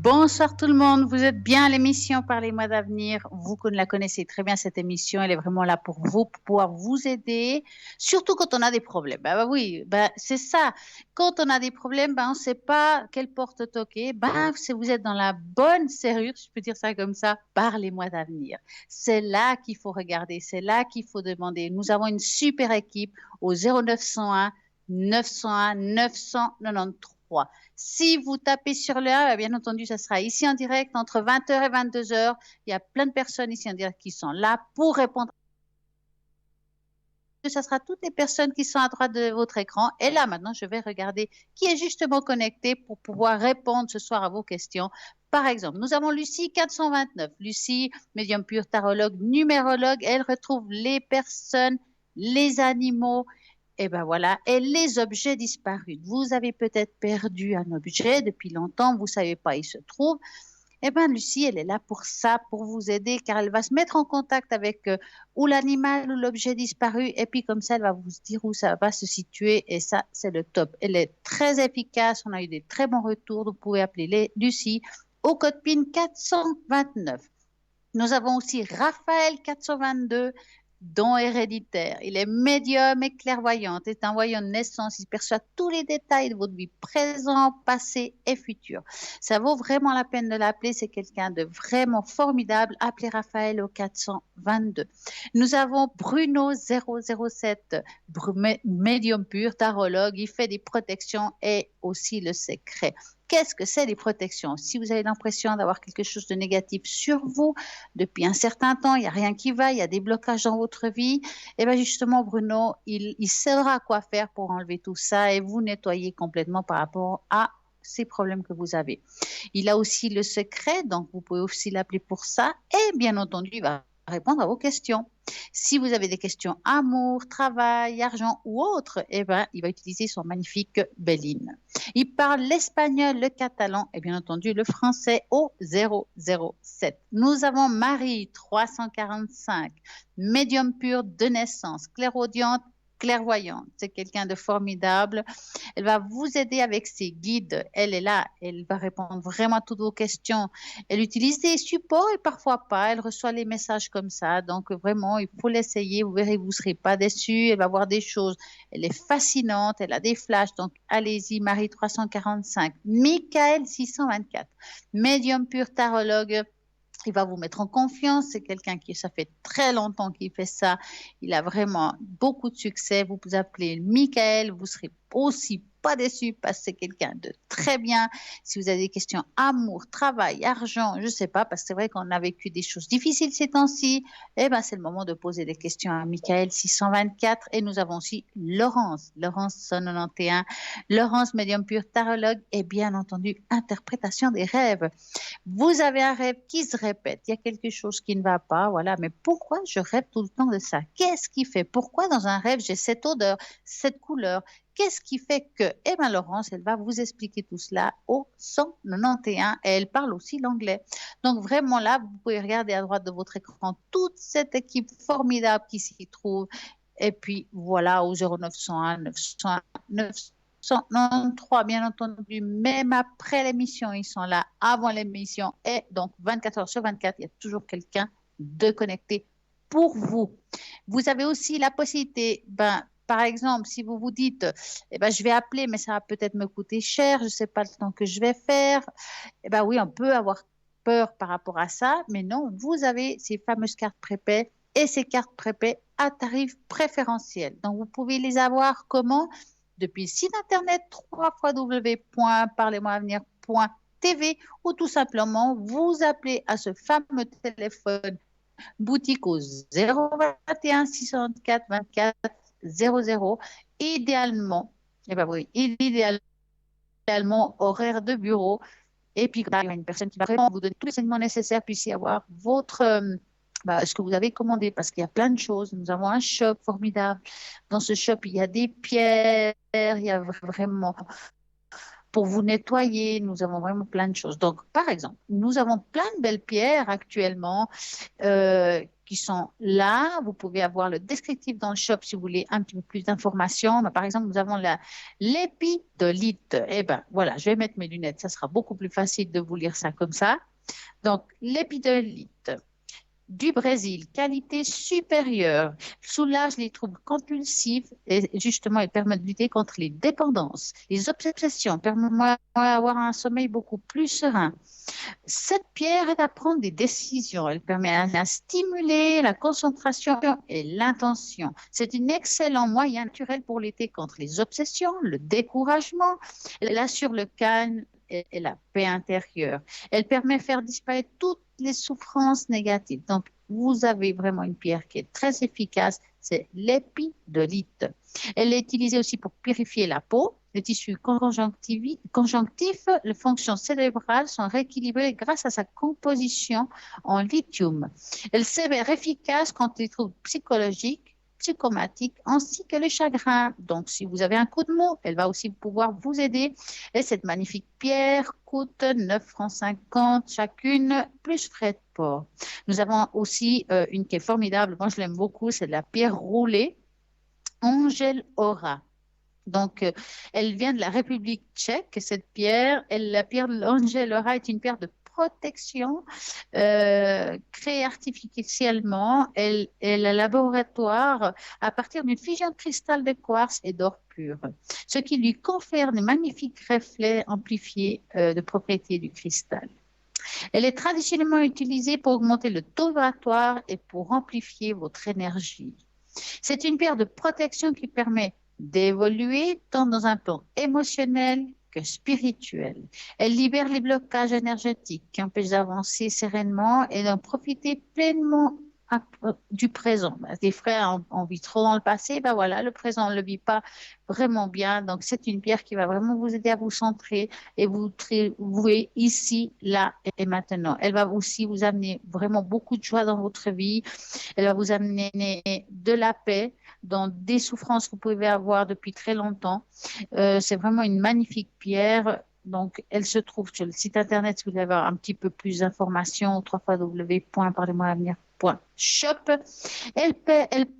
Bonsoir tout le monde, vous êtes bien à l'émission Parlez-moi d'avenir. Vous la connaissez très bien cette émission, elle est vraiment là pour vous, pour pouvoir vous aider, surtout quand on a des problèmes. Oui, c'est ça. Quand on a des problèmes, on ne sait pas quelle porte toquer. Si vous êtes dans la bonne serrure, je peux dire ça comme ça, Parlez-moi d'avenir. C'est là qu'il faut regarder, c'est là qu'il faut demander. Nous avons une super équipe au 0901 901 993. Si vous tapez sur le 1, bien entendu, ça sera ici en direct entre 20h et 22h. Il y a plein de personnes ici en direct qui sont là pour répondre. Ça sera toutes les personnes qui sont à droite de votre écran. Et là, maintenant, je vais regarder qui est justement connecté pour pouvoir répondre ce soir à vos questions. Par exemple, nous avons Lucie 429. Lucie, médium pur, tarologue, numérologue. Elle retrouve les personnes, les animaux, et ben voilà, et les objets disparus. Vous avez peut-être perdu un objet depuis longtemps, vous ne savez pas où il se trouve. Eh bien, Lucie, elle est là pour ça, pour vous aider, car elle va se mettre en contact avec ou l'animal ou l'objet disparu, et puis comme ça, elle va vous dire où ça va se situer, et ça, c'est le top. Elle est très efficace, on a eu des très bons retours, vous pouvez appeler Lucie au code PIN 429. Nous avons aussi Raphaël 422, don héréditaire. Il est médium et clairvoyant. Il est un voyant de naissance. Il perçoit tous les détails de votre vie présent, passé et futur. Ça vaut vraiment la peine de l'appeler. C'est quelqu'un de vraiment formidable. Appelez Raphaël au 422. Nous avons Bruno 007, médium pur, tarologue. Il fait des protections et aussi le secret. Qu'est-ce que c'est les protections? Si vous avez l'impression d'avoir quelque chose de négatif sur vous depuis un certain temps, il n'y a rien qui va, il y a des blocages dans votre vie, et bien justement, Bruno, il saura quoi faire pour enlever tout ça et vous nettoyer complètement par rapport à ces problèmes que vous avez. Il a aussi le secret, donc vous pouvez aussi l'appeler pour ça, et bien entendu, il va répondre à vos questions. Si vous avez des questions amour, travail, argent ou autre, eh ben, il va utiliser son magnifique Béline. Il parle l'espagnol, le catalan et bien entendu le français au 007. Nous avons Marie 345, médium pur de naissance, clairaudiente, clairvoyante. C'est quelqu'un de formidable. Elle va vous aider avec ses guides. Elle est là. Elle va répondre vraiment à toutes vos questions. Elle utilise des supports et parfois pas. Elle reçoit les messages comme ça. Donc vraiment, il faut l'essayer. Vous verrez, vous ne serez pas déçus. Elle va voir des choses. Elle est fascinante. Elle a des flashs. Donc allez-y, Marie 345. Michael 624. Médium pur tarologue. Il va vous mettre en confiance. C'est quelqu'un qui, ça fait très longtemps qu'il fait ça. Il a vraiment beaucoup de succès. Vous vous appelez Michael. Vous serez aussi pas déçu parce que c'est quelqu'un de très bien. Si vous avez des questions amour, travail, argent, je sais pas, parce que c'est vrai qu'on a vécu des choses difficiles ces temps-ci, eh ben, c'est le moment de poser des questions à Michael 624. Et nous avons aussi Laurence 191. Laurence, médium pur, tarologue et bien entendu, interprétation des rêves. Vous avez un rêve qui se répète, il y a quelque chose qui ne va pas, voilà, mais pourquoi je rêve tout le temps de ça? Qu'est-ce qui fait? Pourquoi dans un rêve j'ai cette odeur, cette couleur? Qu'est-ce qui fait que, eh bien, Laurence, elle va vous expliquer tout cela au 191 et elle parle aussi l'anglais. Donc, vraiment là, vous pouvez regarder à droite de votre écran toute cette équipe formidable qui s'y trouve. Et puis, voilà, au 0901 901 993, bien entendu, même après l'émission, ils sont là avant l'émission. Et donc, 24 heures sur 24, il y a toujours quelqu'un de connecté pour vous. Vous avez aussi la possibilité, par exemple, si vous vous dites, eh ben, je vais appeler, mais ça va peut-être me coûter cher, je ne sais pas le temps que je vais faire. Eh ben oui, on peut avoir peur par rapport à ça, mais non, vous avez ces fameuses cartes prépaies et ces cartes prépaies à tarif préférentiel. Donc, vous pouvez les avoir comment? Depuis le site internet www.parlez-moi-avenir.tv ou tout simplement vous appelez à ce fameux téléphone boutique au 021 604 24 00. Idéalement, eh ben oui, idéalement horaire de bureau. Et puis, il y a une personne qui va vraiment vous donner tous les renseignements nécessaires, puissiez avoir votre, ce que vous avez commandé, parce qu'il y a plein de choses. Nous avons un shop formidable. Dans ce shop, il y a des pierres, il y a vraiment pour vous nettoyer. Nous avons vraiment plein de choses. Donc, par exemple, nous avons plein de belles pierres actuellement qui sont là. Vous pouvez avoir le descriptif dans le shop si vous voulez un petit peu plus d'informations. Mais par exemple, nous avons l'épidolite. Eh bien, voilà, je vais mettre mes lunettes. Ça sera beaucoup plus facile de vous lire ça comme ça. Donc, l'épidolite du Brésil, qualité supérieure, soulage les troubles compulsifs et justement, elle permet de lutter contre les dépendances, les obsessions, permet d'avoir un sommeil beaucoup plus serein. Cette pierre aide à prendre des décisions. Elle permet à stimuler la concentration et l'intention. C'est un excellent moyen naturel pour lutter contre les obsessions, le découragement. Elle assure le calme et la paix intérieure. Elle permet de faire disparaître toutes les souffrances négatives. Donc, vous avez vraiment une pierre qui est très efficace, c'est l'épidolite. Elle est utilisée aussi pour purifier la peau, le tissu conjonctif, les fonctions cérébrales sont rééquilibrées grâce à sa composition en lithium. Elle s'avère efficace contre les troubles psychologiques, psychomatiques, ainsi que le chagrin. Donc, si vous avez un coup de mou, elle va aussi pouvoir vous aider. Et cette magnifique pierre coûte 9,50 € chacune, plus frais de port. Nous avons aussi une qui est formidable, moi je l'aime beaucoup, c'est de la pierre roulée, Angel Aura. Donc, elle vient de la République tchèque, cette pierre. La pierre de l'Angel Aura est une pierre de protection créée artificiellement. Elle est un laboratoire à partir d'une fusion de cristal de quartz et d'or pur, ce qui lui confère de magnifiques reflets amplifiés de propriétés du cristal. Elle est traditionnellement utilisée pour augmenter le taux vibratoire et pour amplifier votre énergie. C'est une pierre de protection qui permet d'évoluer tant dans un plan émotionnel que spirituel. Elle libère les blocages énergétiques qui empêchent d'avancer sereinement et d'en profiter pleinement du présent. Des frères, on vit trop dans le passé, ben voilà, le présent, on ne le vit pas vraiment bien. Donc, c'est une pierre qui va vraiment vous aider à vous centrer et vous trouver ici, là et maintenant. Elle va aussi vous amener vraiment beaucoup de joie dans votre vie. Elle va vous amener de la paix dans des souffrances que vous pouvez avoir depuis très longtemps. C'est vraiment une magnifique pierre. Donc, elle se trouve sur le site internet si vous voulez avoir un petit peu plus d'informations, www.parlez-moi-avenir.shop. Elle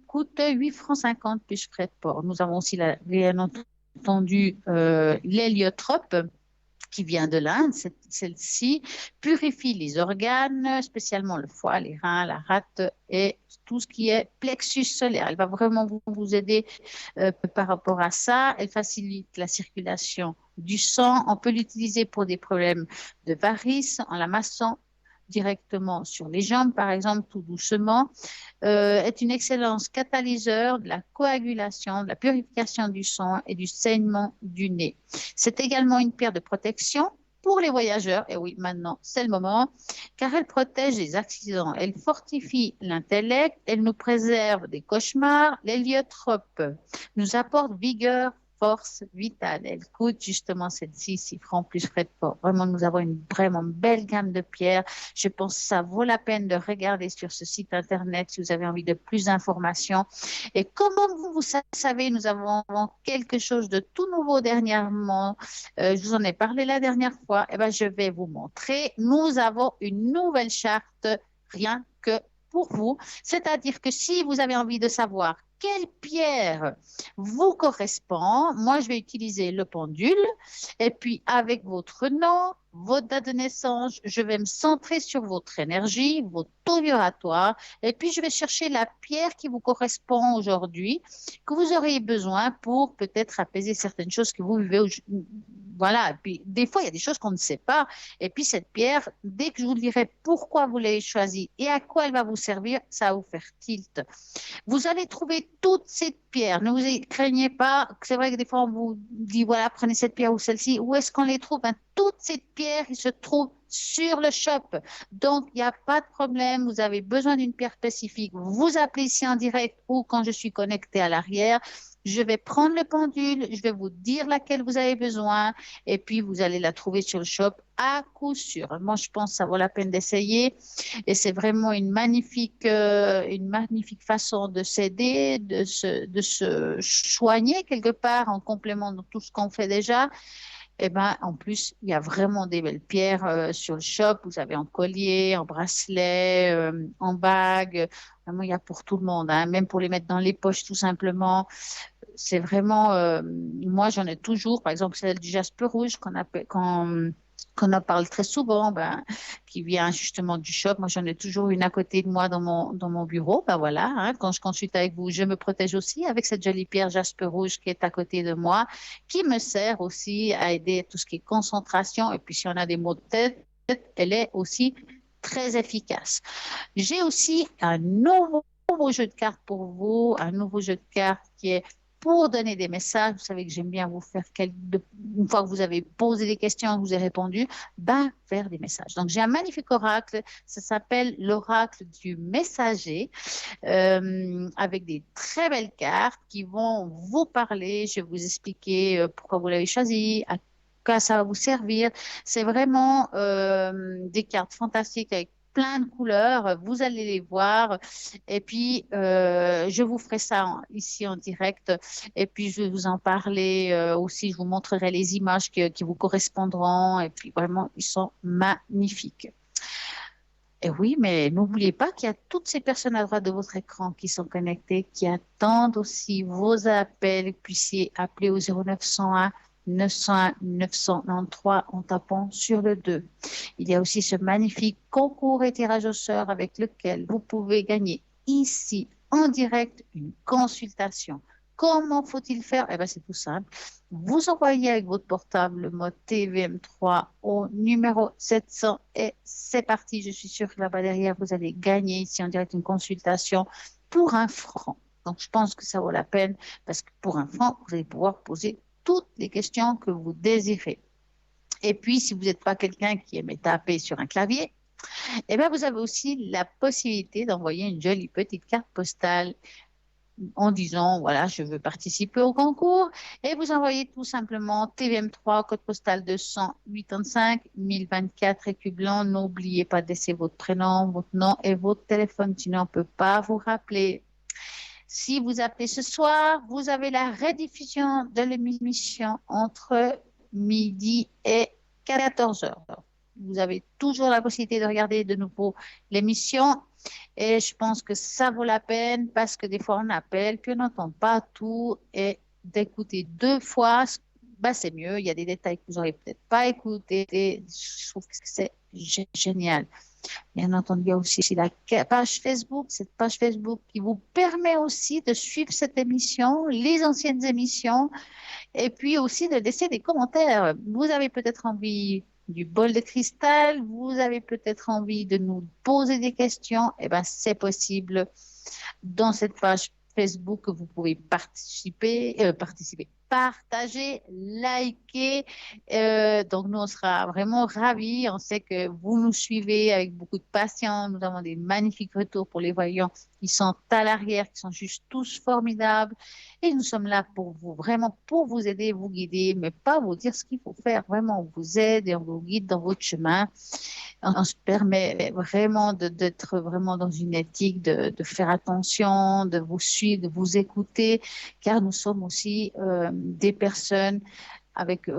coûte 8,50 € plus frais de port. Nous avons aussi, bien entendu, l'héliotrope qui vient de l'Inde. Celle-ci purifie les organes, spécialement le foie, les reins, la rate et tout ce qui est plexus solaire. Elle va vraiment vous aider par rapport à ça. Elle facilite la circulation du sang. On peut l'utiliser pour des problèmes de varices en la massant directement sur les jambes, par exemple, tout doucement, est une excellence catalyseur de la coagulation, de la purification du sang et du saignement du nez. C'est également une pierre de protection pour les voyageurs, et oui, maintenant, c'est le moment, car elle protège des accidents, elle fortifie l'intellect, elle nous préserve des cauchemars. L'héliotrope nous apporte vigueur, force vitale. Elle coûte justement celle-ci 6 € plus frais de port. Vraiment, nous avons une vraiment belle gamme de pierres. Je pense que ça vaut la peine de regarder sur ce site internet si vous avez envie de plus d'informations. Et comme vous savez, nous avons quelque chose de tout nouveau dernièrement. Je vous en ai parlé la dernière fois. Eh ben, je vais vous montrer. Nous avons une nouvelle charte, rien que pour vous. C'est-à-dire que si vous avez envie de savoir quelle pierre vous correspond, moi je vais utiliser le pendule et puis avec votre nom, votre date de naissance, je vais me centrer sur votre énergie, votre taux vibratoire et puis je vais chercher la pierre qui vous correspond aujourd'hui, que vous auriez besoin pour peut-être apaiser certaines choses que vous vivez. Voilà, et puis des fois il y a des choses qu'on ne sait pas et puis cette pierre, dès que je vous dirai pourquoi vous l'avez choisie et à quoi elle va vous servir, ça va vous faire tilt. Vous allez trouver toutes ces pierres. Ne vous craignez pas. C'est vrai que des fois, on vous dit, voilà, prenez cette pierre ou celle-ci. Où est-ce qu'on les trouve? Ben, toutes ces pierres, elles se trouvent sur le shop. Donc, il n'y a pas de problème. Vous avez besoin d'une pierre spécifique. Vous appelez ici en direct ou quand je suis connectée à l'arrière. Je vais prendre le pendule, je vais vous dire laquelle vous avez besoin et puis vous allez la trouver sur le shop à coup sûr. Moi, je pense que ça vaut la peine d'essayer et c'est vraiment une magnifique façon de s'aider, de se soigner quelque part en complément de tout ce qu'on fait déjà. Eh ben, en plus, il y a vraiment des belles pierres sur le shop. Vous avez en collier, en bracelet, en bague. Vraiment, il y a pour tout le monde, hein, même pour les mettre dans les poches, tout simplement. C'est vraiment, moi j'en ai toujours, par exemple celle du jaspe rouge qu'on en parle très souvent, ben, qui vient justement du shop. Moi j'en ai toujours une à côté de moi dans mon bureau. Ben voilà, hein, quand je consulte avec vous, je me protège aussi avec cette jolie pierre jaspe rouge qui est à côté de moi, qui me sert aussi à aider à tout ce qui est concentration. Et puis si on a des maux de tête, elle est aussi très efficace. J'ai aussi un nouveau jeu de cartes pour vous, un nouveau jeu de cartes qui est pour donner des messages. Vous savez que j'aime bien vous faire, une fois que vous avez posé des questions, que vous avez répondu, ben, faire des messages. Donc, j'ai un magnifique oracle, ça s'appelle l'oracle du messager, avec des très belles cartes qui vont vous parler. Je vais vous expliquer pourquoi vous l'avez choisi, à quoi ça va vous servir. C'est vraiment des cartes fantastiques avec plein de couleurs. Vous allez les voir. Et puis, je vous ferai ça ici en direct. Et puis, je vais vous en parler aussi. Je vous montrerai les images qui vous correspondront. Et puis, vraiment, ils sont magnifiques. Et oui, mais n'oubliez pas qu'il y a toutes ces personnes à droite de votre écran qui sont connectées, qui attendent aussi vos appels. Vous puissiez appeler au 0901 901 993 en tapant sur le 2. Il y a aussi ce magnifique concours et tirage au sort avec lequel vous pouvez gagner ici en direct une consultation. Comment faut-il faire? Eh bien, c'est tout simple. Vous envoyez avec votre portable le mot TVM3 au numéro 700 et c'est parti. Je suis sûre que là-bas derrière, vous allez gagner ici en direct une consultation pour 1 franc. Donc, je pense que ça vaut la peine parce que pour 1 franc, vous allez pouvoir poser toutes les questions que vous désirez. Et puis, si vous n'êtes pas quelqu'un qui aime taper sur un clavier, eh bien, vous avez aussi la possibilité d'envoyer une jolie petite carte postale en disant, voilà, je veux participer au concours. Et vous envoyez tout simplement TVM3, code postal 285 1024, écu blanc. N'oubliez pas de laisser votre prénom, votre nom et votre téléphone, sinon on ne peut pas vous rappeler. Si vous appelez ce soir, vous avez la rediffusion de l'émission entre midi et 14 heures. Vous avez toujours la possibilité de regarder de nouveau l'émission et je pense que ça vaut la peine parce que des fois on appelle puis on n'entend pas tout et d'écouter 2 fois, bah, c'est mieux. Il y a des détails que vous n'aurez peut-être pas écoutés et je trouve que c'est génial. Bien entendu, il y a aussi la page Facebook, cette page Facebook qui vous permet aussi de suivre cette émission, les anciennes émissions, et puis aussi de laisser des commentaires. Vous avez peut-être envie du bol de cristal, vous avez peut-être envie de nous poser des questions, et ben c'est possible dans cette page Facebook que vous pouvez partager, liker. Donc, nous, on sera vraiment ravis. On sait que vous nous suivez avec beaucoup de patience. Nous avons des magnifiques retours pour les voyants qui sont à l'arrière, qui sont juste tous formidables. Et nous sommes là pour vous, vraiment pour vous aider, vous guider, mais pas vous dire ce qu'il faut faire. Vraiment, on vous aide et on vous guide dans votre chemin. On se permet vraiment d'être vraiment dans une éthique, de faire attention, de vous suivre, de vous écouter, car nous sommes aussi des personnes avec,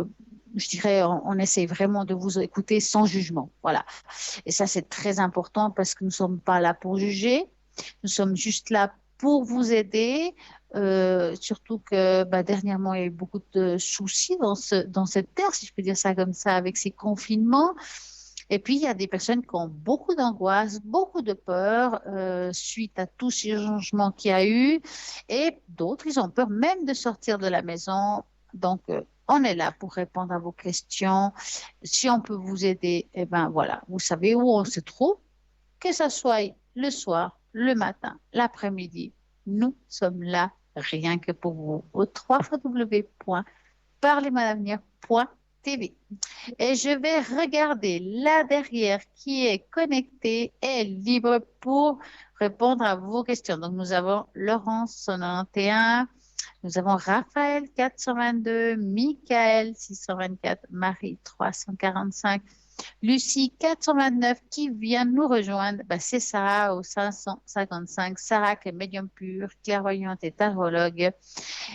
je dirais, on essaie vraiment de vous écouter sans jugement. Voilà. Et ça, c'est très important parce que nous ne sommes pas là pour juger, nous sommes juste là pour vous aider. Surtout que bah, dernièrement, il y a eu beaucoup de soucis dans cette terre, si je peux dire ça comme ça, avec ces confinements. Et puis, il y a des personnes qui ont beaucoup d'angoisse, beaucoup de peur suite à tous ces changements qu'il y a eu. Et d'autres, ils ont peur même de sortir de la maison. Donc, on est là pour répondre à vos questions. Si on peut vous aider, eh ben voilà, vous savez où on se trouve, que ce soit le soir, le matin, l'après-midi. Nous sommes là rien que pour vous au www.parlez-moi-d'avenir.tv. Et je vais regarder là derrière qui est connecté et libre pour répondre à vos questions. Donc, nous avons Laurence 191, nous avons Raphaël 422, Michael 624, Marie 345, Lucie 429 qui vient nous rejoindre, ben, c'est Sarah au 555. Sarah qui est médium pur, clairvoyante et tarologue.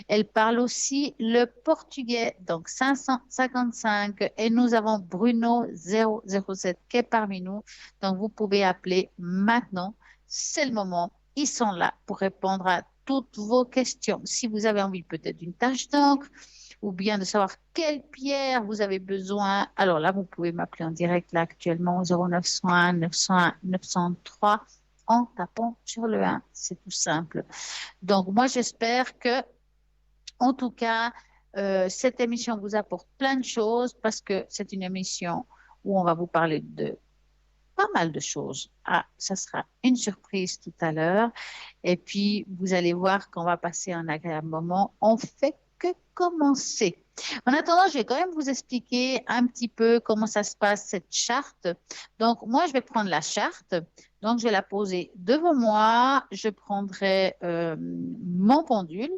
Elle parle aussi le portugais, donc 555. Et nous avons Bruno 007 qui est parmi nous. Donc vous pouvez appeler maintenant. C'est le moment. Ils sont là pour répondre à toutes vos questions. Si vous avez envie peut-être d'une tâche d'encre, ou bien de savoir quelle pierre vous avez besoin. Alors là, vous pouvez m'appeler en direct là actuellement au 0901 901 903 en tapant sur le 1. C'est tout simple. Donc moi, j'espère que, en tout cas, cette émission vous apporte plein de choses parce que c'est une émission où on va vous parler de pas mal de choses. Ah, ça sera une surprise tout à l'heure. Et puis, vous allez voir qu'on va passer un agréable moment. On fait que commencer. En attendant, je vais quand même vous expliquer un petit peu comment ça se passe, cette charte. Donc, moi, je vais prendre la charte. Donc, je vais la poser devant moi. Je prendrai mon pendule.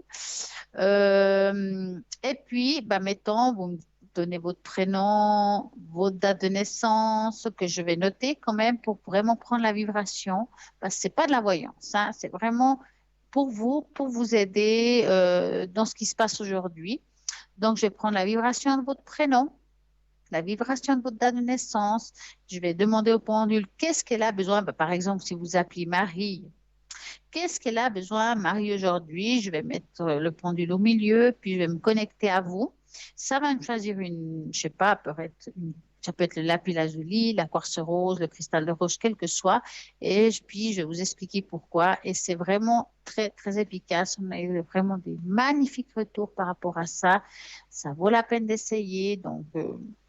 Et puis, bah, mettons, vous me donnez votre prénom, votre date de naissance, que je vais noter quand même pour vraiment prendre la vibration. Parce que ce n'est pas de la voyance, hein, c'est vraiment pour vous aider dans ce qui se passe aujourd'hui. Donc, je vais prendre la vibration de votre prénom, la vibration de votre date de naissance. Je vais demander au pendule qu'est-ce qu'elle a besoin. Ben, par exemple, si vous appelez Marie, qu'est-ce qu'elle a besoin, Marie, aujourd'hui? Je vais mettre le pendule au milieu, puis je vais me connecter à vous. Ça va me choisir une, je sais pas, ça peut être le lapis lazuli, la quartz rose, le cristal de roche, quel que soit. Puis, je vais vous expliquer pourquoi. Et c'est vraiment très, très efficace. On a eu vraiment des magnifiques retours par rapport à ça. Ça vaut la peine d'essayer. Donc,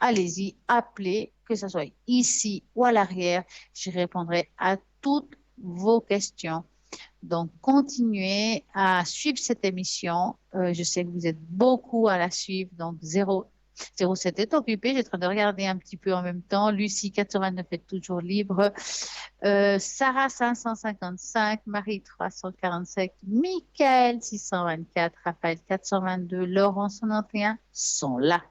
allez-y, appelez, que ce soit ici ou à l'arrière. Je répondrai à toutes vos questions. Donc, continuez à suivre cette émission. Je sais que vous êtes beaucoup à la suivre. Donc, 07 est occupé. J'ai en train de regarder un petit peu en même temps. Lucie 89 est toujours libre. Sarah 555, Marie 347, Michael 624, Raphaël 422, Laurent 191 sont là.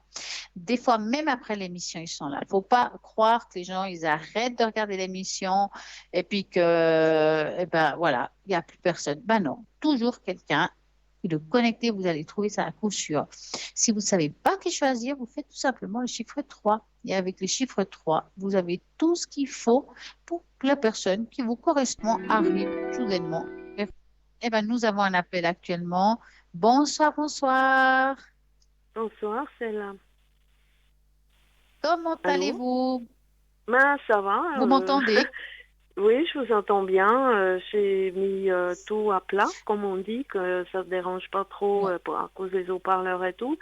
Des fois, même après l'émission, ils sont là. Il ne faut pas croire que les gens, ils arrêtent de regarder l'émission et puis que, eh ben, voilà, il n'y a plus personne. Ben non, toujours quelqu'un qui le connecter, vous allez trouver ça à coup sûr. Si vous ne savez pas qui choisir, vous faites tout simplement le chiffre 3. Et avec le chiffre 3, vous avez tout ce qu'il faut pour que la personne qui vous correspond arrive soudainement. Eh ben, nous avons un appel actuellement. Bonsoir, bonsoir. Bonsoir, c'est là. Comment Allô? allez-vous? Ben, ça va. Vous m'entendez? Oui, je vous entends bien. J'ai mis tout à plat, comme on dit, que ça ne dérange pas trop Ouais. à cause des haut-parleurs et tout.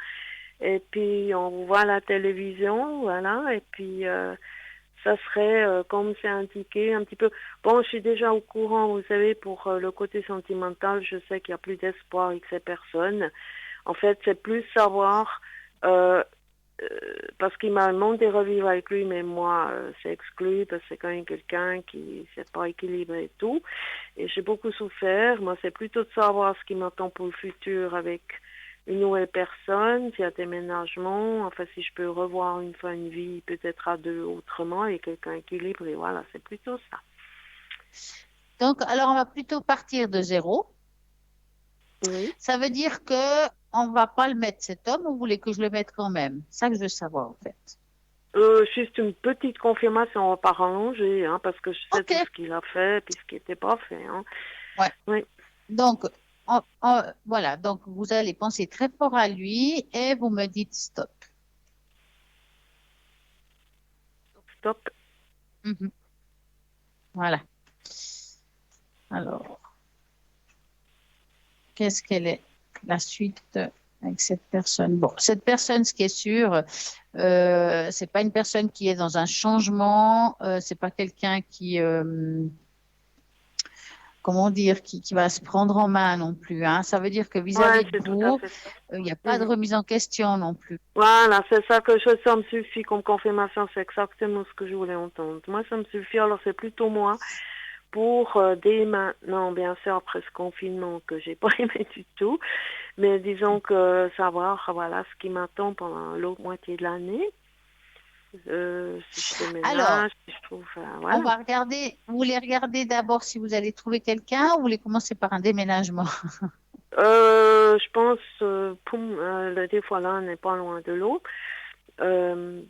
Et puis, on voit la télévision, voilà. Et puis, ça serait, comme c'est indiqué, un petit peu... Bon, je suis déjà au courant, vous savez, pour le côté sentimental, je sais qu'il n'y a plus d'espoir avec ces personnes. En fait, c'est plus savoir... euh, parce qu'il m'a demandé de revivre avec lui, mais moi, c'est exclu parce que c'est quand même quelqu'un qui s'est pas équilibré et tout. Et j'ai beaucoup souffert. Moi, c'est plutôt de savoir ce qui m'attend pour le futur avec une nouvelle personne, s'il y a déménagement, enfin, si je peux revoir une fois une vie, peut-être à deux autrement, et quelqu'un équilibré. Voilà, c'est plutôt ça. Donc, alors, on va plutôt partir de zéro. Oui. Ça veut dire que on va pas le mettre cet homme, ou vous voulez que je le mette quand même? C'est ça que je veux savoir, en fait. Juste une petite confirmation, on va pas rallonger, hein, parce que je sais OK. tout ce qu'il a fait, puis ce qui n'était pas fait. Hein. Ouais. Oui. Donc, voilà. Donc, vous allez penser très fort à lui et vous me dites stop. Stop. Mhm. Voilà. Alors, qu'est-ce qu'elle est la suite avec cette personne? Bon, cette personne, ce qui est sûr, c'est pas une personne qui est dans un changement, c'est pas quelqu'un qui, comment dire, qui va se prendre en main non plus, hein. Ça veut dire que Ouais, vis-à-vis de c'est tout à vous, fait ça. il n'y a pas de Mhm. remise en question non plus. Voilà, c'est ça que ça me suffit comme confirmation, c'est exactement ce que je voulais entendre. Moi, ça me suffit, alors c'est plutôt moi pour dès maintenant, bien sûr, après ce confinement que j'ai pas aimé du tout, mais disons que savoir, voilà, ce qui m'attend pendant l'autre moitié de l'année. si je Alors, déménage, si je trouve, on voilà. va regarder. Vous voulez regarder d'abord si vous allez trouver quelqu'un ou vous voulez commencer par un déménagement? Je pense, des fois l'un n'est pas loin de l'autre. Euh,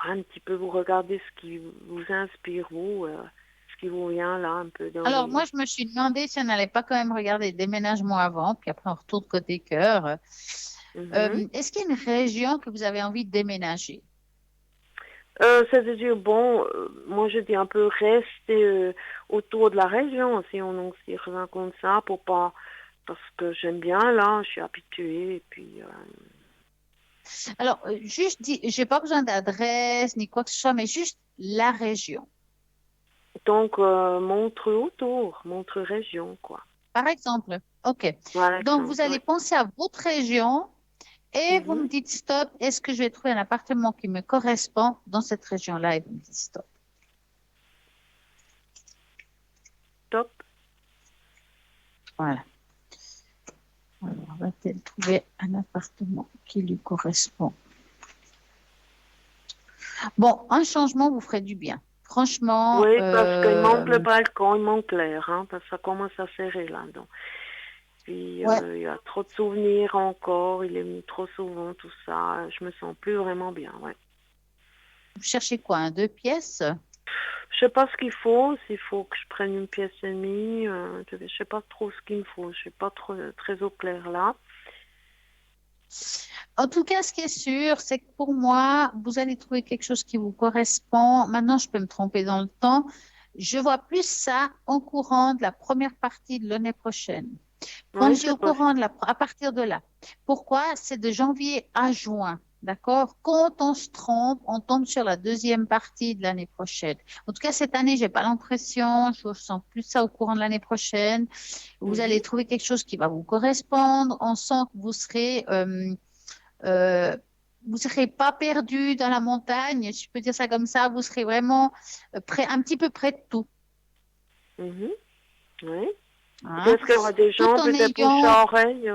un petit peu vous regardez ce qui vous inspire, vous, ce qui vous vient là, un peu dans Alors, les... moi, je me suis demandé si on n'allait pas quand même regarder le déménagement avant, puis après on retourne côté cœur. Mhm. Est-ce qu'il y a une région que vous avez envie de déménager? C'est-à-dire, bon, moi je dis un peu rester autour de la région, si on s'y rien comme ça, pour pas, parce que j'aime bien là, je suis habituée, et puis, Alors, juste, j'ai pas besoin d'adresse ni quoi que ce soit, mais juste la région. donc, Montreux autour, Montreux région, quoi, Par exemple, OK. par Donc, vous exemple, allez ouais. penser à votre région et vous me Mhm. dites stop, est-ce que je vais trouver un appartement qui me correspond dans cette région-là? Et vous me dites stop. Top. Voilà. Alors, va-t-elle trouver un appartement qui lui correspond? Bon, un changement vous ferait du bien. Franchement, Oui, parce qu'il manque le balcon, il manque l'air, hein, parce que ça commence à serrer là. Donc. Puis ouais. il y a trop de souvenirs encore, il est venu trop souvent, tout ça. Je me sens plus vraiment bien, ouais. Vous cherchez quoi? Un deux pièces? Je sais pas ce qu'il faut, s'il faut que je prenne une pièce et demie, je sais pas trop ce qu'il me faut, je suis pas trop, très au clair là. En tout cas, ce qui est sûr, c'est que pour moi, vous allez trouver quelque chose qui vous correspond. Maintenant, je peux me tromper dans le temps. Je vois plus ça en courant de la première partie de l'année prochaine. Quand Oui, je dis c'est au courant possible. à partir de là. Pourquoi? C'est de janvier à juin. D'accord? Quand on se trompe, on tombe sur la deuxième partie de l'année prochaine. En tout cas, cette année, j'ai pas l'impression, je sens plus ça au courant de l'année prochaine. Vous Mhm, allez trouver quelque chose qui va vous correspondre. On sent que euh, vous serez pas perdu dans la montagne, si je peux dire ça comme ça. Vous serez vraiment près, un petit peu près de tout. mhm, oui. Hein? Peut-être qu'il y aura des Tout gens, en peut-être bouche ayant, à oreille,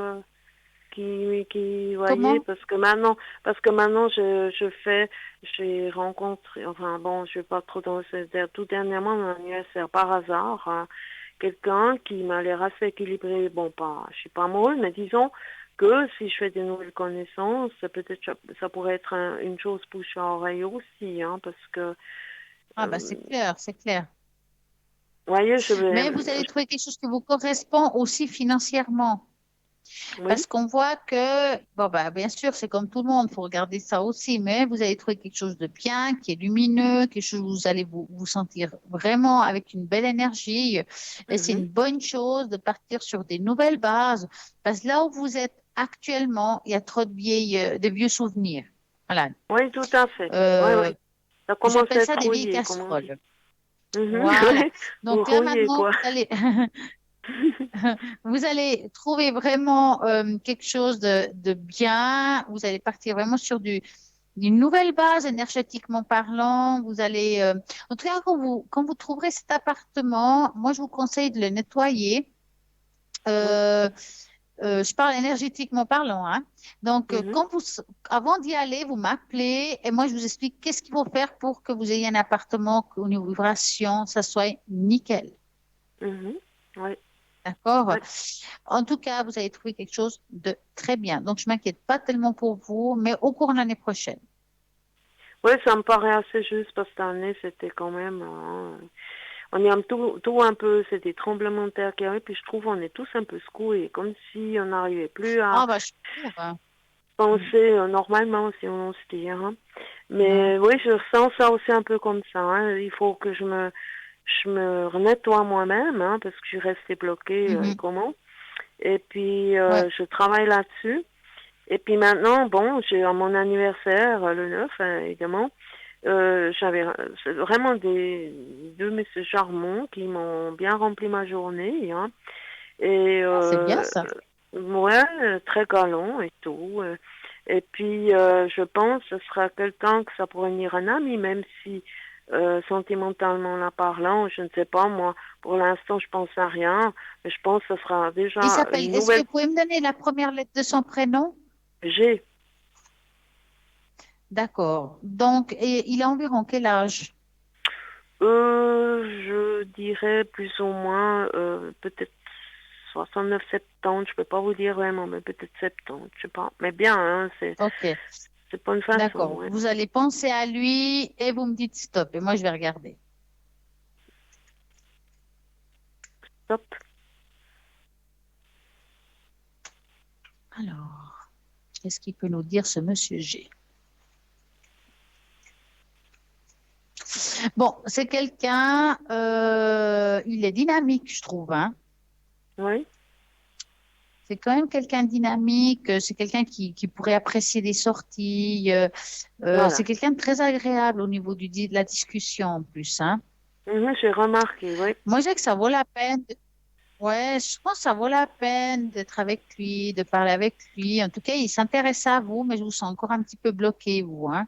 voyez, comment? parce que maintenant, j'ai rencontré, enfin bon, je vais pas trop dans tout dernièrement, mon anniversaire, par hasard, hein, quelqu'un qui m'a l'air assez équilibré. Bon, pas, je suis pas amoureuse, mais disons que si je fais des nouvelles connaissances, peut-être ça pourrait être une chose bouche à oreille aussi, hein, parce que, Ah, bah, c'est euh, clair, c'est clair. voyez, Mais vous allez trouver quelque chose qui vous correspond aussi financièrement. oui, Parce qu'on voit que, bon, bah, bien sûr, c'est comme tout le monde, il faut regarder ça aussi, mais vous allez trouver quelque chose de bien, qui est lumineux, quelque chose où vous allez vous sentir vraiment avec une belle énergie. Et c'est mhm, une bonne chose de partir sur des nouvelles bases, parce que là où vous êtes actuellement, il y a trop de vieux souvenirs. Voilà. oui, tout à fait, oui, Euh, oui, ça commence à J'appelle ça être des vieilles rouillé, comme on dit. casseroles. Mhm, Voilà. oui, vous Donc là, rouillez, maintenant, quoi. vous allez trouver vraiment quelque chose de bien. Vous allez partir vraiment sur une nouvelle base énergétiquement parlant. Vous allez, en tout cas, quand vous trouverez cet appartement, moi, je vous conseille de le nettoyer. Oui. Euh, je parle énergétiquement parlant, hein. Donc, Mhm, avant d'y aller, vous m'appelez et moi, je vous explique qu'est-ce qu'il faut faire pour que vous ayez un appartement qu'au niveau vibration, ça soit nickel. mhm, oui, D'accord? oui. En tout cas, vous allez trouver quelque chose de très bien. Donc, je m'inquiète pas tellement pour vous, mais au cours de l'année prochaine. Oui, ça me paraît assez juste parce que cette année, c'était quand même, hein, on est tout un peu, c'est des tremblements de terre qui arrivent, puis je trouve on est tous un peu secoués, comme si on n'arrivait plus à Ah, bah, je trouve, hein. Mm, penser normalement, si on se dit, hein. mm, Mais oui, je ressens ça aussi un peu comme ça, hein. Il faut que je me nettoie moi-même, hein, parce que je suis restée bloquée, mhm. comment. Et puis, Ouais. je travaille là-dessus. Et puis maintenant, bon, j'ai à mon anniversaire, le 9, évidemment, j'avais c'est vraiment deux messieurs charmants qui m'ont bien rempli ma journée, hein. Et Ah, c'est bien ça. ouais, très galant et tout. Et puis, je pense que ce sera quelqu'un que ça pourrait venir un ami, même si sentimentalement la parlant, je ne sais pas, moi, pour l'instant, je pense à rien, mais je pense que ce sera Il déjà s'appelle, une est-ce que nouvelle. vous pouvez me donner la première lettre de son prénom? G. D'accord. Donc, et il a environ quel âge? Je dirais plus ou moins peut-être 69, 70, je peux pas vous dire vraiment, mais peut-être 70, je sais pas. Mais bien, hein, Ok, c'est pas une façon, d'accord. ouais. Vous allez penser à lui et vous me dites stop. Et moi, je vais regarder. Top. Alors, qu'est-ce qu'il peut nous dire ce monsieur G? Bon, c'est quelqu'un, il est dynamique, je trouve, hein. Oui, C'est quand même quelqu'un de dynamique, c'est quelqu'un qui pourrait apprécier les sorties, c'est voilà. quelqu'un de très agréable au niveau de la discussion en plus, hein. Mhm, j'ai remarqué, oui. Moi, je dirais que ça vaut la peine. Ouais, je pense que ça vaut la peine d'être avec lui, de parler avec lui. En tout cas, il s'intéresse à vous, mais je vous sens encore un petit peu bloqué, vous, hein.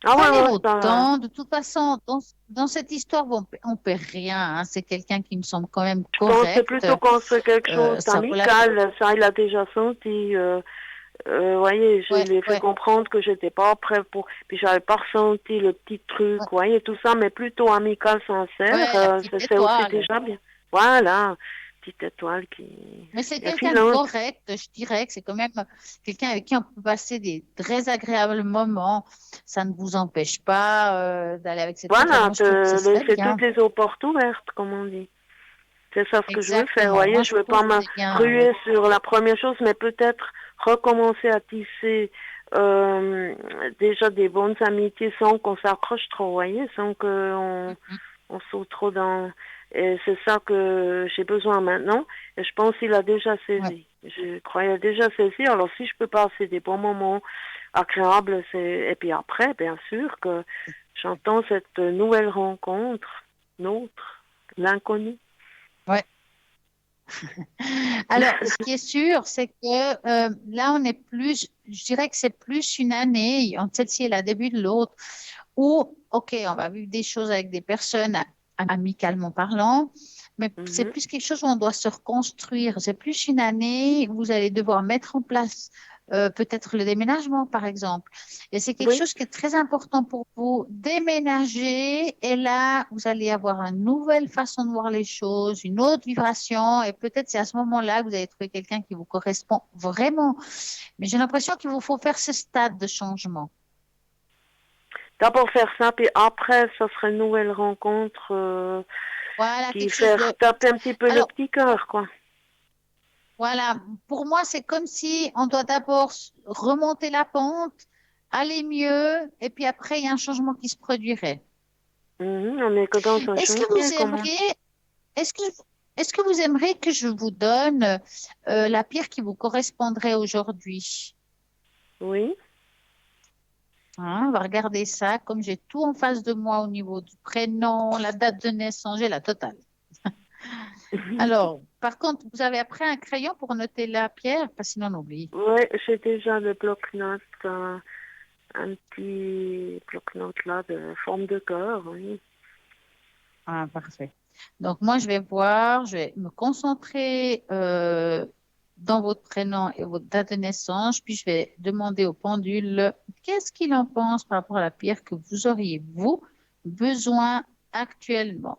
Ah ouais, Prenez ouais, votre ça va. temps. De toute façon, dans cette histoire, bon, on ne perd rien, hein. C'est quelqu'un qui me semble quand même Je pensais correct. plutôt qu'on serait quelque chose Ça vaut la peine. d'amical. Ça, il a déjà senti. Voyez, je Ouais, lui ai fait ouais, comprendre que j'étais pas prêt pour. Puis j'avais pas ressenti le petit truc, ouais, voyez, tout ça, mais plutôt amical, sincère. ouais, la petite C'est aussi étoile. déjà bien. Voilà, petite étoile qui Mais c'est est quelqu'un de filante. correct, je dirais que c'est quand même quelqu'un avec qui on peut passer des très agréables moments. Ça ne vous empêche pas d'aller avec cette personne. Voilà, Moi, je trouve que ce de serait laisser bien. toutes les aux portes ouvertes, comme on dit. C'est ça ce que je veux faire, Exactement. voyez. Moi, Je je veux trouve pas que me c'est bien. Ouais. ruer sur la première chose, mais peut-être recommencer à tisser euh, déjà des bonnes amitiés sans qu'on s'accroche trop, voyez, sans qu'on Mhm. on saute trop dans. Et c'est ça que j'ai besoin maintenant. Et je pense qu'il a déjà Ouais. saisi. Je croyais déjà saisi. Alors si je peux passer des bons moments agréables, c'est. Et puis après, bien sûr que j'entends cette nouvelle rencontre, nôtre, l'inconnu. Ouais. Alors, ce qui est sûr, c'est que là, on est plus, je dirais que c'est plus une année, entre celle-ci et la début de l'autre, où, OK, on va vivre des choses avec des personnes amicalement parlant, mais c'est Mhm. plus quelque chose où on doit se reconstruire. C'est plus une année où vous allez devoir mettre en place peut-être le déménagement, par exemple. Et c'est quelque Oui, chose qui est très important pour vous. Déménager, et là, vous allez avoir une nouvelle façon de voir les choses, une autre vibration, et peut-être c'est à ce moment-là que vous allez trouver quelqu'un qui vous correspond vraiment. Mais j'ai l'impression qu'il vous faut faire ce stade de changement. d'abord faire ça, puis après, ça serait une nouvelle rencontre Voilà, qui quelque chose faire de... taper un petit peu le Alors, petit cœur, quoi. voilà, pour moi, c'est comme si on doit d'abord remonter la pente, aller mieux, et puis après, il y a un changement qui se produirait. Mhm, on est que dans un Est-ce que chantier, vous comment. aimeriez, est-ce que, est-ce que vous aimeriez que je vous donne la pierre qui vous correspondrait aujourd'hui? Oui. Hein, on va regarder ça, comme j'ai tout en face de moi au niveau du prénom, la date de naissance, j'ai la totale. Alors, par contre, vous avez après un crayon pour noter la pierre, parce que sinon on oublie. Oui, j'ai déjà le bloc-notes, un petit bloc-notes là de forme de cœur, oui. Ah, parfait. Donc, moi, je vais voir, je vais me concentrer dans votre prénom et votre date de naissance, puis je vais demander au pendule qu'est-ce qu'il en pense par rapport à la pierre que vous auriez, vous, besoin actuellement.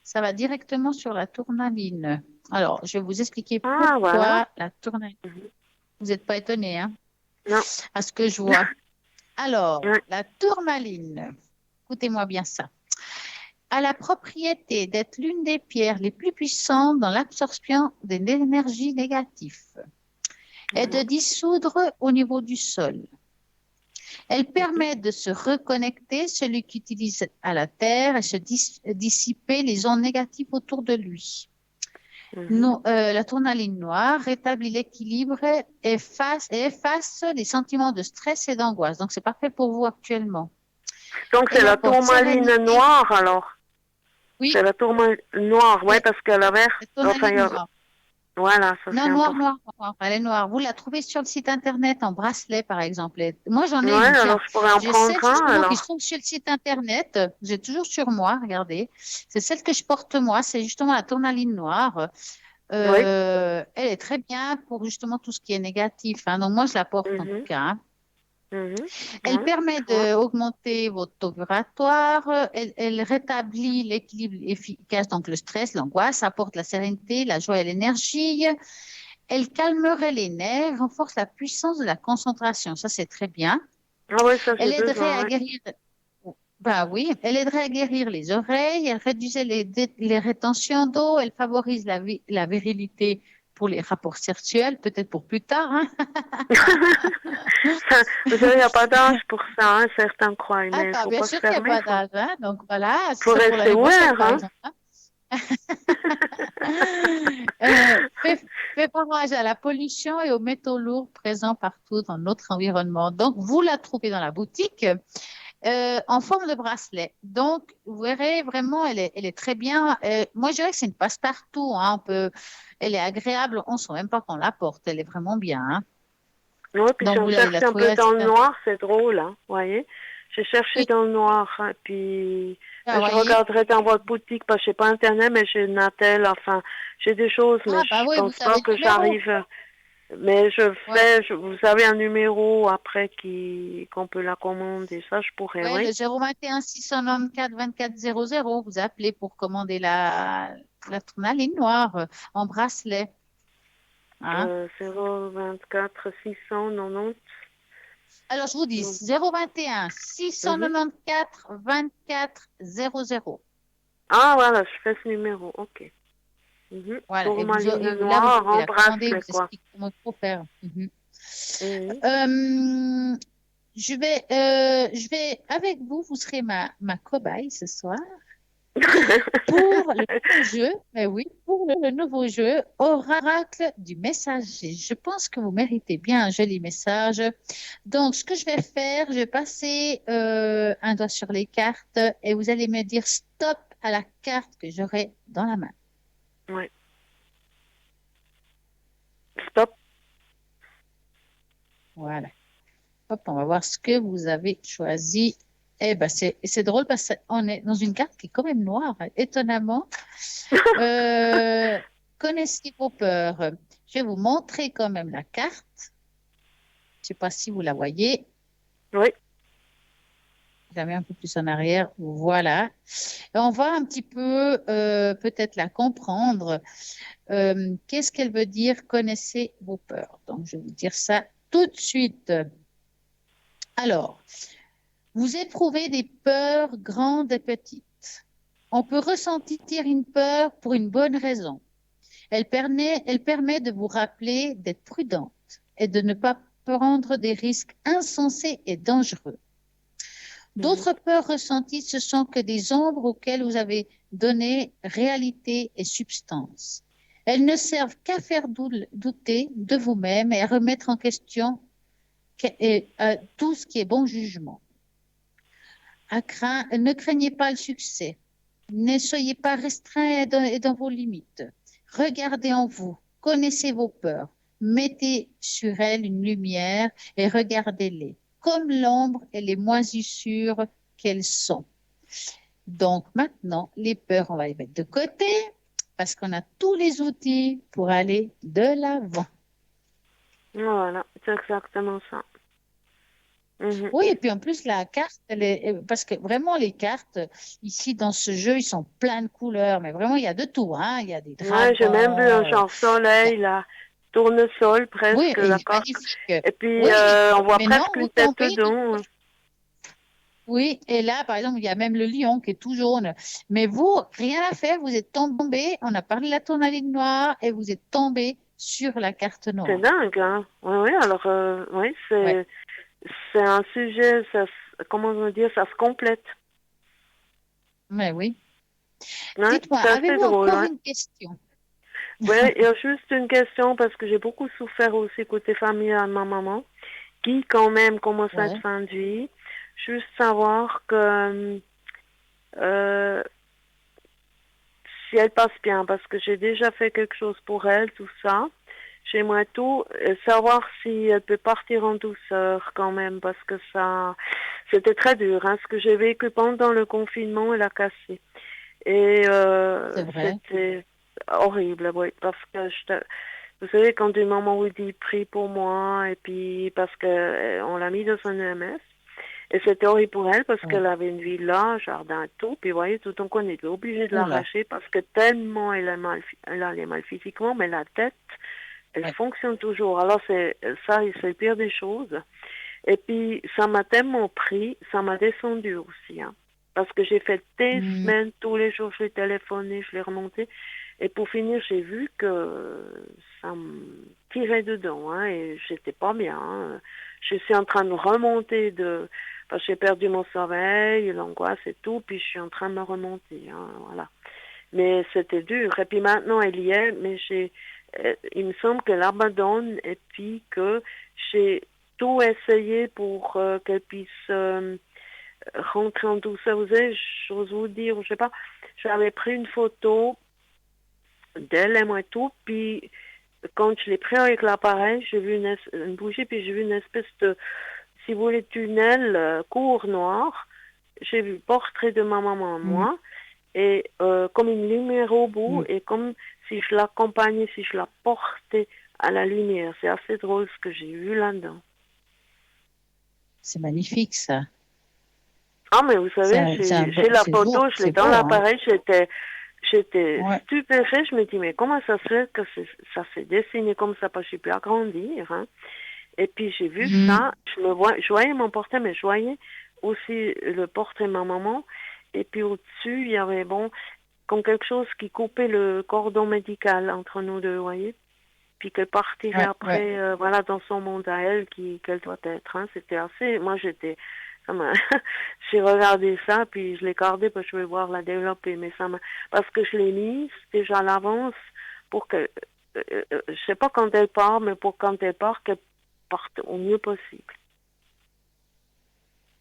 Ça va directement sur la tourmaline. Alors, je vais vous expliquer Ah, voilà. pourquoi la tourmaline. Mhm. Vous n'êtes pas étonné, hein, Non. à ce que je vois. Alors, Ouais. la tourmaline, écoutez-moi bien ça, a la propriété d'être l'une des pierres les plus puissantes dans l'absorption de l'énergie négative et de Voilà. dissoudre au niveau du sol. Elle Mhm. permet de se reconnecter celui qui utilise à la terre et se dissiper les ondes négatives autour de lui. Mhm. La tourmaline noire rétablit l'équilibre et efface les sentiments de stress et d'angoisse. Donc, c'est parfait pour vous actuellement. Donc c'est Elle la apporte tourmaline sérénité. noire alors. C'est Oui, la tourmaline noire, ouais, oui, parce qu'elle a vert. la Enfin, tourmaline noire. voilà, ça Non, c'est noire, important. noire, noire. Elle est noire. Vous la trouvez sur le site internet en bracelet, par exemple. Moi, j'en ai Ouais, une. alors Tiens, je pourrais en j'ai celle prendre un justement qui se alors. trouve sur le site internet. J'ai toujours sur moi. Regardez. C'est celle que je porte moi. C'est justement la tourmaline noire. Oui. Elle est très bien pour justement tout ce qui est négatif, hein. Donc, moi, je la porte en tout Mhm. cas, hein. Mhm. Elle Ouais, permet je vois. d'augmenter votre taux vibratoire, elle rétablit l'équilibre efficace, donc le stress, l'angoisse, apporte la sérénité, la joie et l'énergie. Elle calmerait les nerfs, renforce la puissance de la concentration. Ça, c'est très bien. Ah oui, ça j'ai Elle aiderait besoin, à oui. guérir, ben oui, elle aiderait à guérir les oreilles, elle réduisait les rétentions d'eau, elle favorise la virilité pour les rapports sexuels, peut-être pour plus tard, hein. Vous savez, il n'y a pas d'âge pour ça, hein, certains croient, Ah, mais il bah, faut bien pas se sûr qu'il n'y a fermer, pas d'âge, hein. Donc voilà, faut c'est pour rester l'année prochaine, ouvert, par hein. exemple, hein. Fait barrage à la pollution et aux métaux lourds présents partout dans notre environnement. Donc, vous la trouvez dans la boutique en forme de bracelet. Donc, vous verrez vraiment, elle est très bien. Moi, je dirais que c'est une passe-partout, hein. Elle est agréable. On ne sent même pas qu'on la porte. Elle est vraiment bien, hein. Oui, puis Donc, j'en vous allez la cherche un trouver peu dans assez. le noir, c'est drôle, hein, vous voyez. J'ai cherché Oui, dans le noir, hein, puis ah, ben, je voyez. regarderai dans votre boutique, parce que je sais pas Internet, mais j'ai Natel, enfin, j'ai des choses, mais Ah, bah je oui, vous pense pas savez que le numéro. j'arrive. Mais Ouais. vous avez un numéro après qu'on peut la commander, ça je pourrais, Ouais, oui. le 021 694 2400, vous appelez pour commander la tourmaline noire en bracelet, hein. 024 690. Alors, je vous dis Non. 021 Mhm. 694 2400. Ah voilà, je fais ce numéro, ok. Voilà, et Tourmaline là, vous noire pouvez en la commander, vous bracelet, quoi. explique comment il faut faire. Mhm. Mhm. Euh, je vais, avec vous, vous serez ma cobaye ce soir. Pour le nouveau jeu, mais oui, pour le nouveau jeu, Oracle du messager. Je pense que vous méritez bien un joli message. Donc, ce que je vais faire, je vais passer un doigt sur les cartes et vous allez me dire stop à la carte que j'aurai dans la main. Ouais. Stop. Voilà. Hop, on va voir ce que vous avez choisi. Eh ben, c'est drôle parce qu'on est dans une carte qui est quand même noire, hein, étonnamment. Euh, Connaissez vos peurs. Je vais vous montrer quand même la carte. Je ne sais pas si vous la voyez. Oui. Je la mets un peu plus en arrière. Voilà. Et on va un petit peu peut-être la comprendre. Qu'est-ce qu'elle veut dire? Connaissez vos peurs. Donc, je vais vous dire ça tout de suite. Alors, vous éprouvez des peurs grandes et petites. On peut ressentir une peur pour une bonne raison. Elle permet de vous rappeler d'être prudente et de ne pas prendre des risques insensés et dangereux. Mhm. D'autres peurs ressenties, ce sont que des ombres auxquelles vous avez donné réalité et substance. Elles ne servent qu'à faire douter de vous-même et à remettre en question tout ce qui est bon jugement. Ne craignez pas le succès. Ne soyez pas restreint et dans vos limites. Regardez en vous, connaissez vos peurs, mettez sur elles une lumière et regardez-les comme l'ombre et les moisissures qu'elles sont. Donc maintenant, les peurs, on va les mettre de côté parce qu'on a tous les outils pour aller de l'avant. Voilà, c'est exactement ça. Mhm. Oui, et puis en plus, la carte, parce que vraiment, les cartes, ici, dans ce jeu, ils sont plein de couleurs, mais vraiment, il y a de tout, hein. Il y a des Ouais, j'ai même vu un dragons. genre Il y a- soleil, là, tournesol Oui, presque, il la est carte. magnifique. Et puis, Oui, on voit mais non, presque vous une tête tombez. dedans. Oui, et là, par exemple, il y a même le lion qui est tout jaune. Mais vous, rien à faire, vous êtes tombé, on a parlé de la tourmaline noire et vous êtes tombé sur la carte C'est noire. dingue, hein. Oui, oui, alors, oui, Ouais, c'est un sujet, comment on dire, ça se complète. mais oui. Ouais, Dites-moi, c'est assez avez-vous drôle, encore ouais. une question? Ouais, il y a juste une question parce que j'ai beaucoup souffert aussi côté familial de ma maman, qui quand même commence à être Ouais, fin de vie. Juste savoir que euh, si elle passe bien, parce que j'ai déjà fait quelque chose pour elle, tout ça. J'aimerais tout savoir si elle peut partir en douceur quand même, parce que ça, c'était très dur. Hein. Ce que j'ai vécu pendant le confinement, elle a cassé. Et c'est vrai. c'était horrible, oui, parce que vous savez, quand une maman vous dit prie pour moi, et puis parce que on l'a mis dans un EMS, et c'était horrible pour elle parce qu'elle avait une villa, jardin, tout, puis vous voyez, tout donc on était obligé de l'arracher parce que tellement elle allait mal physiquement, mais la tête, elle fonctionne toujours. Alors c'est le pire des choses. Et puis ça m'a tellement pris, ça m'a descendu aussi, hein. Parce que j'ai fait des semaines, tous les jours, je l'ai téléphoné, je l'ai remonté. Et pour finir, j'ai vu que ça me tirait dedans, hein, et j'étais pas bien, hein. Je suis en train de remonter parce que j'ai perdu mon sommeil, l'angoisse et tout, puis je suis en train de me remonter, hein, voilà. Mais c'était dur. Et puis maintenant, elle y est, mais il me semble qu'elle abandonne et puis que j'ai tout essayé pour qu'elle puisse rentrer en douceur. Vous savez, j'ose vous dire, je sais pas, j'avais pris une photo d'elle et moi et tout, puis quand je l'ai pris avec l'appareil, j'ai vu une bougie, puis j'ai vu une espèce de, si vous voulez, tunnel court noir. J'ai vu le portrait de ma maman et moi, et comme une lumière au bout, et comme si je l'accompagnais, si je la portais à la lumière. C'est assez drôle ce que j'ai vu là-dedans. C'est magnifique, ça. Ah, mais vous savez, j'ai la photo, je l'ai dans l'appareil, j'étais stupéfaite. Je me dis, mais comment ça se fait que ça s'est dessiné comme ça, parce que je suis plus agrandir, hein. Et puis j'ai vu ça, je voyais mon portrait, mais je voyais aussi le portrait de ma maman. Et puis au-dessus, il y avait, comme quelque chose qui coupait le cordon médical entre nous deux, vous voyez. Puis qu'elle partirait après, voilà, dans son monde à elle, qu'elle doit être, hein. C'était assez, moi j'étais, j'ai regardé ça, puis je l'ai gardé parce que je vais voir la développer, mais parce que je l'ai mise déjà à l'avance pour que, je sais pas quand elle part, mais pour quand elle part, qu'elle parte au mieux possible.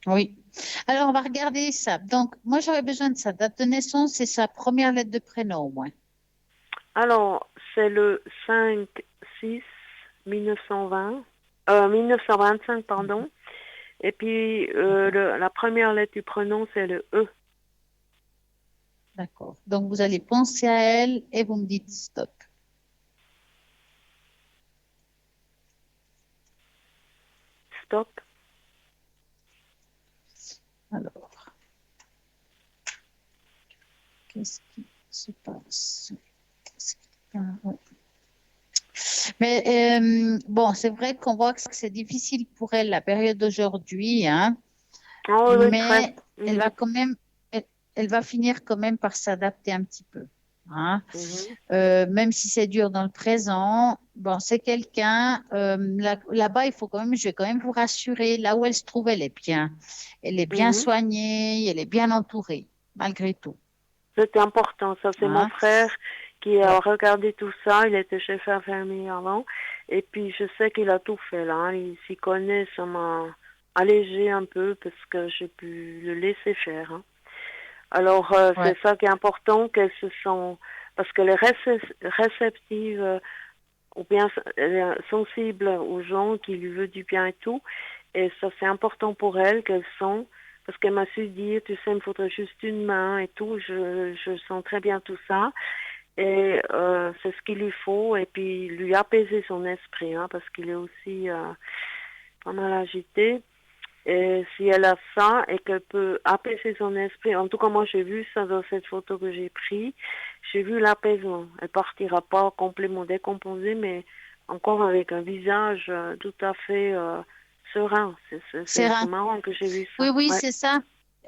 Oui. Alors, on va regarder ça. Donc, moi, j'aurais besoin de sa date de naissance et sa première lettre de prénom, au moins. Alors, c'est le 5-6-1925, pardon. Et puis, la première lettre du prénom, c'est le E. D'accord. Donc, vous allez penser à elle et vous me dites stop. Stop. Alors, qu'est-ce qui se passe? Mais bon, c'est vrai qu'on voit que c'est difficile pour elle la période d'aujourd'hui, hein, Oh, oui, mais elle va quand même, elle va finir quand même par s'adapter un petit peu, hein. Même si c'est dur dans le présent. Bon, c'est quelqu'un là-bas, je vais quand même vous rassurer, là où elle se trouve, elle est bien. Elle est bien soignée, elle est bien entourée, malgré tout. C'était important, ça. C'est mon frère qui a regardé tout ça. Il était chef infirmier avant. Et puis, je sais qu'il a tout fait, là, hein. Il s'y connaît. Ça m'a allégé un peu parce que j'ai pu le laisser faire, hein. Alors, c'est ça qui est important, qu'elle se sent... Parce qu'elle est réceptive ou bien sensible aux gens qui lui veulent du bien et tout. Et ça, c'est important pour elle qu'elle sent... Parce qu'elle m'a su dire, tu sais, il me faudrait juste une main et tout. Je sens très bien tout ça. Et c'est ce qu'il lui faut. Et puis, lui apaiser son esprit, hein, parce qu'il est aussi pas mal agité. Et si elle a ça et qu'elle peut apaiser son esprit, en tout cas, moi, j'ai vu ça dans cette photo que j'ai prise. J'ai vu l'apaisement. Elle partira pas complètement décomposée, mais encore avec un visage tout à fait... serein. C'est marrant que j'ai vu ça. Oui, c'est ça.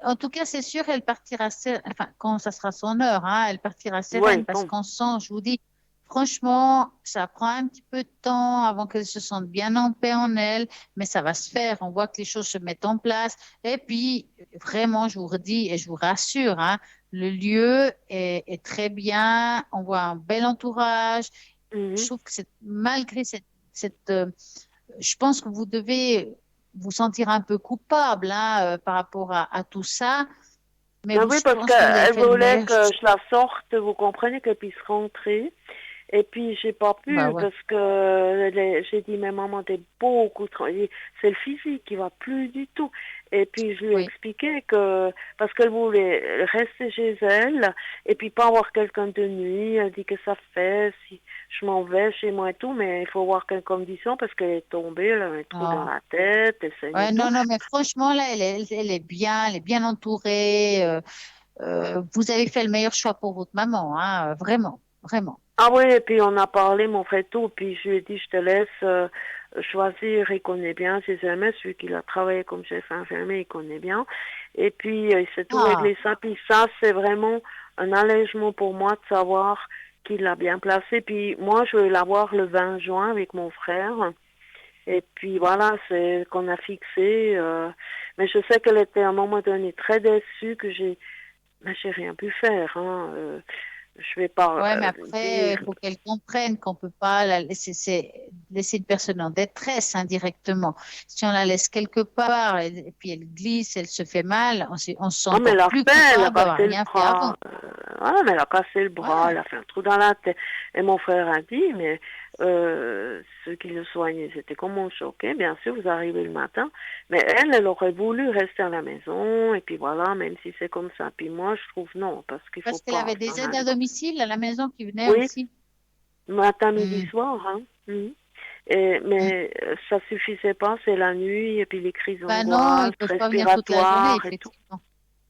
En tout cas, c'est sûr, elle partira, enfin, quand ça sera son heure, hein, elle partira sereine parce qu'on sent, je vous dis, franchement, ça prend un petit peu de temps avant qu'elle se sente bien en paix en elle, mais ça va se faire. On voit que les choses se mettent en place. Et puis, vraiment, je vous redis et je vous rassure, hein, le lieu est très bien. On voit un bel entourage. Je trouve que malgré je pense que vous devez vous sentir un peu coupable, hein, par rapport à tout ça. Mais oui, parce qu'elle voulait que je la sorte, vous comprenez, qu'elle puisse rentrer. Et puis, j'ai pas Bah pu ouais. parce que j'ai dit, mais maman, t'es beaucoup trop. C'est le physique qui va plus du tout. Et puis, je lui ai Oui. expliqué que, parce qu'elle voulait rester chez elle et puis pas avoir quelqu'un de nuit. Elle dit que ça fait si je m'en vais chez moi et tout, mais il faut voir quelles conditions parce qu'elle est tombée, elle a un trou dans Ah. la tête, elle saigne et Ouais, tout. non, non, mais franchement, là, elle est bien entourée. Vous avez fait le meilleur choix pour votre maman, hein, vraiment, vraiment. Ah oui, et puis on a parlé, mon frère, tout, puis je lui ai dit, je te laisse choisir, il connaît bien ses amis, celui qui a travaillé comme chef infirmier, il connaît bien. Et puis, il s'est tout Ah, réglé ça, puis ça, c'est vraiment un allègement pour moi de savoir qu'il l'a bien placé. Puis moi, je vais la voir le 20 juin avec mon frère. Et puis voilà, c'est qu'on a fixé. Mais je sais qu'elle était à un moment donné très déçue que mais j'ai rien pu faire. Hein, je vais pas ouais, mais après, dire. il faut qu'elle comprenne qu'on peut pas la laisser, laisser une personne en détresse indirectement. Si on la laisse quelque part et puis elle glisse, elle se fait mal, on se sent Oh, mais encore elle a plus fait, elle a coupable d'avoir cassé le rien fait avant. bras. Voilà, mais elle a cassé le bras, Ouais. elle a fait un trou dans la tête. Et mon frère a dit, mais ceux qui le soignaient, c'était comment choqué. Bien sûr, vous arrivez le matin. Mais elle aurait voulu rester à la maison. Et puis voilà, même si c'est comme ça. Puis moi, je trouve non, parce qu'il faut Parce qu'elle pas avait des s'en aides aller à comme domicile à la maison qui venaient ça. Oui, aussi. matin, midi, Hmm. soir. Hein. Mhm. Hmm. Mais ça suffisait pas, c'est la nuit, et puis les crises Ben non, ils d'angoisse, peuvent pas venir toute la journée, respiratoires et tout. effectivement.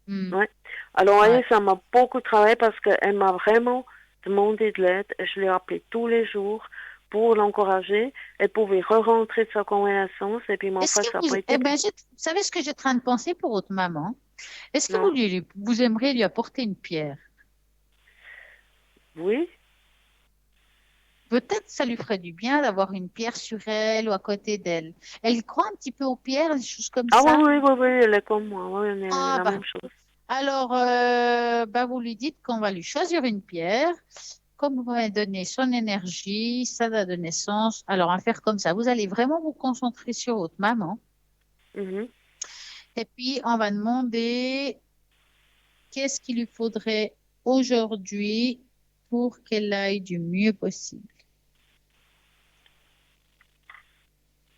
Hmm. Ouais. Alors, vous Ouais. voyez, ça m'a beaucoup travaillé parce qu'elle m'a vraiment demandé de l'aide. Je l'ai appelée tous les jours pour l'encourager. Elle pouvait re-rentrer de sa convalescence et puis mon Est-ce frère, que ça n'a vous, pas été eh ben, bien. vous savez ce que j'ai en train de penser pour votre maman? Est-ce que Non? vous aimeriez lui apporter une pierre? Oui? Peut-être ça lui ferait du bien d'avoir une pierre sur elle ou à côté d'elle. Elle croit un petit peu aux pierres, des choses comme Ah oui, ça. oui, oui, oui, elle est comme moi. Oui, on est Ah la bah, même chose. alors, bah, vous lui dites qu'on va lui choisir une pierre, comme vous m'avez donné son énergie, sa date de naissance. Alors, on va faire comme ça. Vous allez vraiment vous concentrer sur votre maman. Mhm. Et puis, on va demander qu'est-ce qu'il lui faudrait aujourd'hui pour qu'elle aille du mieux possible.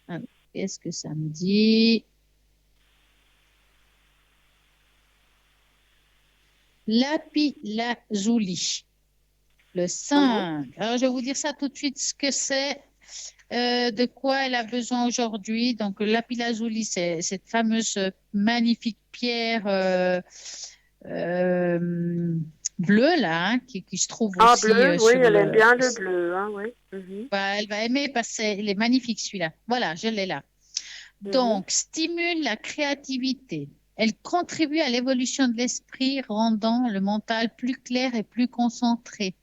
Alors, qu'est-ce que ça me dit? Lapis-lazuli, le Mhm. 5. Alors, je vais vous dire ça tout de suite, ce que c'est, de quoi elle a besoin aujourd'hui. Donc, le lapis-lazuli, c'est cette fameuse magnifique pierre euh, bleue, là, hein, qui se trouve Ah, aussi bleu, oui, sur elle aime le... bien le bleu, hein, oui. Mhm. Bah, elle va aimer parce qu'il est magnifique celui-là. Voilà, je l'ai là. Mhm. Donc, stimule la créativité. Elle contribue à l'évolution de l'esprit, rendant le mental plus clair et plus concentré.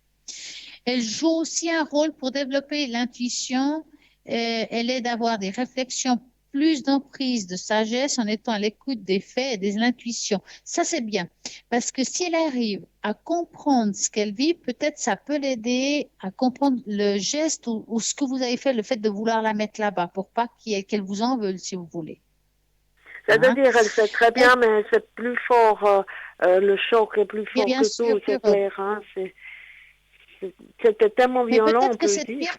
Elle joue aussi un rôle pour développer l'intuition. Elle aide à avoir des réflexions plus d'emprise, de sagesse en étant à l'écoute des faits et des intuitions. Ça, c'est bien. Parce que si elle arrive à comprendre ce qu'elle vit, peut-être ça peut l'aider à comprendre le geste ou ce que vous avez fait, le fait de vouloir la mettre là-bas pour pas qu'elle vous en veuille, si vous voulez. Hein? C'est-à-dire, elle sait très Elle, bien, mais c'est plus fort, le choc est plus bien, fort bien que sûr, tout, c'est clair, hein. C'était tellement mais violent, peut-être on que peut cette dire. pierre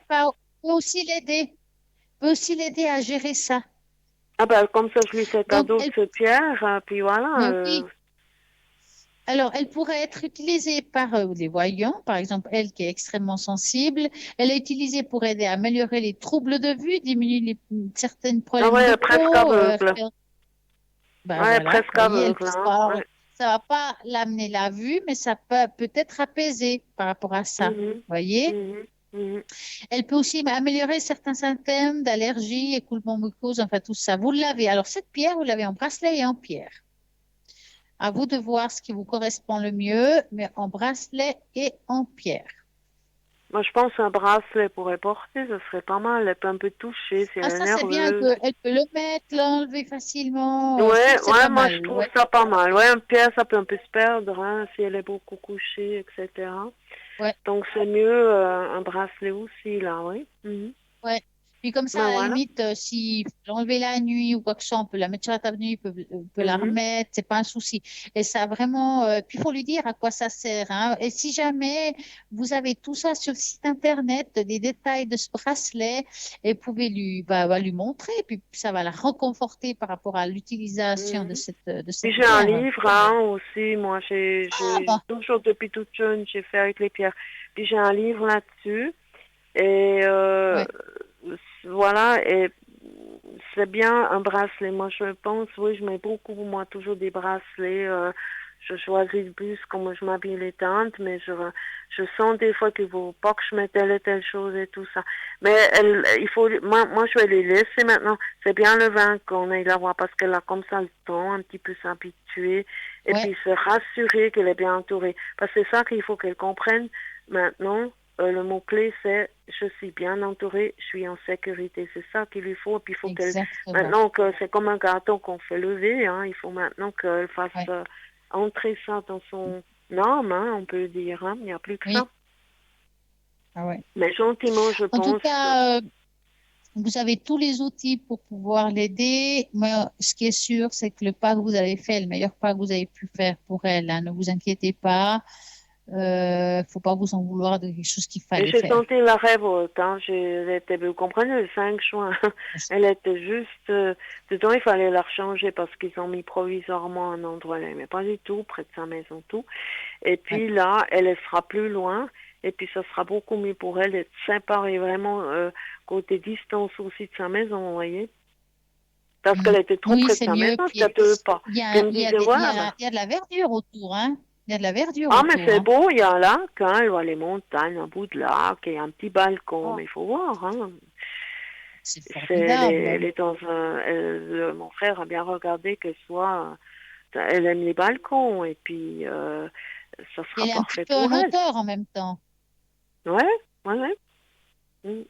peut aussi l'aider à gérer ça. Ah ben, comme ça, je lui fais Donc, cadeau de ce pierre, puis voilà. mais oui, alors elle pourrait être utilisée par les voyants, par exemple, elle qui est extrêmement sensible. Elle est utilisée pour aider à améliorer les troubles de vue, diminuer certains Ah problèmes de ouais, presque peau. aveugle. Ben Ouais, voilà, presque voyez, aveugle, hein. Ouais. ça va pas l'amener la vue, mais ça peut peut-être apaiser par rapport à ça. Mhm, Voyez? mhm, mhm. Elle peut aussi améliorer certains symptômes d'allergie, écoulement mucose, enfin tout ça. Vous l'avez. Alors cette pierre, vous l'avez en bracelet et en pierre. À vous de voir ce qui vous correspond le mieux, mais en bracelet et en pierre. Moi, je pense un bracelet pourrait porter, ce serait pas mal. Elle peut un peu toucher si Ah, elle est ça c'est bien, nerveuse. elle peut le mettre, l'enlever facilement. Je trouve Ouais, que c'est ouais, pas moi, je mal. trouve Ouais, ça pas mal. Ouais, un pierre, ça peut un peu se perdre, hein, si elle est beaucoup couchée, etc. ouais, Donc, c'est mieux un bracelet aussi, là, oui. Mhm. ouais. Puis comme ça, Ben à la voilà. limite, si l'enlever la nuit ou quoi que ce soit, on peut la mettre sur la table de nuit, peut la Mhm. remettre, c'est pas un souci. Et ça vraiment, puis il faut lui dire à quoi ça sert, hein. Et si jamais vous avez tout ça sur le site internet, des détails de ce bracelet, et vous pouvez lui montrer, puis ça va la reconforter par rapport à l'utilisation Mhm. de Puis cette j'ai un pierre. livre hein, aussi, moi Ah bon, j'ai toujours depuis toute jeune, j'ai fait avec les pierres. Puis j'ai un livre là-dessus et ouais, voilà, et c'est bien un bracelet. Moi je pense, oui, je mets beaucoup, moi toujours des bracelets. Je choisis le bus comme je m'habille les teintes, mais je sens des fois qu'il faut pas que je mette telle et telle chose et tout ça. Mais il faut, moi je vais les laisser maintenant. C'est bien le vin qu'on aille la voir parce qu'elle a comme ça le temps, un petit peu s'habituer et ouais, puis se rassurer qu'elle est bien entourée. Parce que c'est ça qu'il faut qu'elle comprenne maintenant. Le mot-clé, c'est je suis bien entourée, je suis en sécurité. C'est ça qu'il lui faut. Et puis il faut qu'elle, exactement. maintenant que c'est comme un gâteau qu'on fait lever, hein, il faut maintenant qu'elle fasse Ouais, entrer ça dans son âme, hein, on peut dire. Hein, il n'y a plus que ça. oui, ah ouais. Mais gentiment, je En tout pense. cas, vous avez tous les outils pour pouvoir l'aider. Mais ce qui est sûr, c'est que le pas que vous avez fait est le meilleur pas que vous avez pu faire pour elle, hein. Ne vous inquiétez pas. Faut pas vous en vouloir de quelque chose qu'il Et fallait j'ai faire. senti la révolte. Hein, vous comprenez, le 5 juin, elle était juste dedans. Il fallait la changer parce qu'ils ont mis provisoirement un endroit là, mais pas du tout, près de sa maison, tout. Et Ouais. puis là, elle sera plus loin. Et puis ça sera beaucoup mieux pour elle d'être séparée vraiment côté distance aussi de sa maison, vous voyez. Parce Mm. qu'elle était trop Oui, près de c'est sa mieux. maison, Puis c'était peu pas. il y Puis a, elle me il y a disait, des- voilà, ben, il y a de la verdure autour, hein. Il y a de la verdure ah mais autour, c'est hein. beau, il y a un lac, hein, il y a les montagnes, un bout de lac et un petit balcon, Oh, mais il faut voir, hein. c'est C'est, elle est, formidable. elle est dans mon frère a bien regardé qu'elle soit, elle aime les balcons et puis ça Et sera elle est un petit parfait peu en pour elle. hauteur en même temps. Ouais, ouais, ouais. Mm.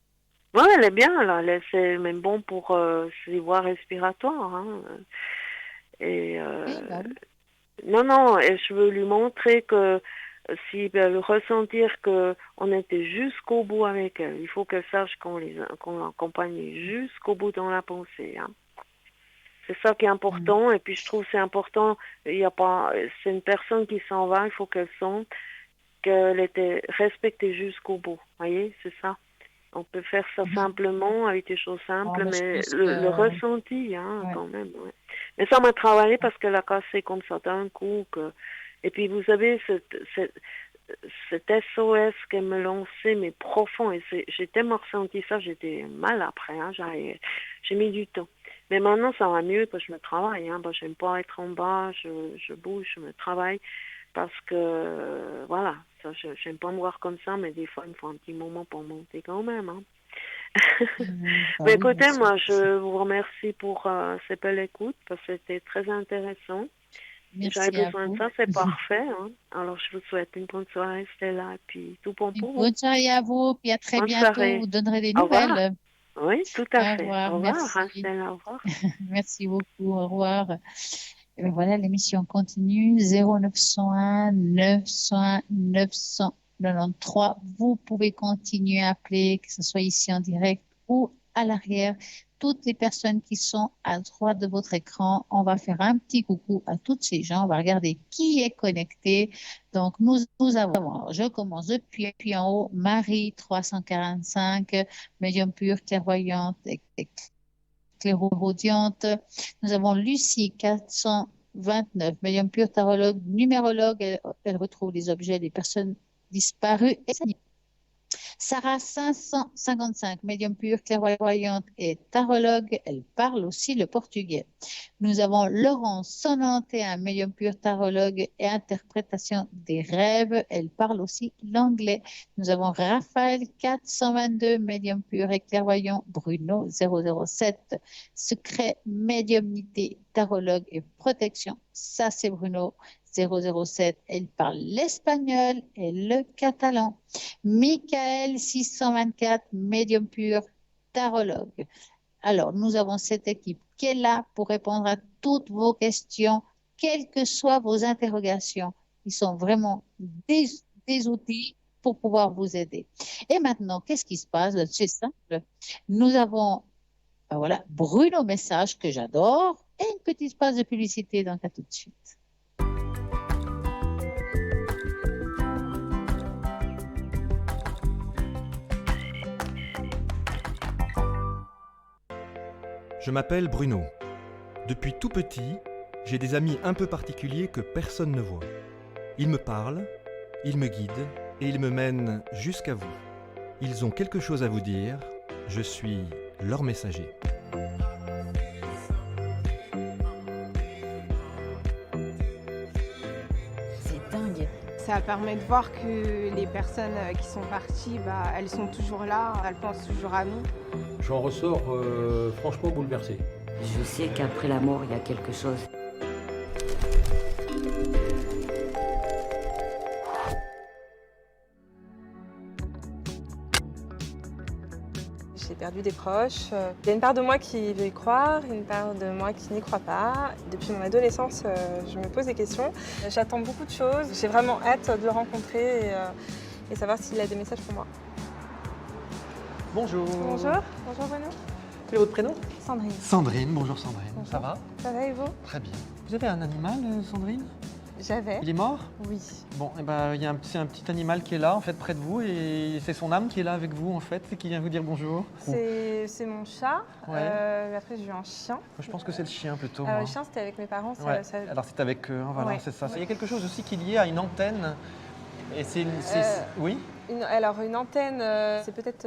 Ouais, elle est bien là, c'est même bon pour ses voies respiratoires. Hein. Et Oui, bah oui. non, non, et je veux lui montrer que si elle ressentir que on était jusqu'au bout avec elle, il faut qu'elle sache qu'on l'accompagne jusqu'au bout dans la pensée. Hein. C'est ça qui est Mm. important. Et puis je trouve que c'est important. Il y a pas, c'est une personne qui s'en va. Il faut qu'elle sente qu'elle était respectée jusqu'au bout. Voyez, c'est ça. On peut faire ça Mhm. simplement avec des choses Oh, simples, mais je mais pense le que ressenti, hein, ouais. quand même. Ouais. Mais ça m'a travaillé parce qu'elle a cassé comme ça d'un coup. Et puis vous savez, cet SOS qu'elle me lançait, mais profond, et j'ai tellement ressenti ça, j'étais mal après. Hein, j'ai mis du temps. Mais maintenant, ça va mieux parce que je me travaille. Hein, j'aime pas être en bas, je bouge, je me travaille parce que voilà, ça, j'aime pas me voir comme ça, mais des fois il me faut un petit moment pour monter quand même. Hein. Mhm. Bah Mais oui, bien écoutez, sûr. moi je vous remercie pour cette belle écoute parce que c'était très intéressant. J'avais Merci à besoin de vous. ça, c'est parfait. Hein. Alors je vous souhaite une bonne soirée, Stella, et puis tout bon Une pour vous. bonne soirée à vous, puis à très Bonne bientôt. soirée. Vous donnerez des Au revoir. nouvelles. Oui, tout à Au fait. revoir, Au revoir, hein, merci. Stella, au revoir. Merci beaucoup, au revoir. Et bien voilà, l'émission continue. 0901 901 993. Vous pouvez continuer à appeler, que ce soit ici en direct ou à l'arrière. Toutes les personnes qui sont à droite de votre écran, on va faire un petit coucou à toutes ces gens. On va regarder qui est connecté. Donc, nous avons, alors, je commence depuis en haut, Marie 345, médium pur, clairvoyante, clairaudiente. Nous avons Lucie 429, médium pur tarologue, numérologue. Elle retrouve les objets des personnes disparues et Sarah 555, médium pur, clairvoyante et tarologue. Elle parle aussi le portugais. Nous avons Laurence 191, médium pur, tarologue et interprétation des rêves. Elle parle aussi l'anglais. Nous avons Raphaël 422, médium pur et clairvoyant. Bruno 007, secret, médiumnité, tarologue et protection. Ça, c'est Bruno 007. Elle parle l'espagnol et le catalan. Michael 624, médium pur, tarologue. Alors, nous avons cette équipe qui est là pour répondre à toutes vos questions, quelles que soient vos interrogations. Ils sont vraiment des, des outils. pour pouvoir vous aider. Et maintenant, qu'est-ce qui se passe? C'est simple. Nous avons, voilà, Bruno Message que j'adore et une petite page de publicité, donc à tout de suite. Je m'appelle Bruno. Depuis tout petit, j'ai des amis un peu particuliers que personne ne voit. Ils me parlent, ils me guident et ils me mènent jusqu'à vous. Ils ont quelque chose à vous dire, je suis leur messager. C'est dingue. Ça permet de voir que les personnes qui sont parties, elles sont toujours là, elles pensent toujours à nous. J'en ressors franchement bouleversé. Je sais qu'après la mort, il y a quelque chose. J'ai perdu des proches. Il y a une part de moi qui veut y croire, une part de moi qui n'y croit pas. Depuis mon adolescence, je me pose des questions. J'attends beaucoup de choses. J'ai vraiment hâte de le rencontrer et savoir s'il a des messages pour moi. Bonjour. Bonjour. Bonjour Bruno. Quel est votre prénom? Sandrine. Sandrine, bonjour Sandrine. Bonjour. Ça va? Ça va et vous? Très bien. Vous avez un animal, Sandrine? J'avais. Il est mort? Oui. Bon, eh ben, c'est un petit animal qui est là, en fait, près de vous, et c'est son âme qui est là avec vous, en fait, et qui vient vous dire bonjour. C'est mon chat. Ouais. Après, j'ai eu un chien. Je pense que c'est le chien plutôt. Moi. Le chien, c'était avec mes parents. Ouais. Alors c'est avec eux, hein, voilà, Ouais. c'est ça. Il y a quelque chose aussi qui est lié à une antenne. Et oui. Alors une antenne, c'est peut-être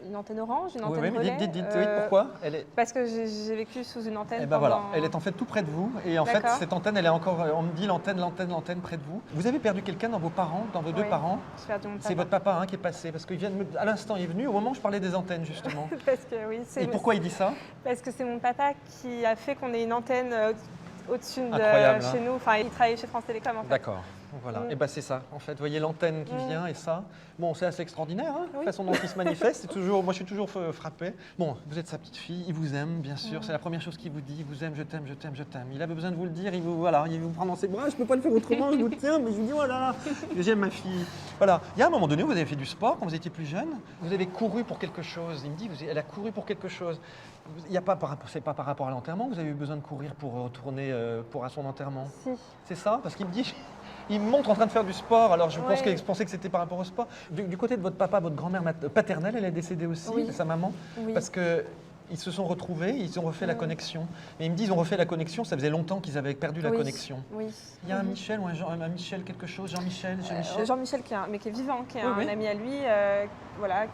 une antenne orange, une antenne Oui, mais relais. dites, oui, pourquoi? Parce que j'ai vécu sous une antenne. Eh ben pendant... voilà, elle est en fait tout près de vous. Et en fait, D'accord. cette antenne, elle est encore, on me dit l'antenne près de vous. Vous avez perdu quelqu'un dans vos parents, dans vos deux Oui, parents. j'ai perdu mon papa. C'est votre papa qui est passé, parce qu'il vient à l'instant, il est venu au moment où je parlais des antennes, justement. Parce que oui, Et pourquoi il dit ça? Parce que c'est mon papa qui a fait qu'on ait une antenne au-dessus de Incroyable, chez nous. Enfin, il travaillait chez France Télécom en fait. D'accord. Voilà, et c'est ça, en fait, vous voyez l'antenne qui vient et ça. Bon, c'est assez extraordinaire, hein, la façon dont il se manifeste, moi je suis toujours frappé. Bon, vous êtes sa petite fille, il vous aime, bien sûr, c'est la première chose qu'il vous dit, il vous aime, je t'aime, je t'aime, je t'aime. Il avait besoin de vous le dire, il vous prend dans ses bras, je peux pas le faire autrement, je vous tiens, mais je vous dis, voilà, j'aime ma fille. Voilà, il y a un moment donné, vous avez fait du sport quand vous étiez plus jeune, vous avez couru pour quelque chose, il me dit, elle a couru pour quelque chose. C'est pas par rapport à l'enterrement que vous avez eu besoin de courir pour retourner à son enterrement? Si. C'est ça? Parce qu'il me dit... Il me montre en train de faire du sport, alors je Ouais. pensais que c'était par rapport au sport. Du côté de votre papa, votre grand-mère paternelle, elle est décédée aussi, Oui. de sa maman, Oui. parce que ils se sont retrouvés, ils ont refait la connexion. Mais ils me disent, ils ont refait la connexion, ça faisait longtemps qu'ils avaient perdu la Oui. connexion. Oui. Il y a un Michel ou un Michel quelque chose, Jean-Michel, Jean-Michel qui est vivant, qui est Oui, un oui. ami à lui, voilà,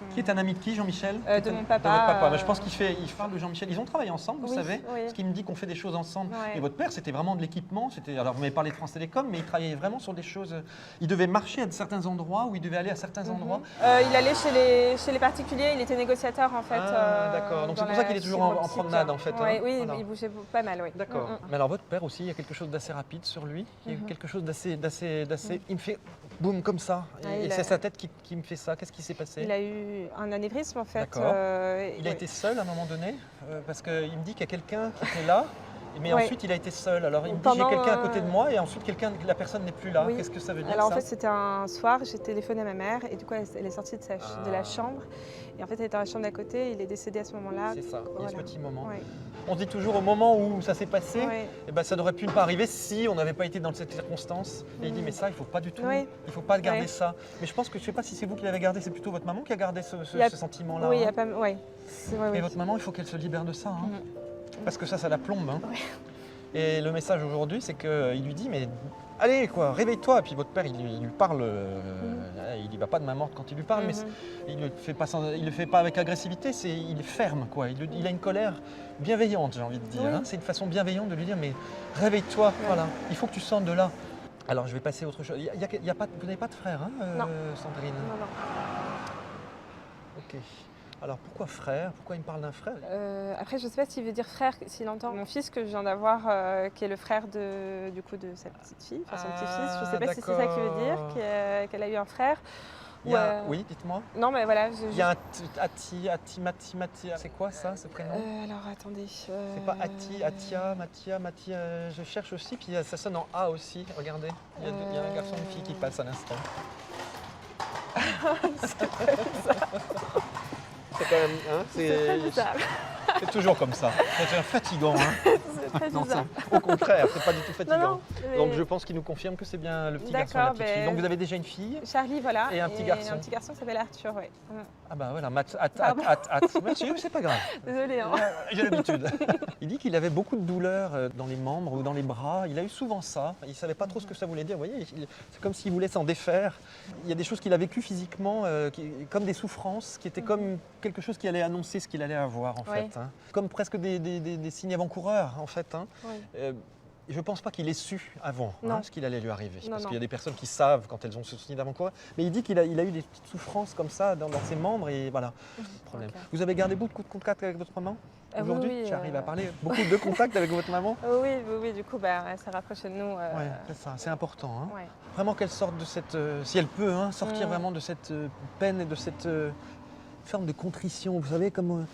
qui est un ami de qui, Jean-Michel? De mon papa. De votre papa. Je pense il parle de Jean-Michel. Ils ont travaillé ensemble, vous Oui, savez, oui. parce qu'il me dit qu'on fait des choses ensemble. Ouais. Et votre père, c'était vraiment de l'équipement. Alors, vous m'avez parlé de France Télécom, mais il travaillait vraiment sur des choses. Il devait marcher à certains endroits ou il devait aller à certains endroits. Il allait chez les particuliers, il était négociateur en fait. Ah, d'accord. Donc c'est pour ça qu'il est toujours en promenade en fait. Ouais, hein. oui, Voilà. il bougeait pas mal, oui. D'accord. Mais alors votre père aussi, il y a quelque chose d'assez rapide sur lui. Il y a quelque chose d'assez. Il me fait boum comme ça. Ouais, Et c'est sa tête qui me fait ça. Qu'est-ce qui s'est passé? Il a eu un anévrisme en fait. D'accord. Il a été seul à un moment donné parce qu'il me dit qu'il y a quelqu'un qui était là, mais Ouais. ensuite il a été seul. Alors il me dit Pendant, j'ai quelqu'un à côté de moi et ensuite la personne n'est plus là. Oui. Qu'est-ce que ça veut dire Alors en ça? fait c'était un soir, j'ai téléphoné à ma mère et du coup elle est sortie de la chambre et en fait elle était dans la chambre d'à côté, il est décédé à ce moment-là. C'est ça, il y a ce Voilà. petit moment. Ouais. On dit toujours au moment où ça s'est passé, Ouais. eh ben, ça n'aurait pu ne pas arriver si on n'avait pas été dans cette circonstance. Et il dit mais ça il faut pas du tout, Oui. il faut pas garder Ouais. ça. Mais je pense que je sais pas si c'est vous qui l'avez gardé, c'est plutôt votre maman qui a gardé ce Il y a- sentiment-là. Oui, il y hein. a pas. Ouais. Mais votre maman, il faut qu'elle se libère de ça, hein. Parce que ça la plombe. Hein. Ouais. Et le message aujourd'hui, c'est qu'il lui dit, mais allez, quoi, réveille-toi. Et puis votre père, il lui parle, il n'y va pas de main morte quand il lui parle, mais il ne le fait pas avec agressivité, il est ferme, quoi. Il a une colère bienveillante, j'ai envie de dire. Oui. Hein. C'est une façon bienveillante de lui dire, mais réveille-toi, voilà, il faut que tu sortes de là. Alors je vais passer à autre chose. Vous n'avez pas de frère, hein, Non. Sandrine? Non. Ok. Alors pourquoi frère? Pourquoi il me parle d'un frère? Après, je ne sais pas s'il veut dire frère, s'il entend mon fils que je viens d'avoir, qui est le frère de sa petite fille, enfin son petit-fils. Je ne sais pas si c'est ça qu'il veut dire, qu'elle a eu un frère. Oui, dites-moi. Non, mais voilà. Il y a un Mati. C'est quoi ça, ce prénom? Alors attendez. C'est pas Ati, Atia, Mati. Je cherche aussi, puis ça sonne en A aussi. Regardez, il y a un garçon et une fille qui passent à l'instant. C'est quand même, hein, C'est très bizarre. c'est toujours comme ça. C'est fatigant. Hein. C'est très Non, bizarre. au contraire, c'est pas du tout fatigant. Non, non. Donc je pense qu'il nous confirme que c'est bien le petit garçon et la D'accord, petite fille. ben- Donc vous avez déjà une fille. Charlie, voilà. Et un petit garçon. Un petit garçon qui s'appelle Arthur, oui. Ah bah voilà, Matt, Pardon. Merci, c'est pas grave. Désolée. Hein. J'ai l'habitude. Il dit qu'il avait beaucoup de douleurs dans les membres ou dans les bras. Il a eu souvent ça. Il ne savait pas trop ce que ça voulait dire. Vous voyez, c'est comme s'il voulait s'en défaire. Il y a des choses qu'il a vécues physiquement, comme des souffrances, qui étaient comme quelque chose qui allait annoncer ce qu'il allait avoir en fait. Hein. Comme presque des signes avant-coureurs en fait. Hein. Oui. Je ne pense pas qu'il ait su avant Non. ce qu'il allait lui arriver. Non, Parce non. qu'il y a des personnes qui savent quand elles ont ce signe d'avant-coureur. Mais il dit qu'il a eu des petites souffrances comme ça dans ses membres et voilà. Problème. Ok. Vous avez gardé beaucoup de contact avec votre maman aujourd'hui? Oui, J'arrive à parler. Beaucoup de contact avec votre maman? Oui, du coup, elle s'est rapprochée de nous. Oui, c'est ça, c'est important. Hein. Ouais. Vraiment qu'elle sorte de cette, si elle peut, hein, sortir vraiment de cette peine et de cette forme de contrition. Vous savez, comme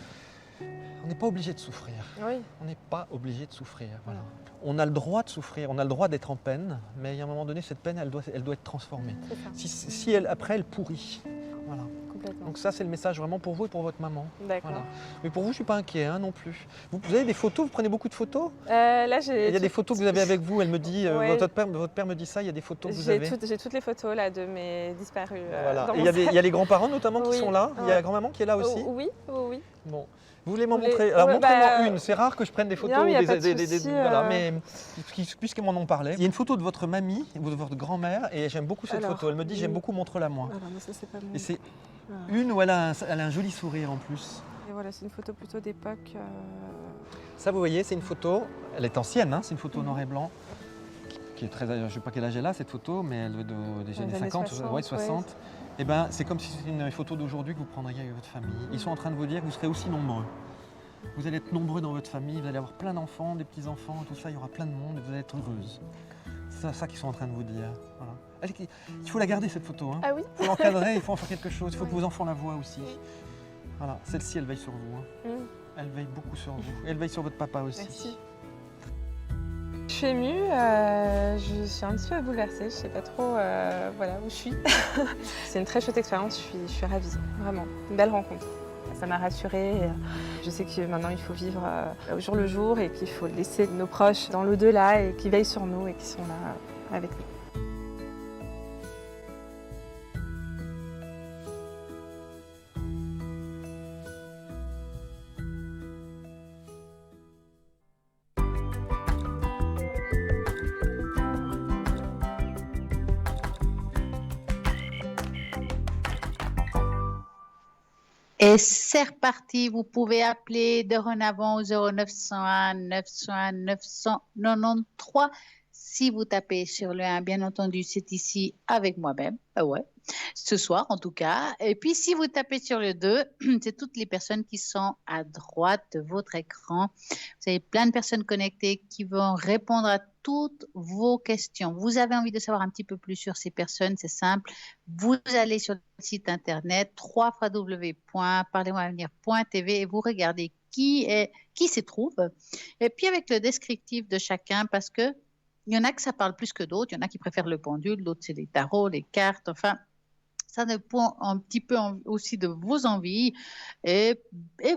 on n'est pas obligé de souffrir. Oui. On n'est pas obligé de souffrir. Voilà. On a le droit de souffrir, on a le droit d'être en peine, mais à un moment donné, cette peine, elle doit être transformée. C'est ça. Si elle, après, elle pourrit. Voilà. Complètement. Donc ça, c'est le message vraiment pour vous et pour votre maman. D'accord. Voilà. Mais pour vous, je ne suis pas inquiet hein, non plus. Vous avez des photos, vous prenez beaucoup de photos? Là, j'ai. Il y a des photos que vous avez avec vous, elle me dit, Ouais. votre père me dit ça, il y a des photos que vous avez. J'ai toutes les photos là, de mes disparus. Voilà. Dans Et mon il y a les grands-parents notamment qui Oui. sont là. Il y a la grand-maman qui est là aussi. Oui. Bon. Vous voulez m'en Vous voulez- montrer? Alors Ouais, montrez-moi bah, une. C'est rare que je prenne des photos non, mais y a ou pas de souci, voilà, mais puisqu'ils m'en ont parlé. Il y a une photo de votre mamie ou de votre grand-mère et j'aime beaucoup cette Alors, photo. Elle me dit j'aime beaucoup, montre-la moi. Alors, mais ça, c'est pas mon. Et c'est Voilà. une où elle a un joli sourire en plus. Et voilà, c'est une photo plutôt d'époque. Ça, vous voyez, c'est une photo. Elle est ancienne, hein, c'est une photo noir et blanc. Qui est très, je ne sais pas quel âge elle a cette photo, mais elle doit être des années 50, 60. Et ben, c'est comme si c'était une photo d'aujourd'hui que vous prendriez avec votre famille. Ils sont en train de vous dire que vous serez aussi nombreux. Vous allez être nombreux dans votre famille, vous allez avoir plein d'enfants, des petits-enfants, tout ça, il y aura plein de monde et vous allez être heureuse. C'est ça qu'ils sont en train de vous dire. Voilà. Il faut la garder cette photo. Hein. Ah oui. Il faut l'encadrer, il faut en faire quelque chose, il faut Oui. que vos enfants la voient aussi. Oui. Voilà, celle-ci, elle veille sur vous. Hein. Elle veille beaucoup sur vous. Et elle veille sur votre papa aussi. Merci. Je suis émue, je suis un petit peu bouleversée, je ne sais pas trop voilà, où je suis. C'est une très chouette expérience, je suis ravie, vraiment. Une belle rencontre. Ça m'a rassurée. Je sais que maintenant il faut vivre au jour le jour et qu'il faut laisser nos proches dans l'au-delà et qui veillent sur nous et qui sont là avec nous. Et c'est reparti, vous pouvez appeler dorénavant au 0901 901 993. Si vous tapez sur le 1, bien entendu, c'est ici avec moi-même. Ouais, ce soir en tout cas. Et puis si vous tapez sur le 2, c'est toutes les personnes qui sont à droite de votre écran. Vous avez plein de personnes connectées qui vont répondre à toutes vos questions. Vous avez envie de savoir un petit peu plus sur ces personnes, c'est simple. Vous allez sur le site internet www.parlez-moi-avenir.tv et vous regardez qui s'y trouve. Et puis avec le descriptif de chacun, parce que il y en a que ça parle plus que d'autres, il y en a qui préfèrent le pendule, d'autres c'est les tarots, les cartes, enfin, ça dépend un petit peu aussi de vos envies et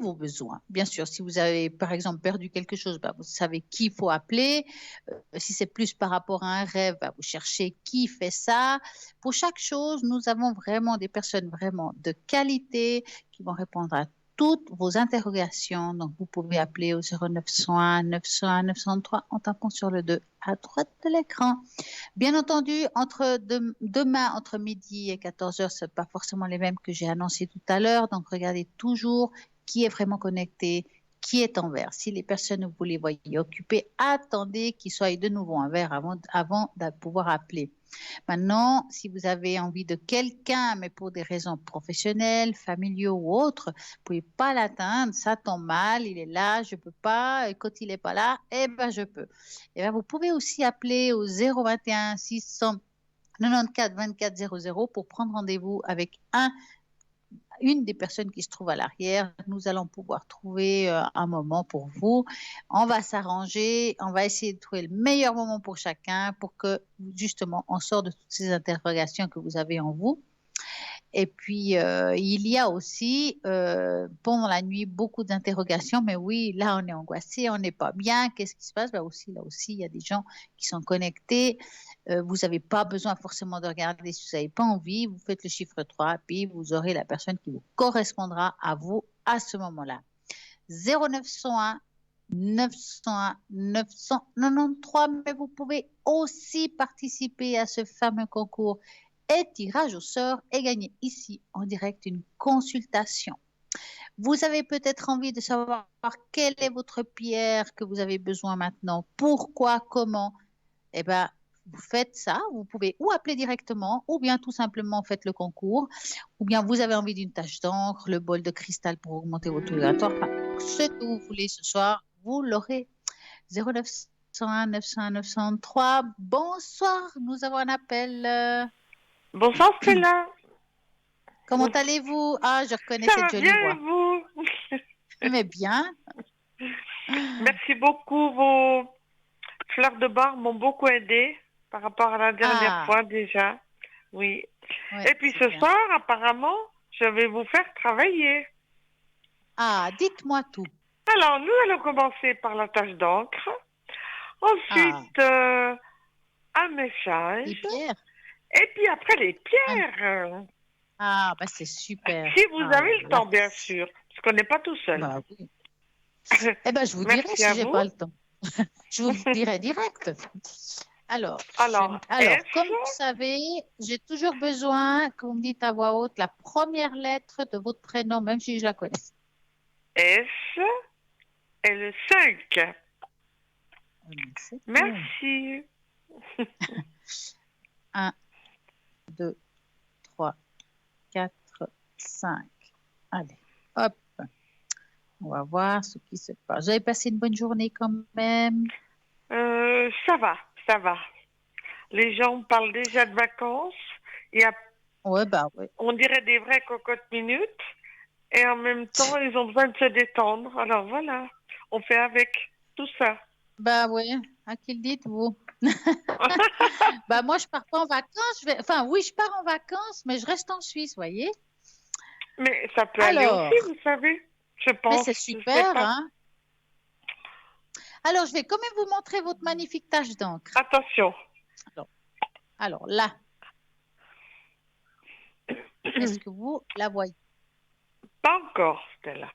vos besoins. Bien sûr, si vous avez par exemple perdu quelque chose, vous savez qui il faut appeler. Si c'est plus par rapport à un rêve, vous cherchez qui fait ça. Pour chaque chose, nous avons vraiment des personnes vraiment de qualité qui vont répondre à toutes vos interrogations. Donc, vous pouvez appeler au 0901 901 903 en tapant sur le 2 à droite de l'écran. Bien entendu, demain, entre midi et 14h, ce n'est pas forcément les mêmes que j'ai annoncés tout à l'heure. Donc, regardez toujours qui est vraiment connecté, qui est en vert. Si les personnes, vous les voyez occupées, attendez qu'ils soient de nouveau en vert avant de pouvoir appeler. Maintenant, si vous avez envie de quelqu'un, mais pour des raisons professionnelles, familiaux ou autres, vous ne pouvez pas l'atteindre, ça tombe mal, il est là, je ne peux pas, et quand il n'est pas là, je peux. Vous pouvez aussi appeler au 021 694 24 00 pour prendre rendez-vous avec une des personnes qui se trouve à l'arrière. Nous allons pouvoir trouver un moment pour vous. On va s'arranger, on va essayer de trouver le meilleur moment pour chacun pour que justement on sorte de toutes ces interrogations que vous avez en vous. Et puis, il y a aussi, pendant la nuit, beaucoup d'interrogations. Mais oui, là, on est angoissé, on n'est pas bien. Qu'est-ce qui se passe? Là aussi, il y a des gens qui sont connectés. Vous n'avez pas besoin forcément de regarder si vous n'avez pas envie. Vous faites le chiffre 3, puis vous aurez la personne qui vous correspondra à vous à ce moment-là. 0901 901 993, mais vous pouvez aussi participer à ce fameux concours et tirage au sort et gagner ici en direct une consultation. Vous avez peut-être envie de savoir quelle est votre pierre que vous avez besoin maintenant, pourquoi, comment. Eh bien, vous faites ça, vous pouvez ou appeler directement, ou bien tout simplement faites le concours, ou bien vous avez envie d'une tache d'encre, le bol de cristal pour augmenter votre taux vibratoire. Enfin, ce que vous voulez ce soir, vous l'aurez. 0901 901 903. Bonsoir, nous avons un appel. Bonsoir Stella. Comment allez-vous? Ah, je reconnais Ça cette va jolie bien voix. et vous? Mais bien. Merci beaucoup. Vos fleurs de bar m'ont beaucoup aidé par rapport à la dernière fois déjà. Oui. Ouais, et puis c'est ce bien. soir, apparemment, je vais vous faire travailler. Ah, dites-moi tout. Alors, nous allons commencer par la tache d'encre. Ensuite, un message. Les pierres. Et puis après, les pierres. Ah, bah c'est super. Si vous Ah, avez le là. temps, bien sûr. Parce qu'on n'est pas tout seul. Bah oui. Eh ben, je vous dirai Merci à si j'ai vous. pas le temps. Je vous le dirai direct. Alors, Alors, comme vous savez, j'ai toujours besoin que vous me dites à voix haute la première lettre de votre prénom, même si je la connais. S et le 5. Merci. 1, 2, 3, 4, 5. Allez, hop. On va voir ce qui se passe. Vous avez passé une bonne journée quand même? Ça va, ça va. Les gens parlent déjà de vacances. Ouais, bah oui. On dirait des vraies cocottes minutes. Et en même temps, ils ont besoin de se détendre. Alors voilà, on fait avec tout ça. Bah oui, à qui le dites-vous? Bah moi, je pars pas en vacances. Enfin, oui, je pars en vacances, mais je reste en Suisse, voyez? Mais ça peut aller aussi, vous savez. Je pense. Mais c'est super, hein? Alors, je vais quand même vous montrer votre magnifique tache d'encre. Attention. Alors là. Est-ce que vous la voyez? Pas encore, Stella.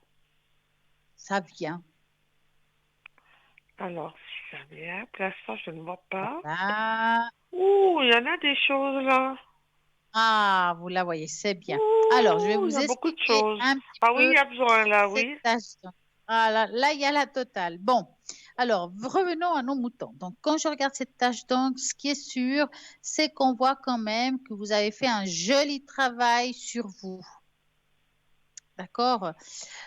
Ça vient. Alors, si ça vient, pour l'instant, je ne vois pas. Là. Ouh, il y en a des choses là. Ah, vous la voyez, c'est bien. Ouh, Alors, je vais vous il y a beaucoup de expliquer choses. un petit Ah peu oui, il y a besoin là, oui. cette tache d'encre. Ah, là, il y a la totale. Bon, alors, revenons à nos moutons. Donc, quand je regarde cette tache d'encre, ce qui est sûr, c'est qu'on voit quand même que vous avez fait un joli travail sur vous. D'accord?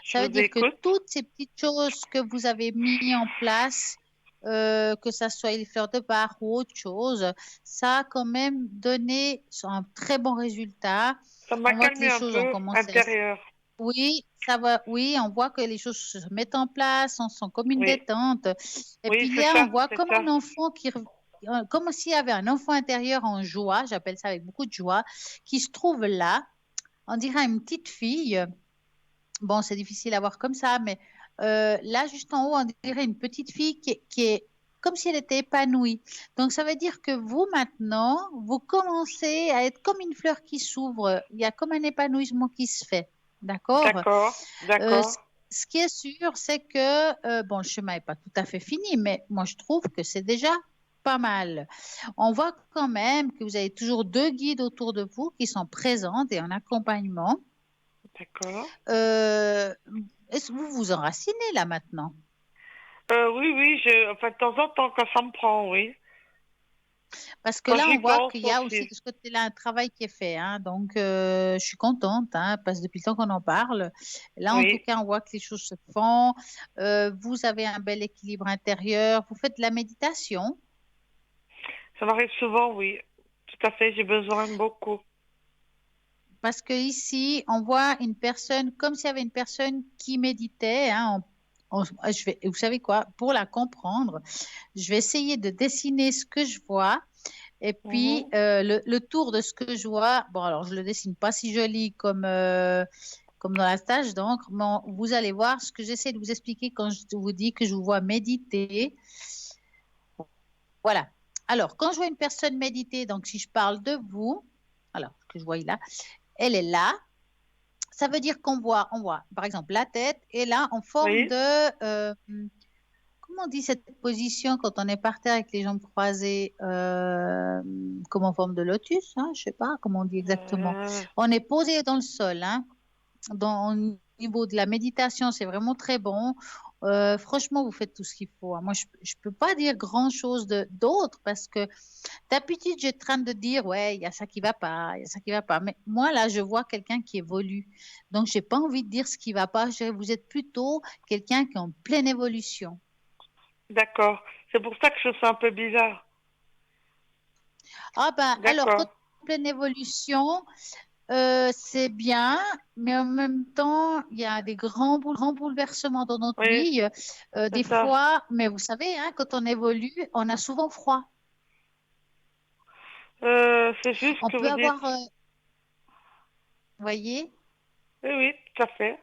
Ça veut dire que toutes ces petites choses que vous avez mis en place, que ça soit les fleurs de bar ou autre chose, ça a quand même donné un très bon résultat. Ça m'a calmé un peu intérieur. Oui, ça va. Oui, on voit que les choses se mettent en place, on sent comme une détente. Et puis là, on voit comme un enfant comme s'il y avait un enfant intérieur en joie, j'appelle ça avec beaucoup de joie, qui se trouve là. On dirait une petite fille. Bon, c'est difficile à voir comme ça, mais là, juste en haut, on dirait une petite fille qui est comme si elle était épanouie. Donc, ça veut dire que vous, maintenant, vous commencez à être comme une fleur qui s'ouvre. Il y a comme un épanouissement qui se fait. D'accord? D'accord. Ce qui est sûr, c'est que, bon, le chemin n'est pas tout à fait fini, mais moi, je trouve que c'est déjà pas mal. On voit quand même que vous avez toujours 2 guides autour de vous qui sont présents et en accompagnement. D'accord. Est-ce que vous vous enracinez là maintenant? Oui, enfin, de temps en temps, quand ça me prend, oui. Parce que là, on voit qu'il y a aussi de ce côté-là un travail qui est fait. Hein, donc, je suis contente, parce que depuis le temps qu'on en parle. Là, en tout cas, on voit que les choses se font. Vous avez un bel équilibre intérieur. Vous faites de la méditation? Ça m'arrive souvent, oui. Tout à fait, j'ai besoin beaucoup. Parce que ici, on voit une personne, comme s'il y avait une personne qui méditait. Hein, vous savez quoi? Pour la comprendre, je vais essayer de dessiner ce que je vois. Et puis, le tour de ce que je vois, bon, alors je le dessine pas si joli comme dans la stage d'encre, mais vous allez voir ce que j'essaie de vous expliquer quand je vous dis que je vous vois méditer. Voilà. Alors, quand je vois une personne méditer, donc si je parle de vous, alors, ce que je vois là, elle est là. Ça veut dire qu'on voit, par exemple, la tête est là en forme de... comment on dit cette position quand on est par terre avec les jambes croisées, comme en forme de lotus, hein, je ne sais pas comment on dit exactement. On est posé dans le sol, hein. Au niveau de la méditation, c'est vraiment très bon. Franchement, vous faites tout ce qu'il faut, hein. Moi, je ne peux pas dire grand-chose d'autre parce que d'habitude, j'ai en train de dire, ouais, il y a ça qui ne va pas, il y a ça qui ne va pas. Mais moi, là, je vois quelqu'un qui évolue. Donc, je n'ai pas envie de dire ce qui ne va pas. Vous êtes plutôt quelqu'un qui est en pleine évolution. D'accord. C'est pour ça que je sens un peu bizarre. Ah ben, alors, quand on est en pleine évolution, c'est bien, mais en même temps, il y a des grands bouleversements dans notre vie. Des fois, mais vous savez, hein, quand on évolue, on a souvent froid. C'est juste on que peut vous avoir, dites... vous voyez? Oui, tout à fait.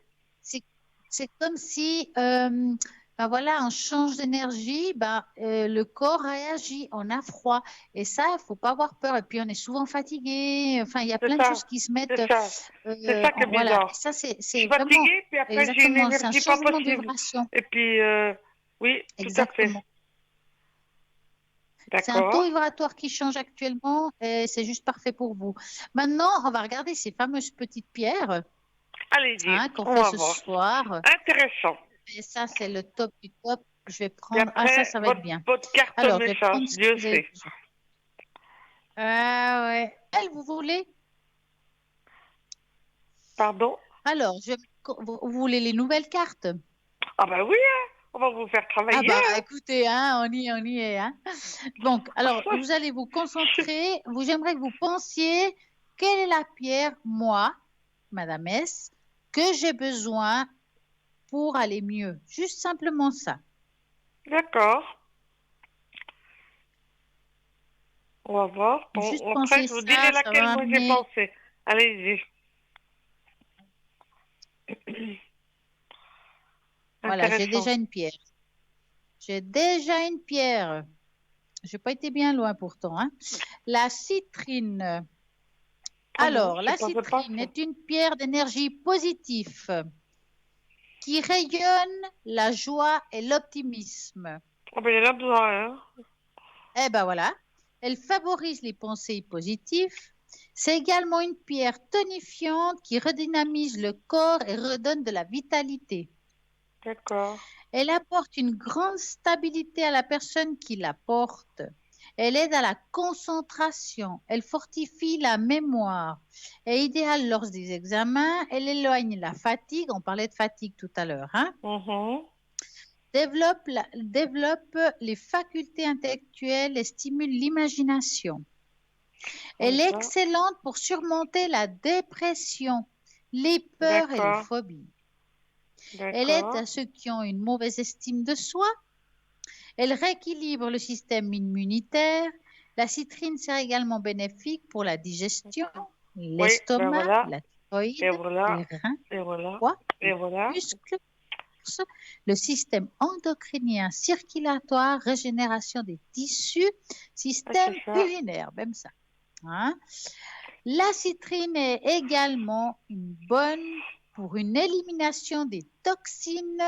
C'est comme si, ben voilà, on change d'énergie, le corps réagit, on a froid. Et ça, il ne faut pas avoir peur. Et puis, on est souvent fatigué. Enfin, il y a plein de choses qui se mettent. C'est ça. C'est ça qui est voilà. bizarre. Ça, c'est Je suis vraiment. fatiguée, puis après, j'ai une Exactement. C'est un énergie pas changement de possible. vibration. Et puis, oui, Exactement. tout à fait. C'est un taux D'accord. vibratoire qui change actuellement et c'est juste parfait pour vous. Maintenant, on va regarder ces fameuses petites pierres, Allez-y, hein, qu'on on fait va ce voir. soir. Intéressant. Et ça, c'est le top du top. Je vais Et prendre. Ah, après, ça va être bien. votre carte Alors, je vais message, prendre ce que Dieu vous avez sait. besoin. Ah ouais. Elle, vous voulez? Pardon? Alors, vous voulez les nouvelles cartes? Ah bah oui, hein, on va vous faire Ah travailler. bah, Hein. écoutez, hein, on y est, hein. Donc, alors, vous allez vous concentrer. J'aimerais que vous pensiez quelle est la pierre, moi, Madame S, que j'ai besoin pour aller mieux. Juste simplement ça. D'accord. On va voir. Bon, Juste après, penser je vous ça, dirai ça va laquelle moi j'ai amener. pensé. Allez-y. Voilà, j'ai Intéressant. déjà une pierre. J'ai déjà une pierre. Je n'ai pas été bien loin pourtant, hein. La citrine. Ah non, Alors, je la pensais pas citrine ça. est une pierre d'énergie positive qui rayonne la joie et l'optimisme. Ah ben, il y en a besoin, hein. Eh ben voilà, elle favorise les pensées positives. C'est également une pierre tonifiante qui redynamise le corps et redonne de la vitalité. D'accord. Elle apporte une grande stabilité à la personne qui la porte. Elle aide à la concentration. Elle fortifie la mémoire. Elle est idéale lors des examens. Elle éloigne la fatigue. On parlait de fatigue tout à l'heure, hein? Développe les facultés intellectuelles et stimule l'imagination. Elle est excellente pour surmonter la dépression, les peurs et les phobies. Elle aide à ceux qui ont une mauvaise estime de soi. Elle rééquilibre le système immunitaire. La citrine sert également bénéfique pour la digestion, l'estomac, la thyroïde, les reins, le foie, les muscles, le système endocrinien, circulatoire, régénération des tissus, système urinaire, même ça. Hein? La citrine est également bonne pour une élimination des toxines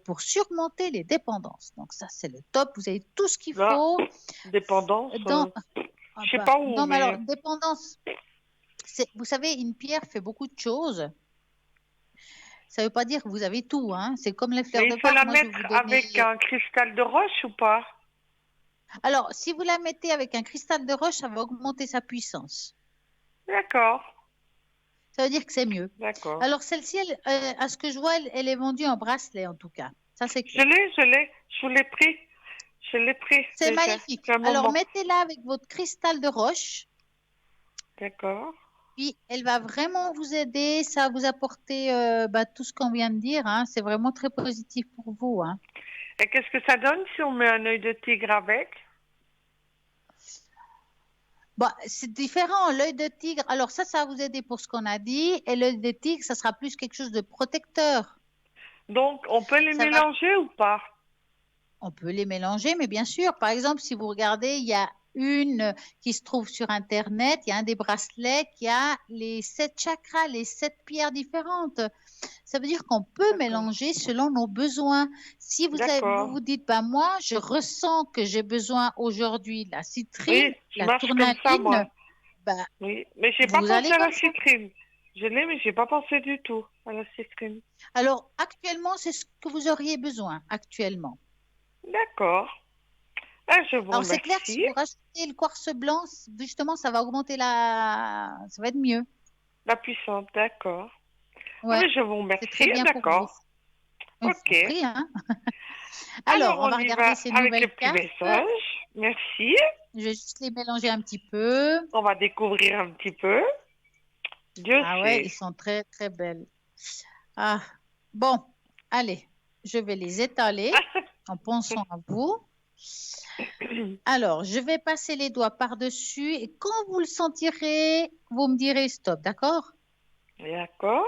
pour surmonter les dépendances. Donc ça, c'est le top. Vous avez tout ce qu'il faut. Dépendance, je sais pas où. Non, mais alors, dépendance, vous savez, une pierre fait beaucoup de choses. Ça ne veut pas dire que vous avez tout, hein. C'est comme les fleurs de Bach. Il faut la mettre avec un cristal de roche ou pas? Alors, si vous la mettez avec un cristal de roche, ça va augmenter sa puissance. D'accord. Ça veut dire que c'est mieux. D'accord. Alors, celle-ci, à ce que je vois, elle est vendue en bracelet, en tout cas. Ça, c'est clair. Je l'ai. Je l'ai pris. Je l'ai pris. C'est magnifique. Alors, mettez-la avec votre cristal de roche. D'accord. Puis, elle va vraiment vous aider. Ça va vous apporter tout ce qu'on vient de dire. Hein. C'est vraiment très positif pour vous. Hein. Et qu'est-ce que ça donne si on met un œil de tigre avec? Bah, c'est différent. L'œil de tigre, alors ça va vous aider pour ce qu'on a dit. Et l'œil de tigre, ça sera plus quelque chose de protecteur. Donc, on peut les Ça va, mélanger ou pas? on peut les mélanger, mais bien sûr, par exemple, si vous regardez, il y a une qui se trouve sur Internet, il y a un des bracelets qui a les 7 chakras, les 7 pierres différentes. Ça veut dire qu'on peut D'accord. mélanger selon nos besoins. Si vous D'accord. vous dites, bah, moi, je ressens que j'ai besoin aujourd'hui de la citrine, Oui, je la marche comme ça, moi. tourmaline, bah, Oui, mais j'ai pas vous pensé allez à comme la ça. citrine. Je l'ai, mais j'ai pas pensé du tout à la citrine. Alors, actuellement, c'est ce que vous auriez besoin, actuellement. D'accord. Ah, je vous Alors, c'est clair que si remercie. vous rajoutez le quartz blanc, justement, ça va augmenter ça va être mieux. La puissante, d'accord. Ah, Ouais, mais je vous c'est très remercie, bien pour vous. d'accord. Je vous Ok. en prie, hein. Alors, Alors, on on va y va regarder ces avec le nouvelles petit cartes. message. Merci. Je vais juste les mélanger un petit peu. On va découvrir un petit peu. Dieu Ah ouais, sait. ils sont très, très belles. Ah, bon, allez, je vais les étaler en pensant à vous. Alors, je vais passer les doigts par-dessus et quand vous le sentirez, vous me direz stop, d'accord? D'accord.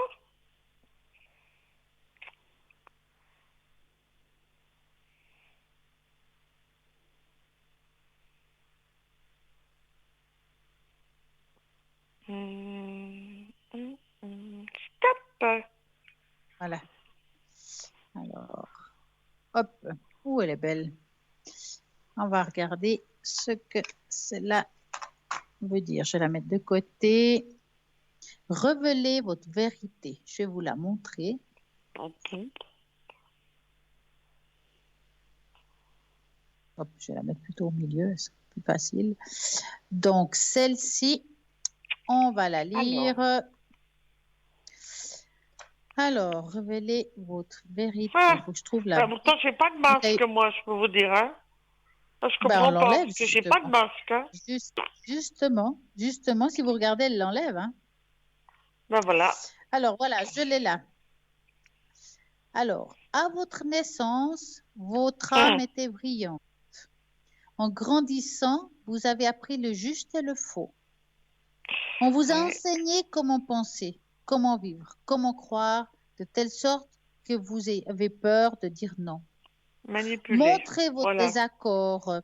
Stop. Voilà. Alors, hop, où elle est belle. On va regarder ce que cela veut dire. Je vais la mettre de côté. Révélez votre vérité. Je vais vous la montrer. Ok. Hop, je vais la mettre plutôt au milieu, c'est plus facile. Donc, celle-ci, on va la lire. Alors, révélez votre vérité. Ah, Il faut que je trouve la bah, pourtant, j'ai pas de masque, moi, je peux vous dire. Hein. Ah, je Ben, on comprends pas, l'enlève parce que j'ai pas de justement. masque. Hein. Justement, si vous regardez, elle l'enlève. Hein. Ben voilà. Alors, voilà, je l'ai là. Alors, à votre naissance, votre âme était brillante. En grandissant, vous avez appris le juste et le faux. On vous a enseigné comment penser, comment vivre, comment croire, de telle sorte que vous avez peur de dire non. Manipulé. Montrez votre Voilà. désaccord.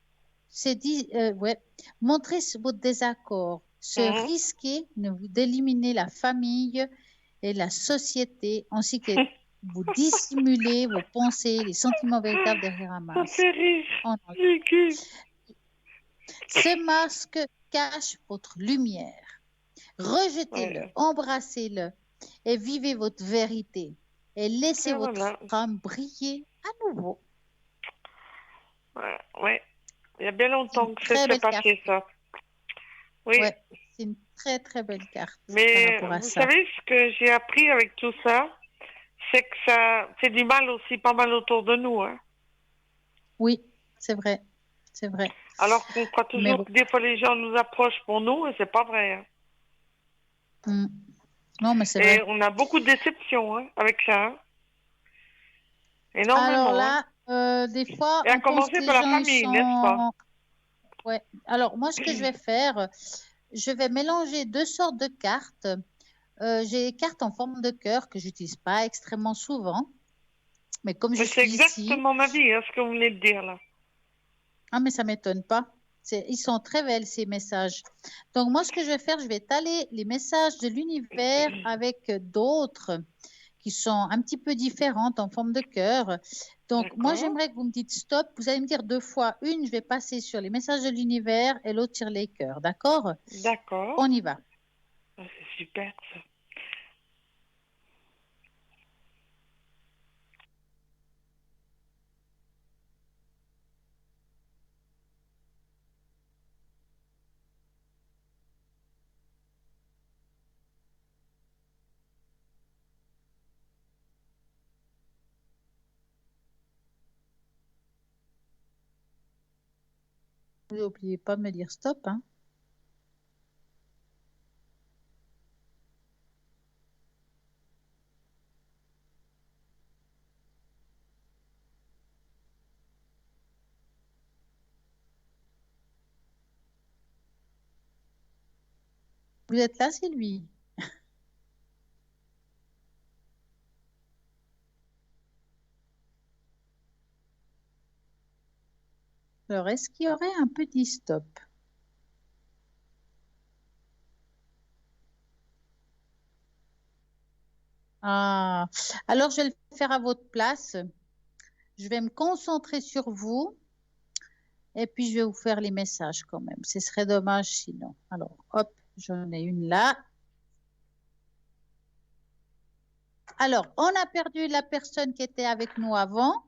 Montrez votre désaccord. Se risquer d'éliminer la famille et la société, ainsi que vous dissimulez vos pensées, les sentiments véritables derrière un Ça masque. fait rire. Ce masque cache votre lumière. Rejetez-le, embrassez-le et vivez votre vérité. Et laissez votre âme briller à nouveau. Ouais. Il y a bien longtemps que ça Très s'est belle carte. passé, ça. Oui. Ouais, c'est une très très belle carte Mais par rapport à vous ça. savez, ce que j'ai appris avec tout ça, c'est que ça fait du mal aussi pas mal autour de nous. Hein. Oui, c'est vrai. C'est vrai. Alors qu'on croit toujours que des fois les gens nous approchent pour nous et c'est pas vrai. Hein. Non, mais c'est vrai. Et on a beaucoup de déceptions hein, avec ça. Hein. Énormément. Alors là, des fois, et à on pense que commencer les par la gens famille, n'est-ce pas? Ouais. Alors, moi, ce que je vais faire, je vais mélanger deux sortes de cartes. J'ai des cartes en forme de cœur que j'utilise pas extrêmement souvent. Mais comme je Mais c'est suis ici... exactement ma vie, hein, ce que vous venez de dire là. Ah, mais ça m'étonne pas. Ils sont très belles, ces messages. Donc, moi, ce que je vais faire, je vais étaler les messages de l'univers avec d'autres qui sont un petit peu différentes en forme de cœur. Donc, moi, j'aimerais que vous me dites stop. Vous allez me dire deux fois. Une, je vais passer sur les messages de l'univers et l'autre sur les cœurs. D'accord? D'accord. On y va. Ah, c'est super, ça. N'oubliez pas de me dire stop. Hein. Vous êtes là, Sylvie? Alors, est-ce qu'il y aurait un petit stop? Ah, alors je vais le faire à votre place. Je vais me concentrer sur vous et puis je vais vous faire les messages quand même. Ce serait dommage sinon. Alors, hop, j'en ai une là. Alors, on a perdu la personne qui était avec nous avant.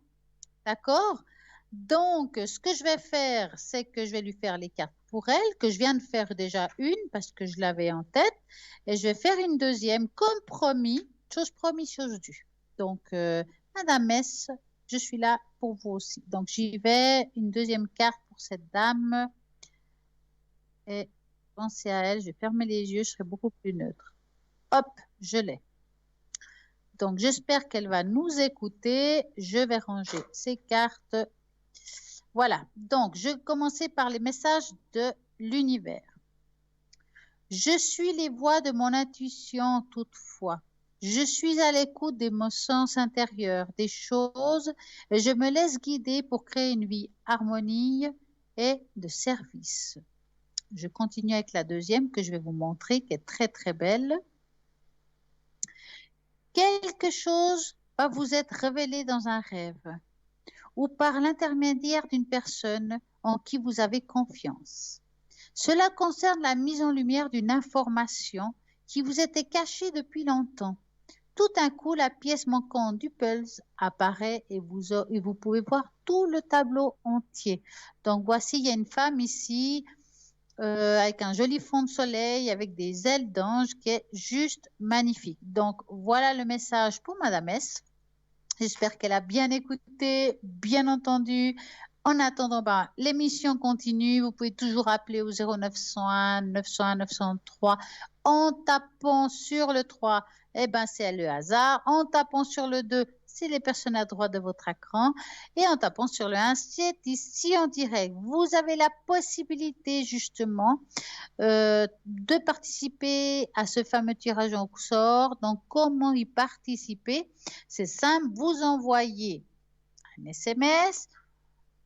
D'accord? Donc, ce que je vais faire, c'est que je vais lui faire les cartes pour elle, que je viens de faire déjà une parce que je l'avais en tête. Et je vais faire une deuxième, comme promis. Chose promise, chose due. Donc, Madame Mess, je suis là pour vous aussi. Donc, j'y vais. Une deuxième carte pour cette dame. Et pensez à elle. Je vais fermer les yeux. Je serai beaucoup plus neutre. Hop, je l'ai. Donc, j'espère qu'elle va nous écouter. Je vais ranger ces cartes. Voilà. Donc, je vais commencer par les messages de l'univers. Je suis les voix de mon intuition toutefois. Je suis à l'écoute des mon sens intérieur, des choses, et je me laisse guider pour créer une vie harmonie et de service. Je continue avec la deuxième que je vais vous montrer, qui est très très belle. Quelque chose va vous être révélé dans un rêve ou par l'intermédiaire d'une personne en qui vous avez confiance. Cela concerne la mise en lumière d'une information qui vous était cachée depuis longtemps. Tout d'un coup, la pièce manquante du puzzle apparaît et vous pouvez voir tout le tableau entier. Donc, voici, il y a une femme ici avec un joli fond de soleil, avec des ailes d'ange qui est juste magnifique. Donc, voilà le message pour Madame S. J'espère qu'elle a bien écouté, bien entendu. En attendant, l'émission continue. Vous pouvez toujours appeler au 0901 901 903 en tapant sur le 3. C'est le hasard. En tapant sur le 2, c'est les personnes à droite de votre écran. Et en tapant sur le 1, c'est ici en direct. Vous avez la possibilité justement de participer à ce fameux tirage au sort. Donc, comment y participer? C'est simple, vous envoyez un SMS,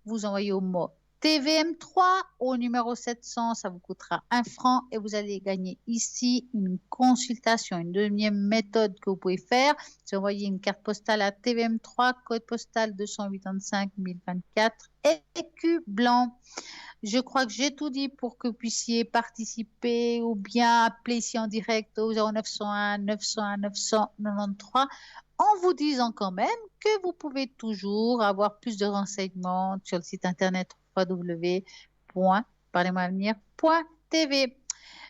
vous envoyez au mot TVM3 au numéro 700, ça vous coûtera 1 franc et vous allez gagner ici une consultation, une deuxième méthode que vous pouvez faire. C'est envoyer une carte postale à TVM3, code postal 285 024, écu blanc. Je crois que j'ai tout dit pour que vous puissiez participer ou bien appeler ici en direct au 0901 901 993 en vous disant quand même que vous pouvez toujours avoir plus de renseignements sur le site internet www.parlez-moi-avenir.tv.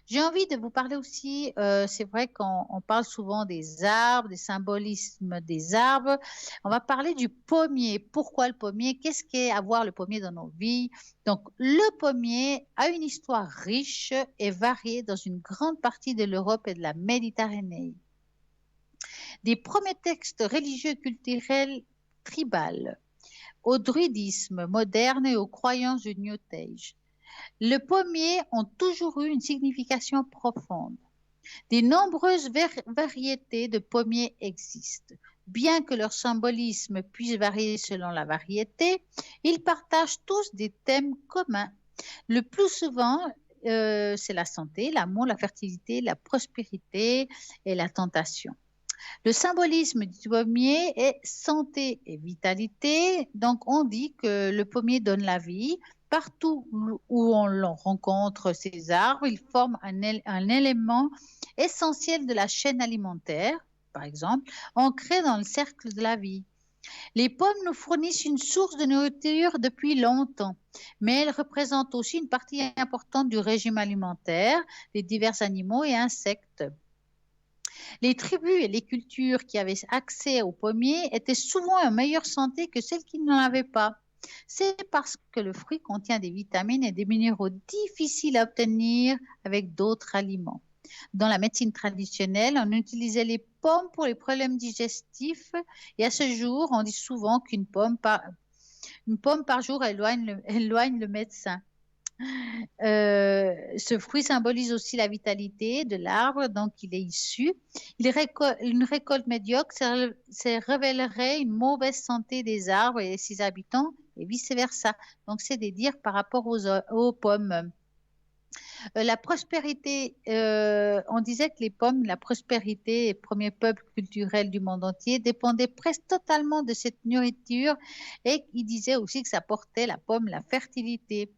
J'ai envie de vous parler aussi, c'est vrai qu'on parle souvent des arbres, des symbolismes des arbres. On va parler du pommier. Pourquoi le pommier? Qu'est-ce qu'est avoir le pommier dans nos vies? Donc, le pommier a une histoire riche et variée dans une grande partie de l'Europe et de la Méditerranée. Des premiers textes religieux et culturels tribales au druidisme moderne et aux croyances du New Age. Le pommier ont toujours eu une signification profonde. De nombreuses variétés de pommiers existent. Bien que leur symbolisme puisse varier selon la variété, ils partagent tous des thèmes communs. Le plus souvent, c'est la santé, l'amour, la fertilité, la prospérité et la tentation. Le symbolisme du pommier est santé et vitalité. Donc, on dit que le pommier donne la vie. Partout où on rencontre ces arbres, ils forment un élément essentiel de la chaîne alimentaire, par exemple, ancré dans le cercle de la vie. Les pommes nous fournissent une source de nourriture depuis longtemps, mais elles représentent aussi une partie importante du régime alimentaire des divers animaux et insectes. Les tribus et les cultures qui avaient accès aux pommiers étaient souvent en meilleure santé que celles qui n'en avaient pas. C'est parce que le fruit contient des vitamines et des minéraux difficiles à obtenir avec d'autres aliments. Dans la médecine traditionnelle, on utilisait les pommes pour les problèmes digestifs et à ce jour, on dit souvent qu'une pomme par jour éloigne le médecin. Ce fruit symbolise aussi la vitalité de l'arbre, donc il est issu. Une récolte médiocre, ça révélerait une mauvaise santé des arbres et ses habitants, et vice-versa. Donc, c'est des dires par rapport aux pommes. La prospérité, on disait que les pommes, la prospérité, premier peuple culturel du monde entier, dépendait presque totalement de cette nourriture, et il disait aussi que ça portait la pomme, la fertilité.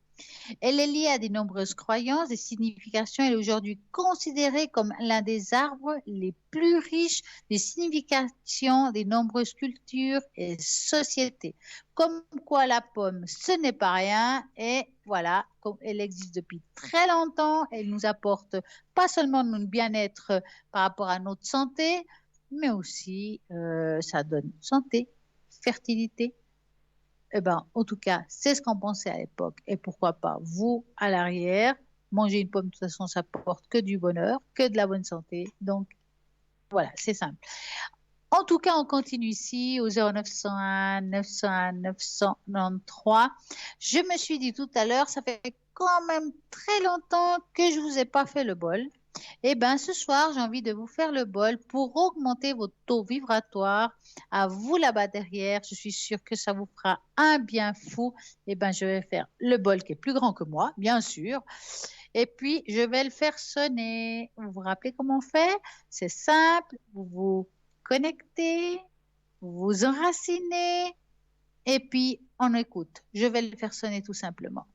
Elle est liée à de nombreuses croyances et significations. Elle est aujourd'hui considérée comme l'un des arbres les plus riches des significations des nombreuses cultures et sociétés. Comme quoi la pomme, ce n'est pas rien. Et voilà, comme elle existe depuis très longtemps, elle nous apporte pas seulement notre bien-être par rapport à notre santé, mais aussi ça donne santé, fertilité. Eh ben, en tout cas, c'est ce qu'on pensait à l'époque. Et pourquoi pas, vous, à l'arrière, manger une pomme, de toute façon, ça porte que du bonheur, que de la bonne santé. Donc, voilà, c'est simple. En tout cas, on continue ici au 0901 901 993. Je me suis dit tout à l'heure, ça fait quand même très longtemps que je ne vous ai pas fait le bol. Eh bien, ce soir, j'ai envie de vous faire le bol pour augmenter votre taux vibratoire. À vous là-bas derrière, je suis sûre que ça vous fera un bien fou. Eh bien, je vais faire le bol qui est plus grand que moi, bien sûr. Et puis, je vais le faire sonner. Vous vous rappelez comment on fait? C'est simple. Vous vous connectez, vous vous enracinez, et puis on écoute. Je vais le faire sonner tout simplement.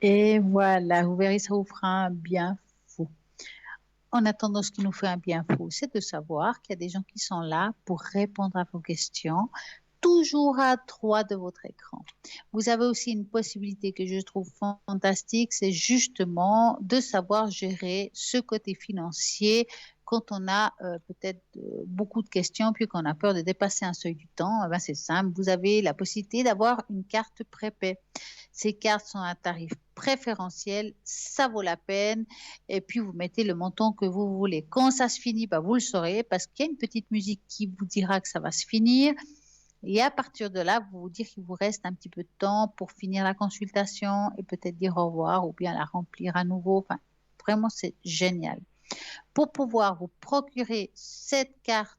Et voilà, vous verrez, ça vous fera un bien fou. En attendant, ce qui nous fait un bien fou, c'est de savoir qu'il y a des gens qui sont là pour répondre à vos questions, toujours à droite de votre écran. Vous avez aussi une possibilité que je trouve fantastique, c'est justement de savoir gérer ce côté financier quand on a peut-être beaucoup de questions, puis qu'on a peur de dépasser un seuil du temps. Ben c'est simple, vous avez la possibilité d'avoir une carte prépay. Ces cartes sont à un tarif préférentiel, ça vaut la peine. Et puis, vous mettez le montant que vous voulez. Quand ça se finit, ben, vous le saurez parce qu'il y a une petite musique qui vous dira que ça va se finir. Et à partir de là, vous vous dire qu'il vous reste un petit peu de temps pour finir la consultation et peut-être dire au revoir ou bien la remplir à nouveau. Enfin, vraiment, c'est génial. Pour pouvoir vous procurer cette carte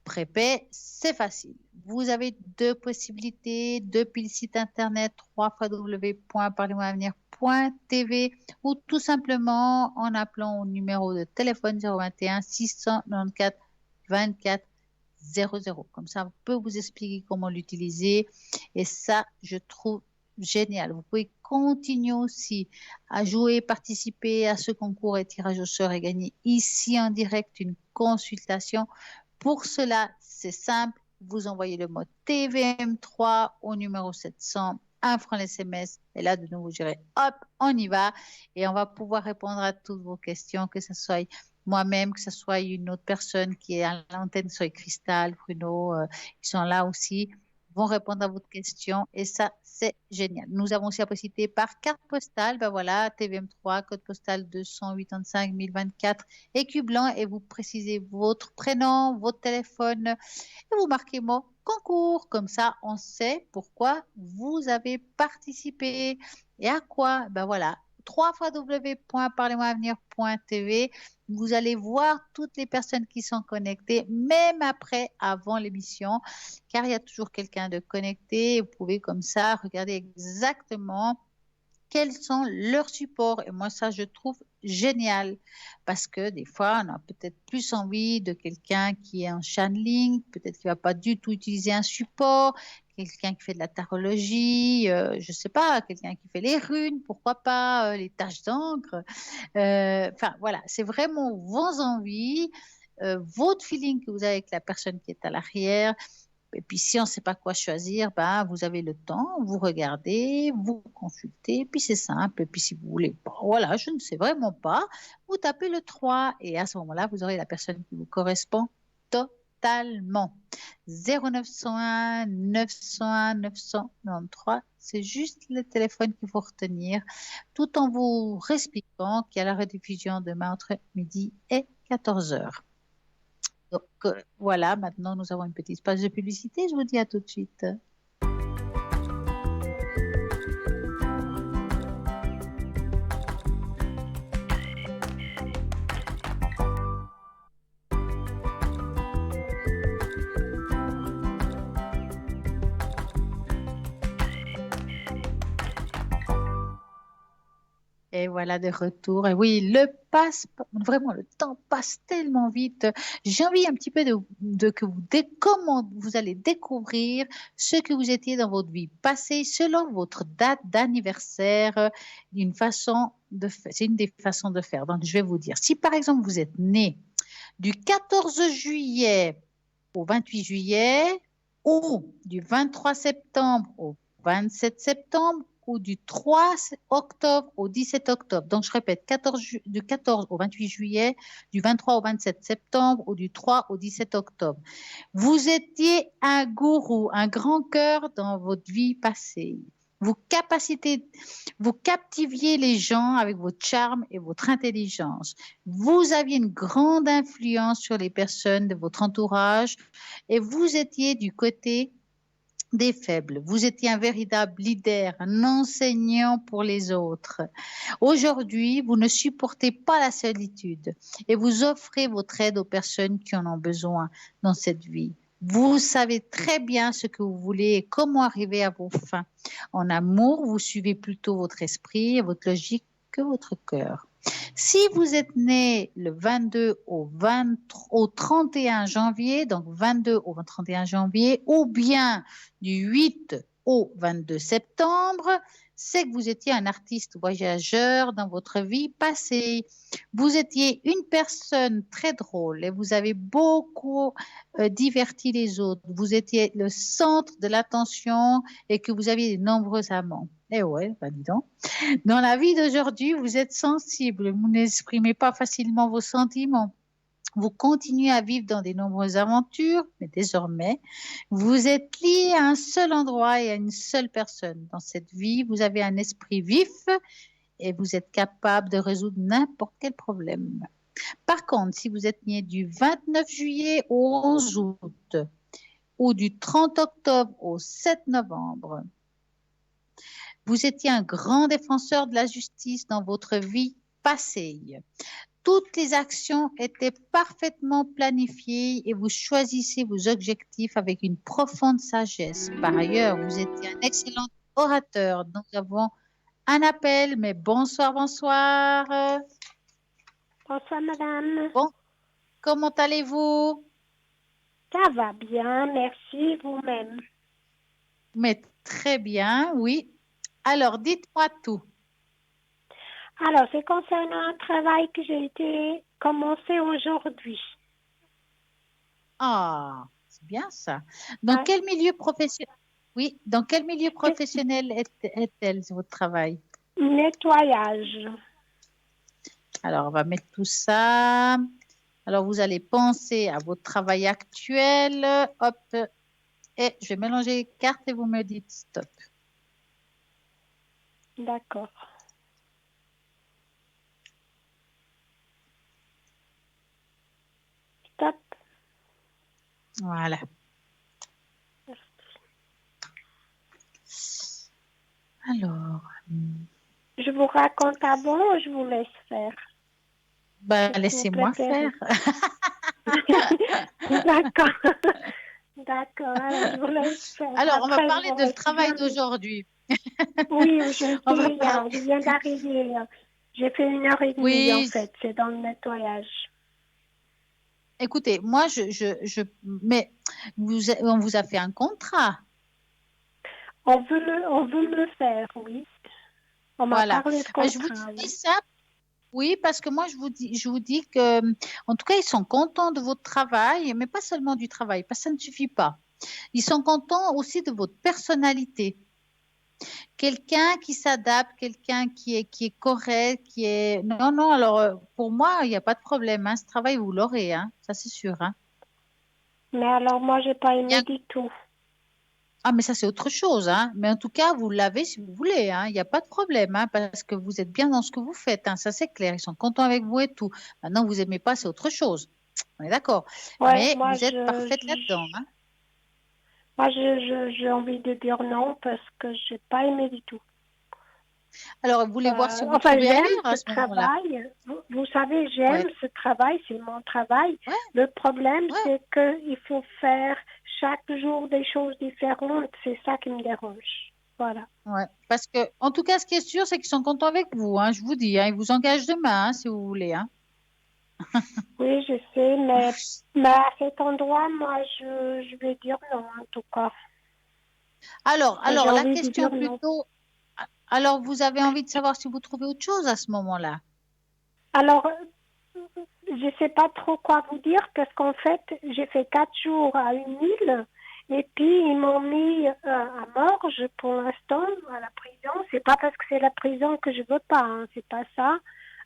prépay, c'est facile. Vous avez deux possibilités depuis le site internet www.parlez-moi-avenir.tv ou tout simplement en appelant au numéro de téléphone 021 694 24 00. Comme ça, on peut vous expliquer comment l'utiliser et ça, je trouve génial. Vous pouvez continuer aussi à jouer, participer à ce concours et tirage au sort et gagner ici en direct une consultation. Pour cela, c'est simple. Vous envoyez le mot TVM3 au numéro 700, 1 franc SMS. Et là, de nouveau, je dirais, hop, on y va. Et on va pouvoir répondre à toutes vos questions, que ce soit moi-même, que ce soit une autre personne qui est à l'antenne, que ce soit Cristal, Bruno, ils sont là aussi, vont répondre à votre question et ça, c'est génial. Nous avons aussi la possibilité par carte postale, ben voilà, TVM3, code postal 285 024, écu blanc et vous précisez votre prénom, votre téléphone et vous marquez mot concours. Comme ça, on sait pourquoi vous avez participé et à quoi. Ben voilà, www.parlez-moi-avenir.tv. Vous allez voir toutes les personnes qui sont connectées, même après, avant l'émission, car il y a toujours quelqu'un de connecté. Vous pouvez comme ça regarder exactement quels sont leurs supports. Et moi, ça, je trouve génial parce que des fois, on a peut-être plus envie de quelqu'un qui est en channeling, peut-être qu'il ne va pas du tout utiliser un support, quelqu'un qui fait de la tarologie, je ne sais pas, quelqu'un qui fait les runes, pourquoi pas, les taches d'encre. Enfin, voilà, c'est vraiment vos envies, votre feeling que vous avez avec la personne qui est à l'arrière. Et puis, si on ne sait pas quoi choisir, ben, vous avez le temps, vous regardez, vous consultez, puis c'est simple. Et puis, si vous voulez, bon, voilà, je ne sais vraiment pas, vous tapez le 3 et à ce moment-là, vous aurez la personne qui vous correspond totalement. 0901 901 993, c'est juste le téléphone qu'il faut retenir, tout en vous expliquant qu'il y a la rediffusion demain entre midi et 14h. Donc voilà, maintenant nous avons une petite page de publicité. Je vous dis à tout de suite. Et voilà de retour. Et oui, vraiment, le temps passe tellement vite. J'ai envie un petit peu de que comment vous allez découvrir ce que vous étiez dans votre vie passée selon votre date d'anniversaire. C'est une des façons de faire. Donc, je vais vous dire. Si par exemple, vous êtes né du 14 juillet au 28 juillet ou du 23 septembre au 27 septembre, ou du 3 octobre au 17 octobre. Donc, je répète, du 14 au 28 juillet, du 23 au 27 septembre ou du 3 au 17 octobre. Vous étiez un gourou, un grand cœur dans votre vie passée. Vous captiviez les gens avec votre charme et votre intelligence. Vous aviez une grande influence sur les personnes de votre entourage et vous étiez du côté des faibles. Vous étiez un véritable leader, un enseignant pour les autres. Aujourd'hui, vous ne supportez pas la solitude et vous offrez votre aide aux personnes qui en ont besoin dans cette vie. Vous savez très bien ce que vous voulez et comment arriver à vos fins. En amour, vous suivez plutôt votre esprit et votre logique que votre cœur. Si vous êtes né le 22 au 31 janvier, donc 22 au 31 janvier, ou bien du 8 au 22 septembre, c'est que vous étiez un artiste voyageur dans votre vie passée. Vous étiez une personne très drôle et vous avez beaucoup diverti les autres. Vous étiez le centre de l'attention et que vous aviez de nombreux amants. Eh ouais, ben dis donc. Dans la vie d'aujourd'hui, vous êtes sensible, vous n'exprimez pas facilement vos sentiments. Vous continuez à vivre dans de nombreuses aventures, mais désormais, vous êtes lié à un seul endroit et à une seule personne. Dans cette vie, vous avez un esprit vif et vous êtes capable de résoudre n'importe quel problème. Par contre, si vous êtes né du 29 juillet au 11 août ou du 30 octobre au 7 novembre, vous étiez un grand défenseur de la justice dans votre vie passée. Toutes les actions étaient parfaitement planifiées et vous choisissez vos objectifs avec une profonde sagesse. Par ailleurs, vous étiez un excellent orateur. Nous avons un appel, mais bonsoir, bonsoir. Bonsoir, madame. Bon, comment allez-vous? Ça va bien, merci, vous-même. Mais très bien, oui. Alors, dites-moi tout. Alors, c'est concernant un travail que j'ai été commencé aujourd'hui. Ah, c'est bien ça. Dans quel milieu professionnel? Oui, dans quel milieu professionnel est-elle, votre travail? Nettoyage. Alors, on va mettre tout ça. Alors, vous allez penser à votre travail actuel. Hop. Et je vais mélanger les cartes et vous me dites stop. D'accord. Stop. Voilà. Alors. Je vous raconte avant ou je vous laisse faire? Ben, laissez-moi faire. D'accord. D'accord, alors je vous laisse faire. Alors, on va Après, parler du travail d'aujourd'hui. Oui, je viens d'arriver. J'ai fait 1 heure et demie, en Oui, fait. C'est dans le nettoyage. écoutez, moi, mais on vous a fait un contrat. On veut le faire, oui. On m'a Voilà. parlé de Je vous contrat, dis oui. ça, oui, parce que moi, je vous dis que, en tout cas, ils sont contents de votre travail, mais pas seulement du travail, parce que ça ne suffit pas. Ils sont contents aussi de votre personnalité. Quelqu'un qui s'adapte, quelqu'un qui est correct, qui est... Non, non, alors, pour moi, il n'y a pas de problème, hein. Ce travail, vous l'aurez, hein. Ça, c'est sûr, hein. Mais alors, moi, j'ai pas aimé Bien. du tout. Ah, mais ça, c'est autre chose, hein. Mais en tout cas, vous l'avez si vous voulez, hein. Il n'y a pas de problème, hein, parce que vous êtes bien dans ce que vous faites, hein. Ça, c'est clair. Ils sont contents avec vous et tout. Maintenant, vous n'aimez pas, c'est autre chose. On est d'accord. Ouais, Mais vous êtes parfaite là-dedans, hein. moi, j'ai envie de dire non parce que j'ai pas aimé du tout. Alors, vous voulez voir si vous Enfin, trouvez j'aime ailleurs à ce ce moment-là. travail. Vous savez, j'aime Ouais, ce travail, c'est mon travail. ouais, Le problème, ouais, c'est qu'il faut faire chaque jour des choses différentes. C'est ça qui me dérange. Voilà. ouais. Parce que, en tout cas, ce qui est sûr, c'est qu'ils sont contents avec vous, hein. Je vous dis, hein. Ils vous engagent demain, hein, si vous voulez, hein. Oui, je sais, mais à cet endroit, moi, je vais dire non, en tout cas. Alors, J'ai la envie de question dire non. plutôt, alors vous avez envie de savoir si vous trouvez autre chose à ce moment-là. Alors, je ne sais pas trop quoi vous dire parce qu'en fait, j'ai fait 4 jours à une île et puis ils m'ont mis à Morges pour l'instant à la prison. C'est pas parce que c'est la prison que je veux pas, hein, c'est pas ça.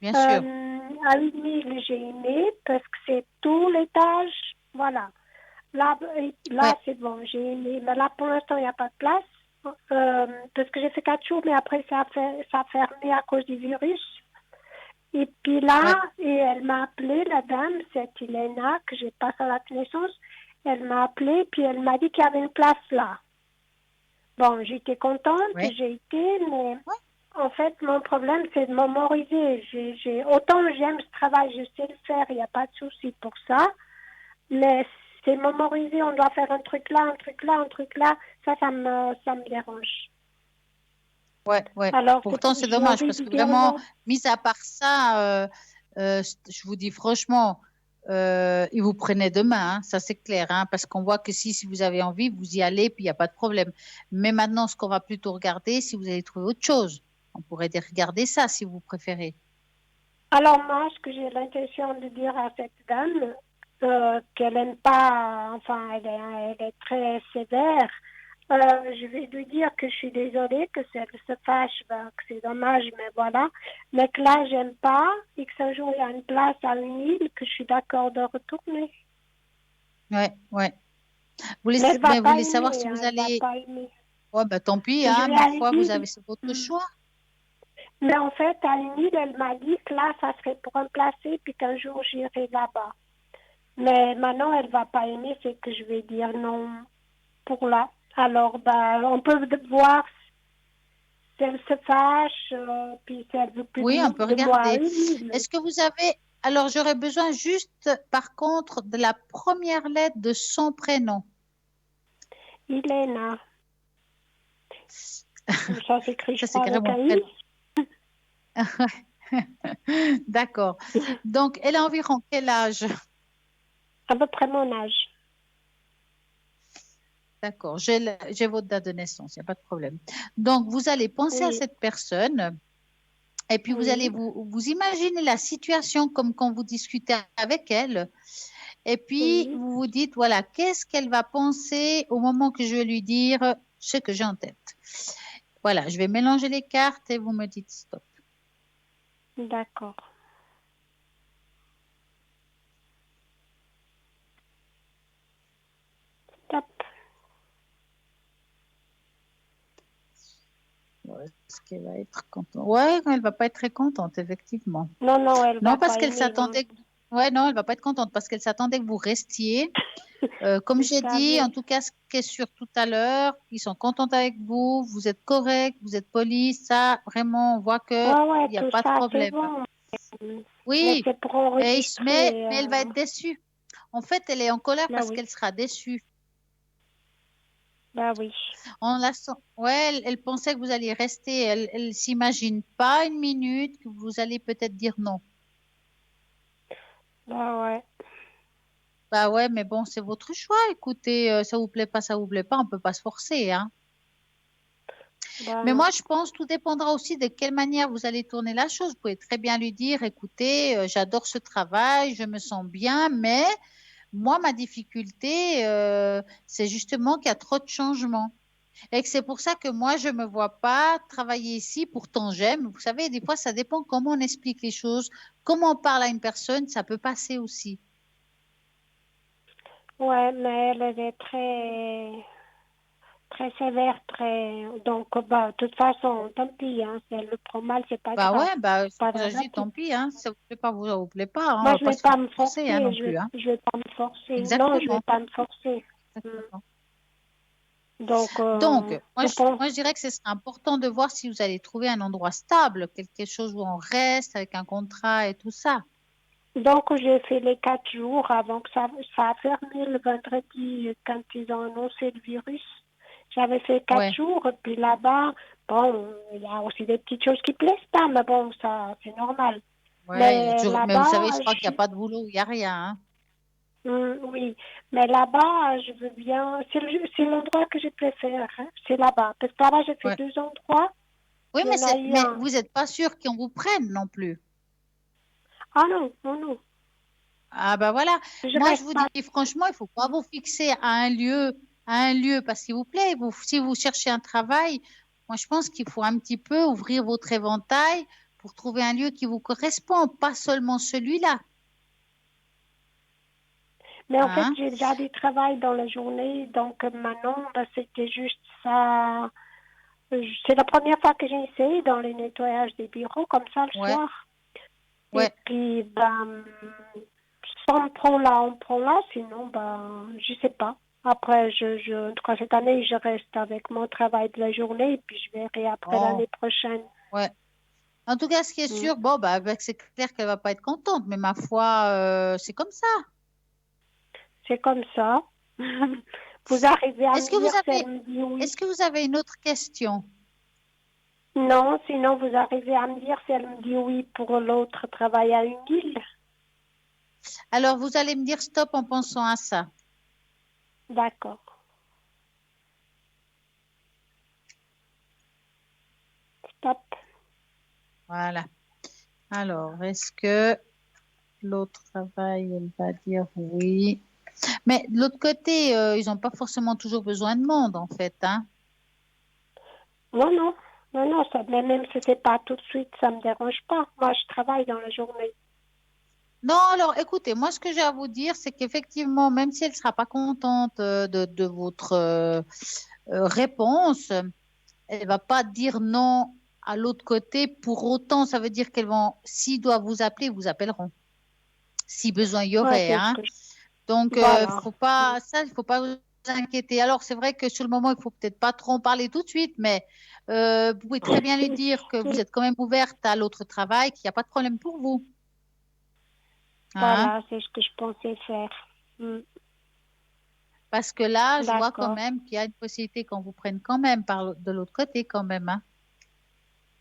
Bien sûr. À une île, j'ai aimé parce que c'est tout l'étage, voilà. Là, Ouais, c'est bon, j'ai aimé. Mais là, pour l'instant, il n'y a pas de place parce que j'ai fait 4 jours, mais après, ça a fermé à cause du virus. Et puis ouais, là, et elle m'a appelé, la dame, c'est Elena, que j'ai pas à la connaissance. Elle m'a appelé, puis elle m'a dit qu'il y avait une place là. Bon, j'étais contente, ouais, j'ai été, mais ouais. en fait, mon problème, c'est de mémoriser. Autant j'aime ce travail, je sais le faire, il n'y a pas de souci pour ça, mais c'est mémoriser, on doit faire un truc là, un truc là, un truc là, ça me dérange. Ouais, ouais. Alors, Pourtant, c'est j'ai dommage envie parce de que dire vraiment, non. mis à part ça, je vous dis franchement, ils vous prenaient demain, hein, ça c'est clair, hein, parce qu'on voit que si vous avez envie, vous y allez, puis il n'y a pas de problème. Mais maintenant, ce qu'on va plutôt regarder, si vous allez trouver autre chose, on pourrait dire regarder ça si vous préférez. Alors moi, ce que j'ai l'intention de dire à cette dame, qu'elle n'aime pas, enfin, elle est très sévère. Je vais lui dire que je suis désolée, que si elle se fâche, ben, que c'est dommage, mais voilà. Mais que là, j'aime pas, et que si un jour il y a une place à une île, que je suis d'accord de retourner. Ouais, ouais. Mais elle va Mais vous pas voulez savoir aimer, si hein, vous elle va allez. pas aimer. Ouais, bah tant pis, Et je hein, vais ma à foi, une vous avez île. c'est votre choix. Mais en fait, à une île, elle m'a dit que là, ça serait pour me placer, puis qu'un jour j'irai là-bas. Mais maintenant, elle va pas aimer, c'est que je vais dire non pour là. Alors, ben, on peut voir si elle se fâche, puis si elle veut plus Oui, on peut de moi à regarder. une île. Est-ce que vous avez... Alors, j'aurais besoin juste, par contre, de la première lettre de son prénom. Elena. Ça s'écrit, je Ça, c'est crois, avec carrément un prénom. I. D'accord. Donc, elle a environ quel âge? À peu près mon âge. D'accord. J'ai votre date de naissance, il n'y a pas de problème. Donc, vous allez penser à Oui, cette personne et puis vous allez oui, vous imaginer la situation comme quand vous discutez avec elle. Et puis, oui. vous vous dites, voilà, qu'est-ce qu'elle va penser au moment que je vais lui dire ce que j'ai en tête. Voilà, je vais mélanger les cartes et vous me dites stop. D'accord. Stop. Est-ce qu'elle va être contente? Ouais, elle va pas être très contente, effectivement. Non, non, elle Non, va parce pas qu'elle aimer, non. s'attendait. Ouais, non, elle va pas être contente parce qu'elle s'attendait que vous restiez. Comme Vous j'ai dit, en savez. tout cas, ce qui est sûr tout à l'heure, ils sont contents avec vous, vous êtes correct, vous êtes poli, ça, vraiment, on voit qu'il Ouais, ouais, n'y a tout pas de ça, c'est problème. bon. Mais Oui, c'est pour mais enregistrer. elle va être déçue. En fait, elle est en colère Ah parce oui. qu'elle sera déçue. Bah oui. Ouais, elle pensait que vous alliez rester. Elle s'imagine pas une minute que vous allez peut-être dire non. Bah ouais. Bah ouais, mais bon, c'est votre choix. Écoutez, ça vous plaît pas, ça vous plaît pas, on peut pas se forcer, hein. Bah Mais non. moi, je pense que tout dépendra aussi de quelle manière vous allez tourner la chose. Vous pouvez très bien lui dire, écoutez, j'adore ce travail, je me sens bien, mais moi, ma difficulté, c'est justement qu'il y a trop de changements. Et que c'est pour ça que moi, je ne me vois pas travailler ici. Pourtant, j'aime. Vous savez, des fois, ça dépend comment on explique les choses, comment on parle à une personne, ça peut passer aussi. Ouais, mais elle est très sévère, très. Donc, bah, de toute façon, tant pis, hein. Si elle le prend mal, c'est pas Bah grave. ouais, bah, Pas je dis, dramatique. tant pis, hein. Si ça vous plaît pas, ça vous plaît pas, hein. On Moi, va je pas vais se pas me forcer, hein, non forcer. plus, hein. Je vais pas me forcer. Non, je vais Exactement. pas me forcer. Exactement. Donc, Donc, je pense. moi, je dirais que ce serait important de voir si vous allez trouver un endroit stable, quelque chose où on reste avec un contrat et tout ça. Donc, j'ai fait les 4 jours avant que ça a fermé le vendredi quand ils ont annoncé le virus. J'avais fait 4 jours, et puis là-bas, bon, il y a aussi des petites choses qui plaisent pas, mais bon, ça, c'est normal. Ouais, il y a Mais toujours, mais vous savez, là-bas, je crois qu'il n'y a pas de boulot où il n'y a rien, hein. Oui, mais là-bas, je veux bien. C'est l'endroit que je préfère, hein. C'est là-bas. Parce que là-bas, j'ai fait Ouais. 2 endroits. Oui, Il y en a eu mais un. vous n'êtes pas sûr qu'on vous prenne non plus. Ah non, non, non. Ah bah voilà. Je Moi, je reste vous pas. dis franchement, il ne faut pas vous fixer à un lieu parce qu'il vous plaît. Si vous cherchez un travail, moi, je pense qu'il faut un petit peu ouvrir votre éventail pour trouver un lieu qui vous correspond, pas seulement celui-là. Mais en fait, Hein? j'ai déjà du travail dans la journée. Donc maintenant, bah, c'était juste ça. C'est la première fois que j'ai essayé dans le nettoyage des bureaux, comme ça, le Ouais, soir. Et ouais. puis, ben, soit on prend là, on prend là. Sinon, ben, je sais pas. Après, en tout cas, cette année, je reste avec mon travail de la journée et puis je verrai après Oh, l'année prochaine. ouais. En tout cas, ce qui est Mm. sûr, bon, bah, c'est clair qu'elle va pas être contente, mais ma foi, c'est comme ça. C'est comme ça. Vous arrivez à Est-ce me que dire vous si avez, elle me dit oui. est-ce que vous avez une autre question? Non, sinon vous arrivez à me dire si elle me dit oui pour l'autre travail à une île. Alors, vous allez me dire stop en pensant à ça. D'accord. Stop. Voilà. Alors, est-ce que l'autre travail, elle va dire oui? Mais de l'autre côté, ils n'ont pas forcément toujours besoin de monde, en fait, hein. Non, non. Non, non, ça, mais même si c'est pas tout de suite, ça me dérange pas. Moi, je travaille dans la journée. Non, alors écoutez, moi ce que j'ai à vous dire, c'est qu'effectivement, même si elle ne sera pas contente de votre réponse, elle va pas dire non à l'autre côté. Pour autant, ça veut dire qu'elles vont, s'ils doivent vous appeler, ils vous appelleront. Si besoin il y Ouais, aurait, c'est ce hein. que Donc, Voilà. il faut pas vous inquiéter. Alors, c'est vrai que sur le moment, il faut peut-être pas trop en parler tout de suite, mais vous pouvez très bien lui dire que vous êtes quand même ouverte à l'autre travail, qu'il n'y a pas de problème pour vous. Hein? Voilà, c'est ce que je pensais faire. Mm. Parce que là, je vois quand D'accord. même qu'il y a une possibilité qu'on vous prenne quand même de l'autre côté quand même. Hein.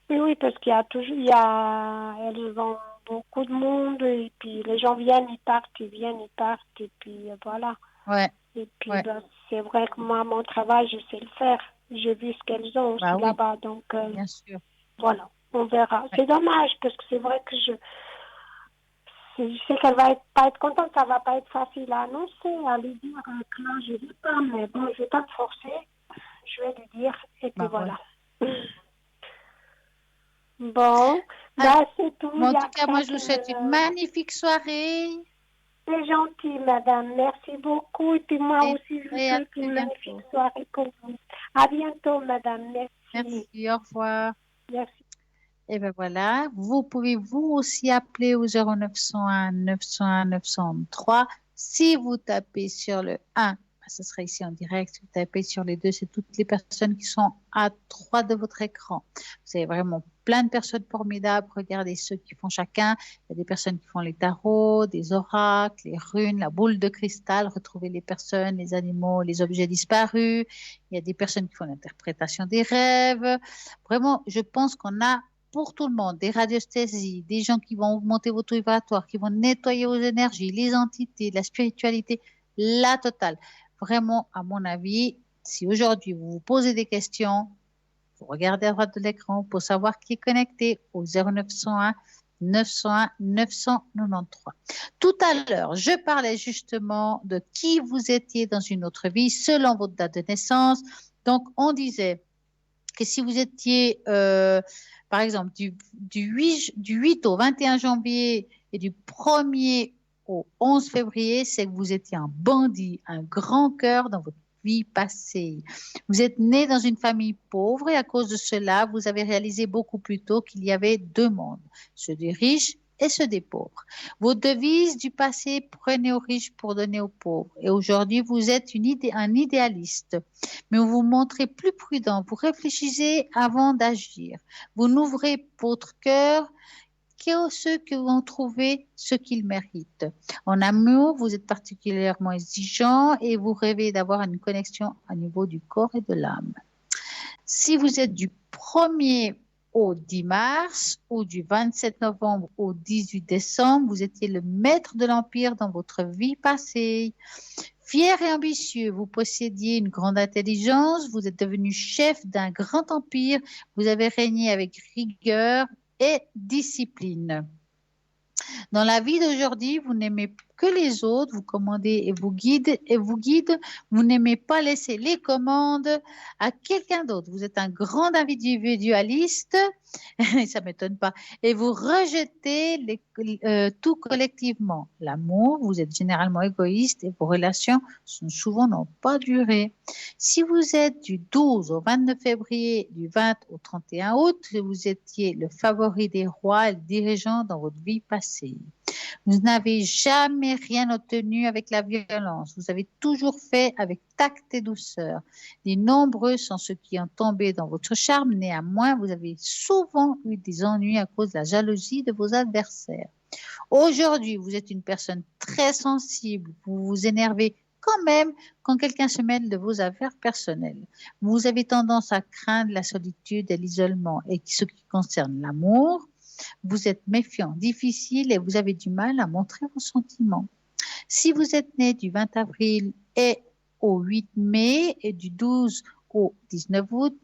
Oui, oui, parce elles ont beaucoup de monde et puis les gens viennent, ils partent, ils viennent, ils partent et puis voilà. Ouais, Et puis ouais. ben, c'est vrai que moi, mon travail, je sais le faire. J'ai vu ce qu'elles ont aussi Bah oui, là-bas, donc bien sûr. voilà, on verra. Ouais. C'est dommage parce que c'est vrai que je sais qu'elle va pas être contente, ça va pas être facile à annoncer, à lui dire que là, je vais pas, mais bon, je vais pas me forcer, je vais lui dire et puis Bah ouais. voilà. Bon, Alors, là c'est tout, il en y tout a cas, que moi, ça je qui vous souhaite une magnifique soirée C'est gentil, madame. Merci beaucoup. Et puis moi aussi, je vous et à souhaite très une magnifique bientôt. soirée pour vous. À bientôt, madame. Merci. Merci, au revoir. Merci. Et ben voilà, vous pouvez vous aussi appeler au 0901 901 903. Si vous tapez sur le 1, ce sera ici en direct. Si vous tapez sur les 2, c'est toutes les personnes qui sont à droite de votre écran. Vous n'avez vraiment plein de personnes formidables. Regardez ceux qui font chacun. Il y a des personnes qui font les tarots, des oracles, les runes, la boule de cristal, retrouver les personnes, les animaux, les objets disparus. Il y a des personnes qui font l'interprétation des rêves. Vraiment, je pense qu'on a pour tout le monde des radiesthésies, des gens qui vont augmenter votre vibratoire, qui vont nettoyer vos énergies, les entités, la spiritualité, la totale. Vraiment, à mon avis, si aujourd'hui vous vous posez des questions, vous regardez à droite de l'écran pour savoir qui est connecté au 0901 901 993. Tout à l'heure, je parlais justement de qui vous étiez dans une autre vie selon votre date de naissance. Donc, on disait que si vous étiez, par exemple, du 8 au 21 janvier et du 1er au 11 février, c'est que vous étiez un bandit, un grand cœur dans votre vie passée. Vous êtes né dans une famille pauvre et à cause de cela, vous avez réalisé beaucoup plus tôt qu'il y avait deux mondes, ceux des riches et ceux des pauvres. Vos devises du passé, prenez aux riches pour donner aux pauvres. Et aujourd'hui, vous êtes un idéaliste, mais vous vous montrez plus prudent, vous réfléchissez avant d'agir. Vous n'ouvrez votre cœur qu'à ceux qui vont trouver ce qu'ils méritent. En amour, vous êtes particulièrement exigeant et vous rêvez d'avoir une connexion au niveau du corps et de l'âme. Si vous êtes du 1er au 10 mars ou du 27 novembre au 18 décembre, vous étiez le maître de l'empire dans votre vie passée. Fier et ambitieux, vous possédiez une grande intelligence, vous êtes devenu chef d'un grand empire, vous avez régné avec rigueur et discipline. Dans la vie d'aujourd'hui, vous n'aimez que les autres, vous commandez et vous guidez, vous n'aimez pas laisser les commandes à quelqu'un d'autre. Vous êtes un grand individualiste, ça ne m'étonne pas, et vous rejetez tout collectivement. L'amour, vous êtes généralement égoïste et vos relations souvent n'ont pas duré. Si vous êtes du 12 au 29 février, du 20 au 31 août, vous étiez le favori des rois et le dirigeant dans votre vie passée. Vous n'avez jamais rien obtenu avec la violence. Vous avez toujours fait avec tact et douceur. Les nombreux sont ceux qui ont tombé dans votre charme. Néanmoins, vous avez souvent eu des ennuis à cause de la jalousie de vos adversaires. Aujourd'hui, vous êtes une personne très sensible. Vous vous énervez quand même quand quelqu'un se mêle de vos affaires personnelles. Vous avez tendance à craindre la solitude et l'isolement. Et ce qui concerne l'amour, vous êtes méfiant, difficile et vous avez du mal à montrer vos sentiments. Si vous êtes né du 20 avril et au 8 mai et du 12 au 19 août,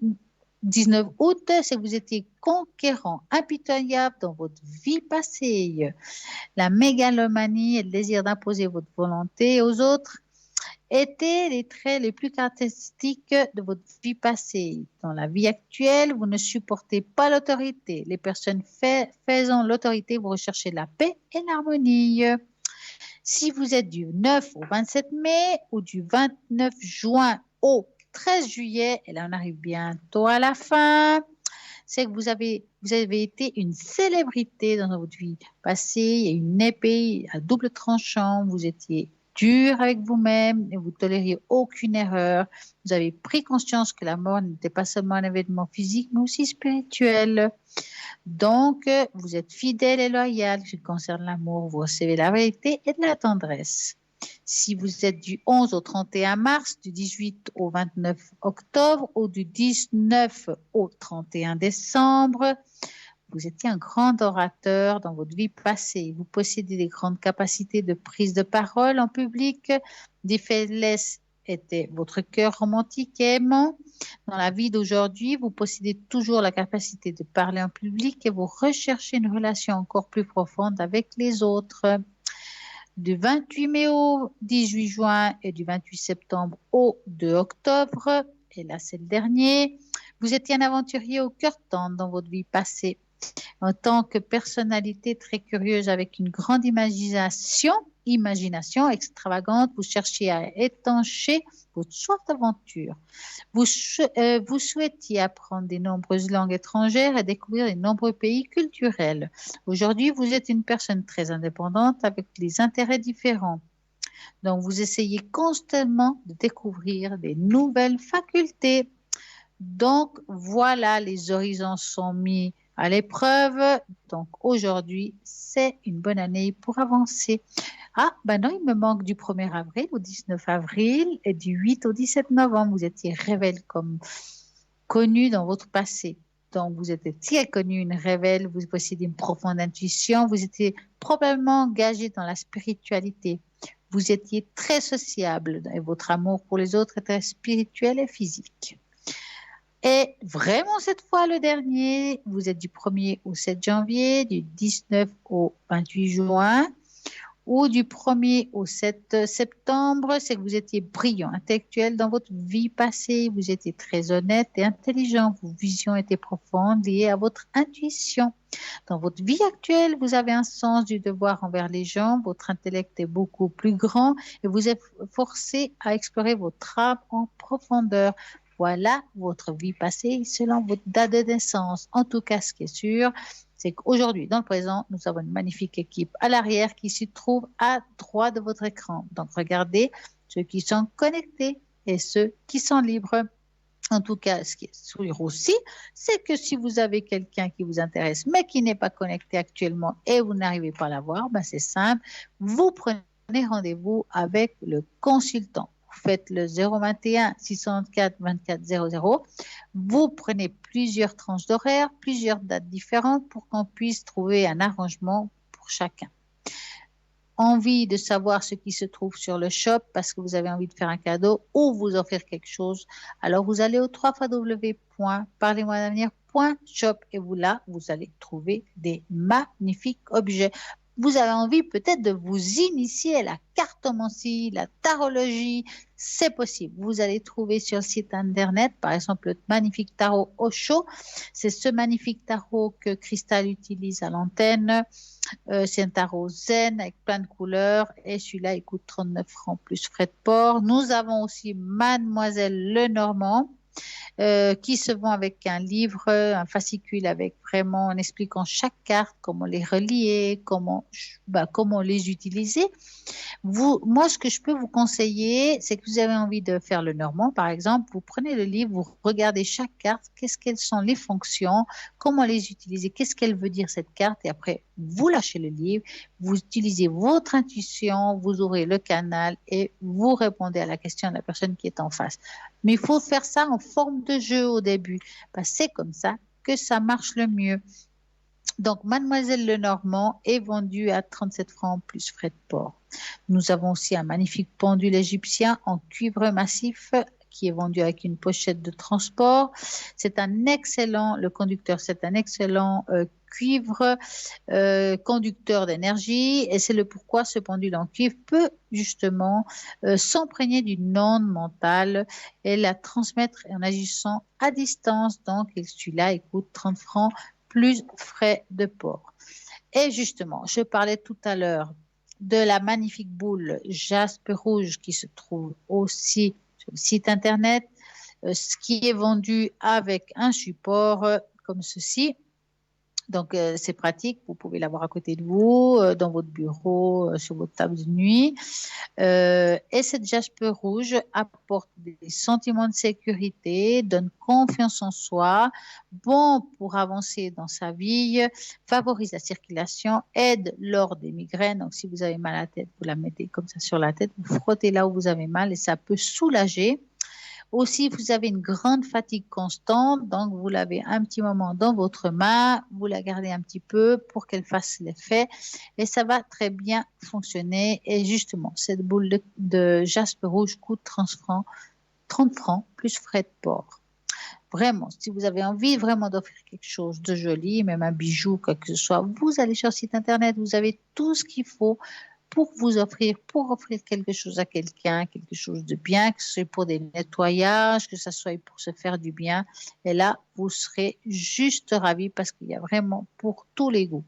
c'est que vous étiez conquérant, impitoyable dans votre vie passée. La mégalomanie et le désir d'imposer votre volonté aux autres étaient les traits les plus caractéristiques de votre vie passée. Dans la vie actuelle, vous ne supportez pas l'autorité. Les personnes faisant l'autorité, vous recherchez la paix et l'harmonie. Si vous êtes du 9 au 27 mai ou du 29 juin au 13 juillet, et là on arrive bientôt à la fin, c'est que vous avez été une célébrité dans votre vie passée. Il y a une épée à double tranchant, vous étiez dur avec vous-même et vous tolériez aucune erreur. Vous avez pris conscience que la mort n'était pas seulement un événement physique, mais aussi spirituel. Donc, vous êtes fidèle et loyal. Ce qui concerne l'amour, vous recevez la vérité et de la tendresse. Si vous êtes du 11 au 31 mars, du 18 au 29 octobre ou du 19 au 31 décembre, vous étiez un grand orateur dans votre vie passée. Vous possédez des grandes capacités de prise de parole en public. Des faiblesses étaient votre cœur romantique et aimant. Dans la vie d'aujourd'hui, vous possédez toujours la capacité de parler en public et vous recherchez une relation encore plus profonde avec les autres. Du 28 mai au 18 juin et du 28 septembre au 2 octobre, et là c'est le dernier, vous étiez un aventurier au cœur tendre dans votre vie passée. En tant que personnalité très curieuse avec une grande imagination extravagante, vous cherchiez à étancher votre soif d'aventure. Vous souhaitiez apprendre de nombreuses langues étrangères et découvrir de nombreux pays culturels. Aujourd'hui, vous êtes une personne très indépendante avec des intérêts différents. Donc, vous essayez constamment de découvrir des nouvelles facultés. Donc, voilà, les horizons sont mis à l'épreuve. Donc aujourd'hui, c'est une bonne année pour avancer. Ah, ben non, il me manque du 1er avril au 19 avril et du 8 au 17 novembre. Vous étiez révèle comme connu dans votre passé. Donc, vous étiez connu une révèle, vous possédez une profonde intuition, vous étiez probablement engagé dans la spiritualité. Vous étiez très sociable et votre amour pour les autres était spirituel et physique. Et vraiment, cette fois, le dernier, vous êtes du 1er au 7 janvier, du 19 au 28 juin, ou du 1er au 7 septembre, c'est que vous étiez brillant, intellectuel dans votre vie passée, vous étiez très honnête et intelligent, vos visions étaient profondes, liées à votre intuition. Dans votre vie actuelle, vous avez un sens du devoir envers les gens, votre intellect est beaucoup plus grand et vous êtes forcé à explorer votre âme en profondeur. Voilà votre vie passée selon votre date de naissance. En tout cas, ce qui est sûr, c'est qu'aujourd'hui, dans le présent, nous avons une magnifique équipe à l'arrière qui se trouve à droite de votre écran. Donc, regardez ceux qui sont connectés et ceux qui sont libres. En tout cas, ce qui est sûr aussi, c'est que si vous avez quelqu'un qui vous intéresse, mais qui n'est pas connecté actuellement et vous n'arrivez pas à l'avoir, ben c'est simple, vous prenez rendez-vous avec le consultant. Vous faites le 021 664 24 00. Vous prenez plusieurs tranches d'horaire, plusieurs dates différentes pour qu'on puisse trouver un arrangement pour chacun. Envie de savoir ce qui se trouve sur le shop parce que vous avez envie de faire un cadeau ou vous offrir quelque chose, alors vous allez au www.parlez-moi-d'avenir.shop et vous allez trouver des magnifiques objets. Vous avez envie peut-être de vous initier à la cartomancie, la tarologie, c'est possible. Vous allez trouver sur le site internet, par exemple, le magnifique tarot Osho. C'est ce magnifique tarot que Cristal utilise à l'antenne. C'est un tarot zen avec plein de couleurs et celui-là, il coûte 39 francs plus frais de port. Nous avons aussi Mademoiselle Lenormand. Qui se vend avec un livre, un fascicule avec vraiment en expliquant chaque carte, comment les relier, comment les utiliser. Moi, ce que je peux vous conseiller, c'est que vous avez envie de faire le Normand, par exemple, vous prenez le livre, vous regardez chaque carte, quelles sont les fonctions, comment les utiliser, qu'est-ce qu'elle veut dire cette carte, et après, vous lâchez le livre, vous utilisez votre intuition, vous ouvrez le canal et vous répondez à la question de la personne qui est en face. Mais il faut faire ça en forme de jeu au début, parce que c'est comme ça que ça marche le mieux. Donc, Mademoiselle Lenormand est vendue à 37 francs plus frais de port. Nous avons aussi un magnifique pendule égyptien en cuivre massif qui est vendu avec une pochette de transport. C'est un excellent cuivre conducteur d'énergie et c'est le pourquoi ce pendule en cuivre peut justement s'imprégner d'une onde mentale et la transmettre en agissant à distance. Donc, celui-là, il coûte 30 francs plus frais de port. Et justement, je parlais tout à l'heure de la magnifique boule jaspe rouge qui se trouve aussi sur le site internet, ce qui est vendu avec un support comme ceci. Donc, c'est pratique, vous pouvez l'avoir à côté de vous, dans votre bureau, sur votre table de nuit. Et cette jaspe rouge apporte des sentiments de sécurité, donne confiance en soi, bon pour avancer dans sa vie, favorise la circulation, aide lors des migraines. Donc, si vous avez mal à la tête, vous la mettez comme ça sur la tête, vous frottez là où vous avez mal et ça peut soulager. Aussi, vous avez une grande fatigue constante, donc vous l'avez un petit moment dans votre main, vous la gardez un petit peu pour qu'elle fasse l'effet et ça va très bien fonctionner. Et justement, cette boule de jaspe rouge coûte 30 francs plus frais de port. Vraiment, si vous avez envie vraiment d'offrir quelque chose de joli, même un bijou, quoi que ce soit, vous allez sur le site internet, vous avez tout ce qu'il faut pour offrir quelque chose à quelqu'un, quelque chose de bien, que ce soit pour des nettoyages, que ce soit pour se faire du bien. Et là, vous serez juste ravis parce qu'il y a vraiment pour tous les goûts.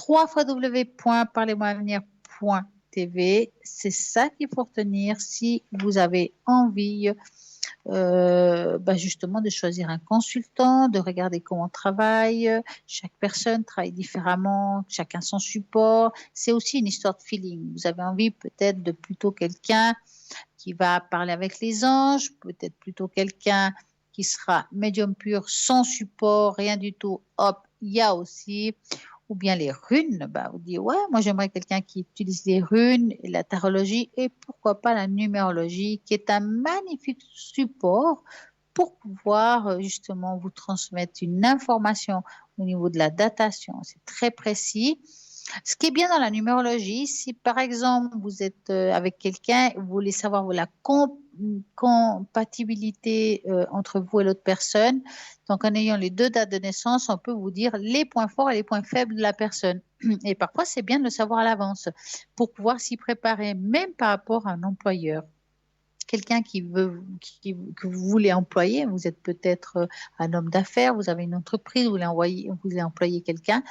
www.parlez-moi-d'avenir.tv, c'est ça qu'il faut retenir si vous avez envie justement de choisir un consultant, de regarder comment on travaille. Chaque personne travaille différemment, chacun son support. C'est aussi une histoire de feeling. Vous avez envie peut-être de plutôt quelqu'un qui va parler avec les anges, peut-être plutôt quelqu'un qui qui sera médium pur, sans support, rien du tout, hop, il y a aussi. Ou bien les runes, vous dites, ouais, moi j'aimerais quelqu'un qui utilise les runes, la tarologie et pourquoi pas la numérologie, qui est un magnifique support pour pouvoir justement vous transmettre une information au niveau de la datation. C'est très précis. Ce qui est bien dans la numérologie, si par exemple vous êtes avec quelqu'un, vous voulez savoir la compatibilité entre vous et l'autre personne, donc en ayant les 2 dates de naissance, on peut vous dire les points forts et les points faibles de la personne. Et parfois, c'est bien de le savoir à l'avance pour pouvoir s'y préparer, même par rapport à un employeur. Quelqu'un que vous voulez employer, vous êtes peut-être un homme d'affaires, vous avez une entreprise, vous voulez employer quelqu'un.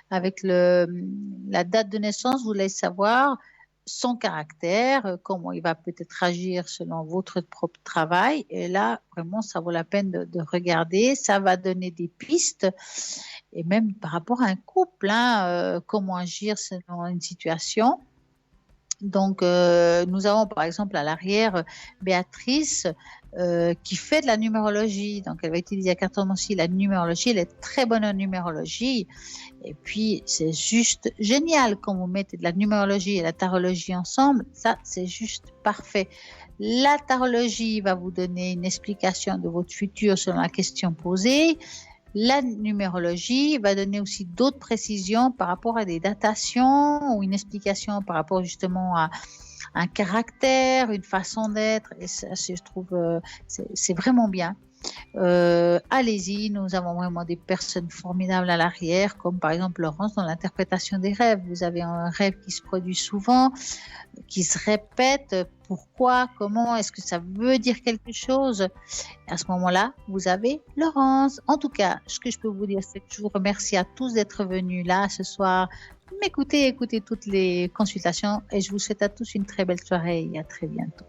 Avec la date de naissance, vous voulez savoir son caractère, comment il va peut-être agir selon votre propre travail. Et là, vraiment, ça vaut la peine de regarder. Ça va donner des pistes. Et même par rapport à un couple, comment agir selon une situation. Donc, nous avons par exemple à l'arrière Béatrice qui fait de la numérologie. Donc, elle va utiliser à cartomancie la numérologie. Elle est très bonne en numérologie. Et puis, c'est juste génial quand vous mettez de la numérologie et la tarologie ensemble. Ça, c'est juste parfait. La tarologie va vous donner une explication de votre futur selon la question posée. La numérologie va donner aussi d'autres précisions par rapport à des datations ou une explication par rapport justement à un caractère, une façon d'être. Et ça, je trouve, c'est vraiment bien. Allez-y, nous avons vraiment des personnes formidables à l'arrière, comme par exemple Laurence dans l'interprétation des rêves. Vous avez un rêve qui se produit souvent, qui se répète. Pourquoi? Comment? Est-ce que ça veut dire quelque chose? Et à ce moment-là, vous avez Laurence. En tout cas, ce que je peux vous dire, c'est que je vous remercie à tous d'être venus là ce soir, m'écouter, écouter toutes les consultations et je vous souhaite à tous une très belle soirée et à très bientôt.